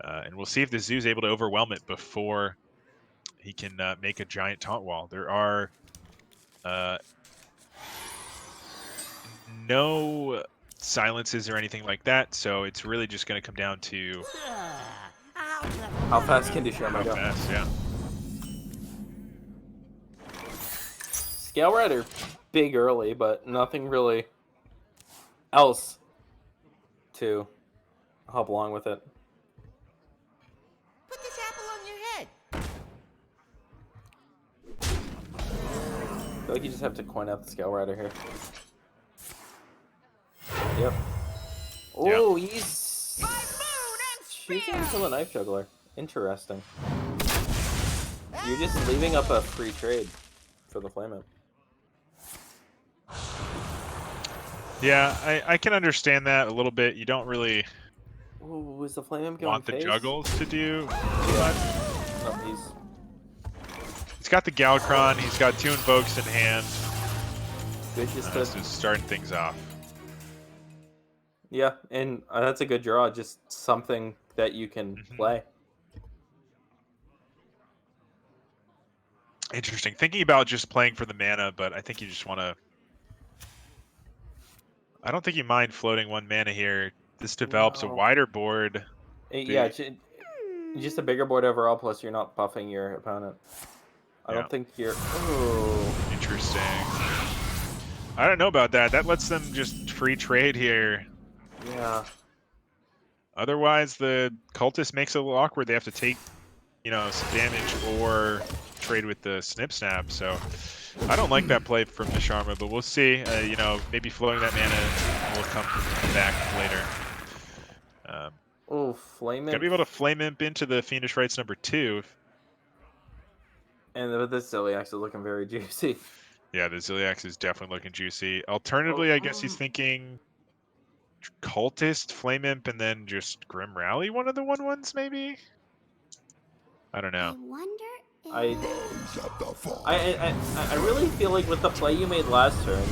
And we'll see if the Zoo's able to overwhelm it before he can make a giant taunt wall. There are no silences or anything like that, so it's really just going to come down to How fast can Duchamp how go? fast, yeah. Scale Rider, big early, but nothing really else to hop along with it. Put this apple on your head. I feel like you just have to coin out the Scale Rider here. Yep. Oh, he's choosing to kill a Knife Juggler. Interesting. You're just leaving up a free trade for the Flame Imp. Yeah, I can understand that a little bit. You don't really Ooh, is the Flame Imp going want the face? juggles to do much. No, He's got the Galcron, he's got 2 Invokes in hand. good just So to... starting things off. Yeah, and that's a good draw. Just something that you can play. Interesting. Thinking about just playing for the mana, but I think you just want to... I don't think you mind floating 1 mana here. This develops a No. wider board. Yeah, just a bigger board overall, plus you're not buffing your opponent. I Yeah. don't think you're... Ooh. Interesting. I don't know about that. That lets them just free trade here. Yeah. Otherwise, the Cultist makes it a little awkward. They have to take, some damage or trade with the Snip Snap. So I don't like that play from Nisharma, but we'll see. Maybe floating that mana will come back later. Oh, Flame Gotta Imp. be able to Flame Imp into the Fiendish Rites number 2. And with this Ziliax is looking very juicy. Yeah, the Ziliax is definitely looking juicy. Alternatively, I guess he's thinking Cultist, Flame Imp, and then just Grim Rally one of the 1/1s, maybe? I don't know. I wonder I really feel like with the play you made last turn,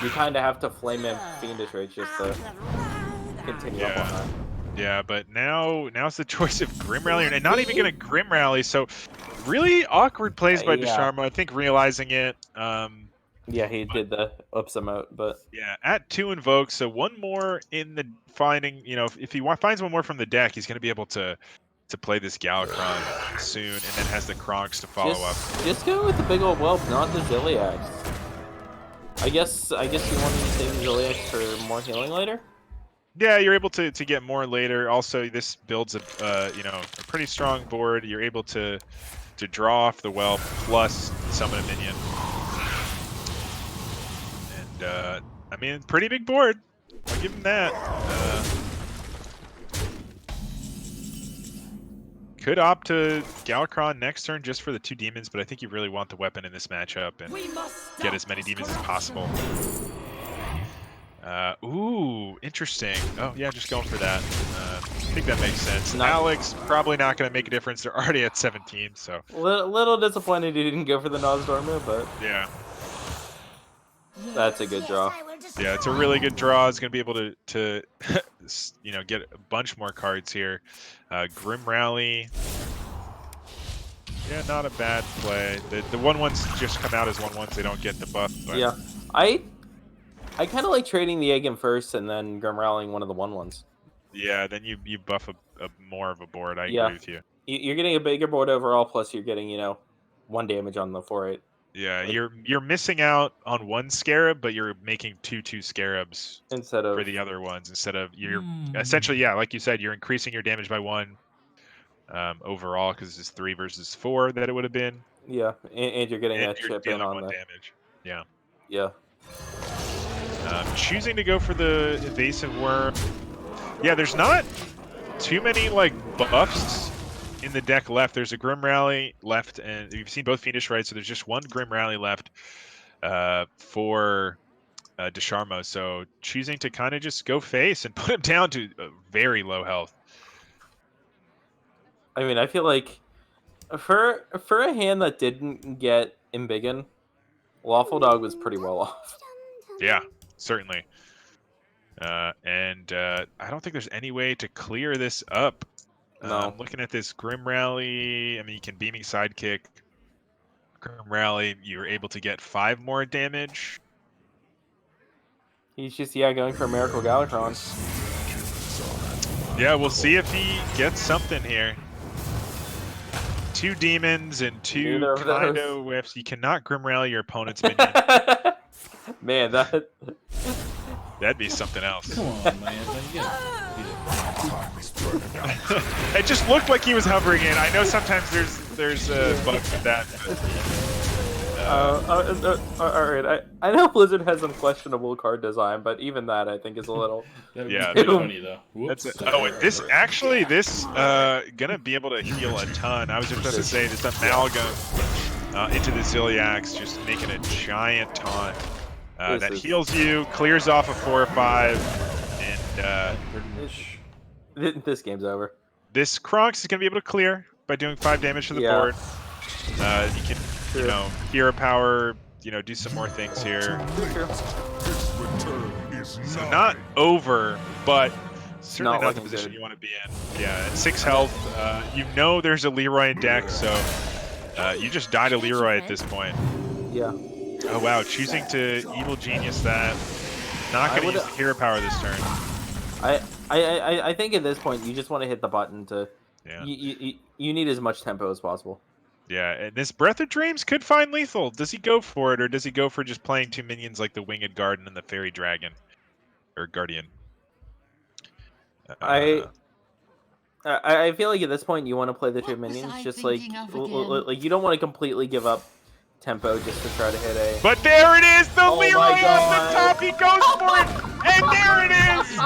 you kind of have to Flame Imp Fiendish Rage just to continue up on that. Yeah, but now's the choice of Grim Rally, and not even gonna Grim Rally. So really awkward plays by Yeah. Desharmo. I think realizing it. Yeah, he did the ups emote, but Yeah, at 2 Invokes, so 1 more in the finding. If he finds 1 more from the deck, he's gonna be able to play this Galakron soon, and then has the Kronks to follow up. just go with the big old whelp, not the Ziliax. I guess you wanted to save the Ziliax for more healing later. Yeah, you're able to get more later. Also, this builds a pretty strong board. You're able to draw off the Whelp plus summon a minion. And pretty big board. I'll give him that. Could opt to Galakron next turn just for the 2 demons, but I think you really want the weapon in this matchup and get as many demons as possible. Ooh, interesting. Oh, yeah, just going for that. I think that makes sense. Alex, probably not going to make a difference. They're already at 17, so... Little disappointed he didn't go for the Nozdormu, but yeah. That's a good draw. Yeah, it's a really good draw. It's going to be able to get a bunch more cards here. Grim Rally. Yeah, not a bad play. The 1/1s just come out as 1/1s. They don't get the buff. But... yeah, I kind of like trading the Egg in first and then Grim Rallying one of the 1/1s. Yeah, then you buff a more of a board. I Yeah. agree with you. You're getting a bigger board overall, plus you're getting 1 damage on the 4/8. Yeah, you're missing out on 1 Scarab, but you're making 2/2 Scarabs Instead of for the other ones. Instead of you're essentially, yeah, like you said, you're increasing your damage by 1 overall because it's 3 versus 4 that it would have been. yeah, and you're getting And a you're chip in dealing on 1 the damage. Yeah. Yeah. Choosing to go for the evasive worm. Yeah, there's not too many like buffs in the deck left. There's a Grim Rally left, and you've seen both Fiendish Rite, so there's just one Grim Rally left for Desharmo. So choosing to kind of just go face and put him down to very low health. I mean, I feel like for a hand that didn't get Embiggen, Lawful Dog was pretty well off. Yeah, certainly. And I don't think there's any way to clear this up. No. Looking at this Grim Rally, I mean, you can Beaming Sidekick. Grim Rally, you're able to get 5 more damage. He's just, going for Miracle Galvatron. Yeah, we'll see if he gets something here. 2 demons and 2 Neither of Kaido those. whiffs. You cannot Grim Rally your opponent's minion. Man, that... That'd be something else. Come on, man. It just looked like he was hovering in. I know sometimes there's bugs with that. Alright, I know Blizzard has some questionable card design, but even that I think is a little... That'd Yeah. be funny, though. Whoops. That's it. Oh, and this gonna be able to heal a ton. I was just about to say this Amalgam into the Ziliax, just making a giant taunt that heals you, clears off a 4 or 5, and This game's over. this Kronx is gonna be able to clear by doing 5 damage to the board. You can, hero power, do some more things here. His return is So not over, but certainly Not not the looking position good. you want to be in. Yeah, at 6 health, there's a Leroy in deck, so you just die to Leroy at this point. Yeah. Oh wow, choosing to Evil Genius that. Not going to use the hero power this turn. I think at this point you just want to hit the button to... Yeah. You need as much tempo as possible. Yeah, and this Breath of Dreams could find lethal. Does he go for it, or does he go for just playing 2 minions like the Winged Garden and the Fairy Dragon? Or Guardian? I feel like at this point you want to play the 2 minions, just like you don't want to completely give up tempo just to try to hit a... But there it is! The Oh Leroy my off God. the top! He goes for it! And there it is!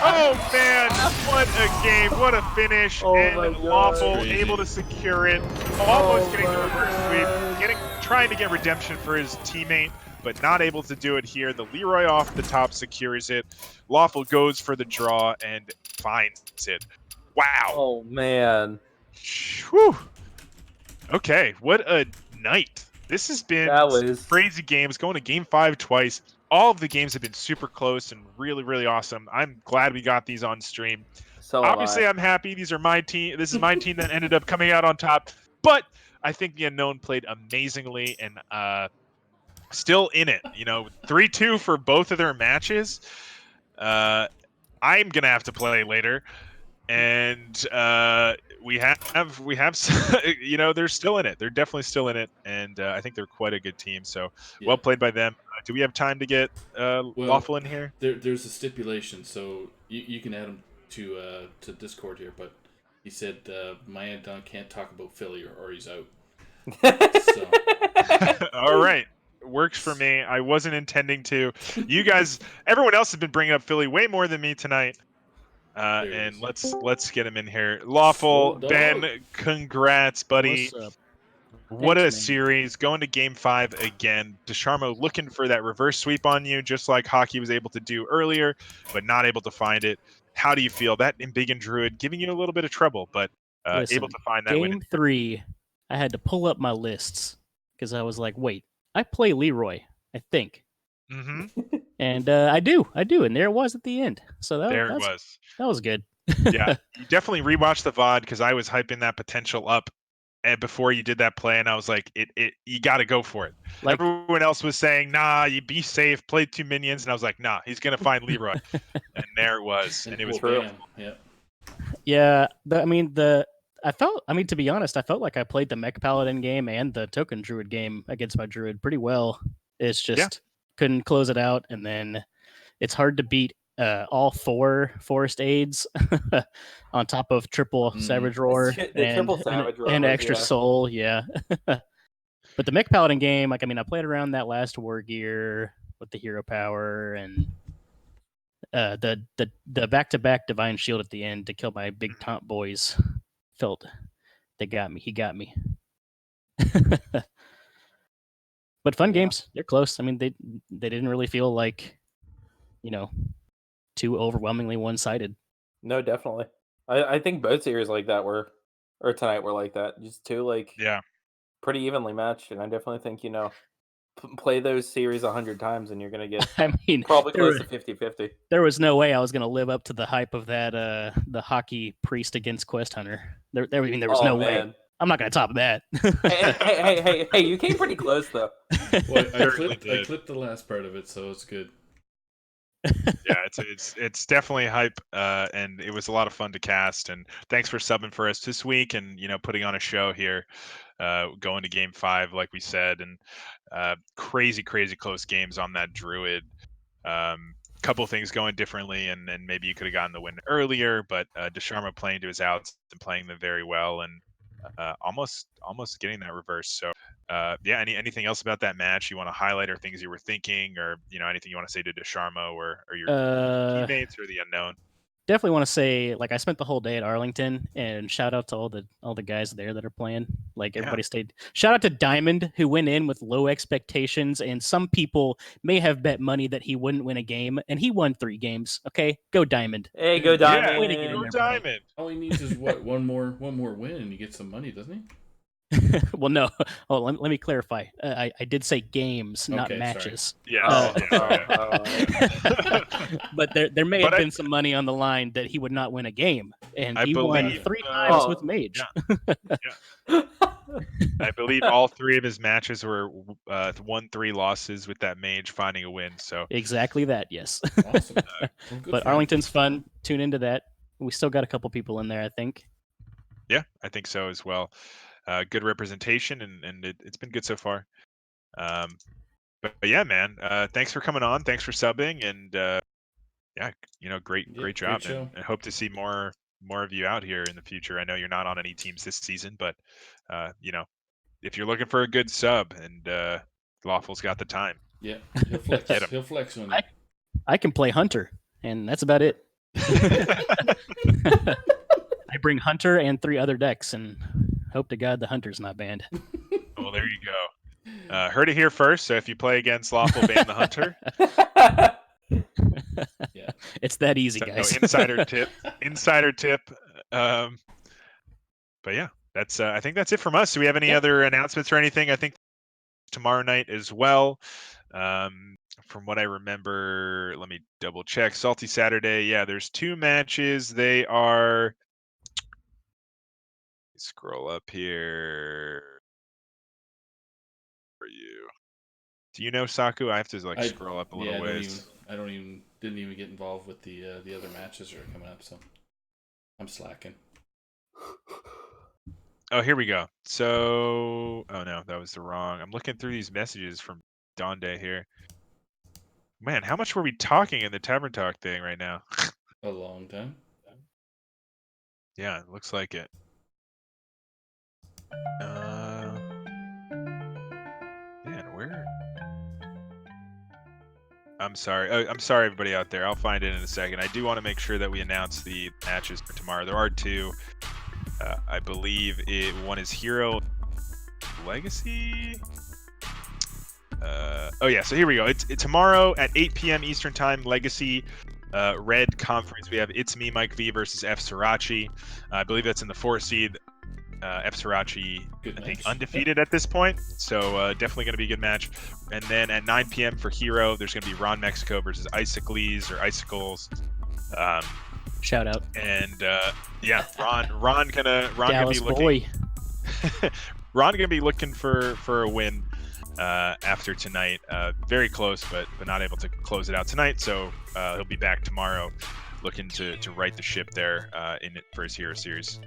Oh man, what a game, what a finish. Oh my And God. Lawful Crazy. able to secure it. Almost Oh getting the my reverse sweep. Trying to get redemption for his teammate, but not able to do it here. The Leroy off the top secures it. Lawful goes for the draw and finds it. Wow. Oh man. Whew. Okay, what a night. This has been That some was- crazy games, going to game 5 twice. All of the games have been super close and really, really awesome. I'm glad we got these on stream. So am Obviously, I. I'm happy. These are my team. This is my team that ended up coming out on top. But I think the Unknown played amazingly and still in it. 3-2 for both of their matches. I'm gonna have to play later, and we have they're still in it. They're definitely still in it, and I think they're quite a good team. So Yeah. well played by them. Do we have time to get Lawful in here? There's a stipulation, so you can add him to Discord here, but he said my Aunt Don can't talk about Philly or he's out. So All right. Works for me. I wasn't intending to. You guys, everyone else has been bringing up Philly way more than me tonight. There he And is. let's get him in here. Lawful, Oh, dog. Ben, congrats, buddy. What's up? What Thanks, a man. series. Going to game 5 again. Desharmo looking for that reverse sweep on you, just like Hockey was able to do earlier, but not able to find it. How do you feel? That Embiggen Druid giving you a little bit of trouble, but Listen, able to find that win. Game 3, I had to pull up my lists because I was like, wait, I play Leroy, I think. Mm-hmm. And I do, and there it was at the end. So There it that was. was good. Yeah, you definitely rewatched the VOD because I was hyping that potential up, and before you did that play, and I was like, you got to go for it. Like- Everyone else was saying, nah, you be safe, play 2 minions, and I was like, nah, he's gonna find Leroy, and there it was, and it was well, real. bam. Yeah. Yeah, to be honest, I felt like I played the Mech Paladin game and the Token Druid game against my Druid pretty well. It's just couldn't close it out, and then it's hard to beat all 4 Forest Aids on top of triple Mhm. Savage Roar The triple Savage Roar, and extra yeah. Soul. Yeah, But the Mech Paladin game, like, I mean, I played around that last War Gear with the hero power and the back-to-back Divine Shield at the end to kill my big taunt boys. Felt they got me. He got me. But fun games. They're close. I mean, they didn't really feel like, too overwhelmingly one-sided. No, definitely. I think both series like that tonight were like that. Just two pretty evenly matched, and I definitely think play those series 100 times and you're gonna get I mean, probably close to 50-50. There was no way I was gonna live up to the hype of that the hockey priest against Quest Hunter. There was no way. I'm not gonna top that. hey, you came pretty close though. Well, I clipped the last part of it, so it's good. Yeah, it's definitely hype, and it was a lot of fun to cast. And thanks for subbing for us this week, and putting on a show here, going to Game 5 like we said, and crazy close games on that Druid. Couple things going differently, and maybe you could have gotten the win earlier, but Desharma playing to his outs and playing them very well, and almost getting that reverse. So anything else about that match you want to highlight, or things you were thinking, or anything you want to say to Desharma or your teammates or the unknown? Definitely want to say, like, I spent the whole day at Arlington, and shout out to all the guys there that are playing. Like, everybody stayed. Shout out to Diamond, who went in with low expectations, and some people may have bet money that he wouldn't win a game, and he won 3 games. Okay, go Diamond. Hey, go Diamond. Yeah, go Diamond. All he needs is one more win, and he gets some money, doesn't he? Well, no. Oh, let me clarify. I did say games, not matches. Yeah. But there may have been some money on the line that he would not win a game, and he won 3 times with Mage. Yeah. I believe all 3 of his matches were 1-3 losses with that Mage finding a win. So exactly that. Yes. Awesome. But Arlington's fun. Tune into that. We still got a couple people in there, I think. Yeah, I think so as well. Good representation, and it's been good so far. But yeah, man, thanks for coming on. Thanks for subbing, and great job, and hope to see more of you out here in the future. I know you're not on any teams this season, but if you're looking for a good sub, and Lawful's got the time. Yeah, he'll flex. He'll flex on you. I can play Hunter, and that's about it. I bring Hunter and 3 other decks, and hope to God the Hunter's not banned. Well, there you go. Heard it here first. So if you play against Lawful, ban the Hunter. Yeah, it's that easy, guys. No, insider tip. But yeah, that's. I think that's it from us. Do we have any other announcements or anything? I think tomorrow night as well. From what I remember, let me double check. Salty Saturday. Yeah, there's 2 matches. They are. Scroll up here for you. Do you know, Saku? I have to scroll up a little ways. Didn't even get involved with the other matches that are coming up, so I'm slacking. Oh, here we go. So, oh no, that was the wrong. I'm looking through these messages from Donde here. Man, how much were we talking in the Tavern Talk thing right now? A long time. Yeah, it looks like it. Man, where? I'm sorry. I'm sorry, everybody out there. I'll find it in a second. I do want to make sure that we announce the matches for tomorrow. There are 2. I believe one is Hero Legacy. Oh yeah, so here we go. It's tomorrow at 8 p.m. Eastern Time. Legacy Red Conference. We have It's Me, Mike V versus F Srirachi. I believe that's in the 4 seed. F Srirachi, I think, undefeated at this point, so definitely going to be a good match. And then at 9 p.m. for Hero, there's going to be Ron Mexico versus Icicles or Icicles. Shout out. And Ron gonna be looking. Boy. Ron gonna be looking for a win after tonight. Very close, but not able to close it out tonight. So he'll be back tomorrow, looking to right the ship there in it for his Hero Series.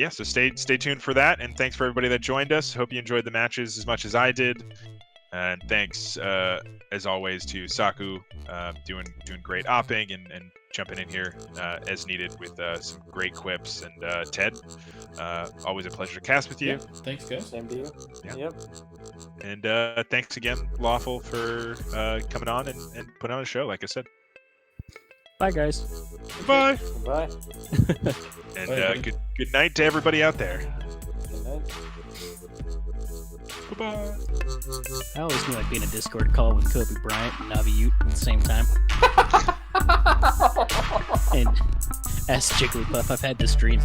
So stay tuned for that, and thanks for everybody that joined us. Hope you enjoyed the matches as much as I did. And thanks, as always, to Saku, doing great opping and jumping in here as needed with some great quips. And Ted, always a pleasure to cast with you. Yeah, thanks, guys. Same to you. Yeah. Yep. And thanks again, Lawful, for coming on and putting on a show, like I said. Bye, guys. Bye. Bye. And Bye, good night to everybody out there. Good night. Bye-bye. I always knew I'd be in a Discord call with Kobe Bryant and Navi Ute at the same time. And as Jigglypuff, I've had this dream.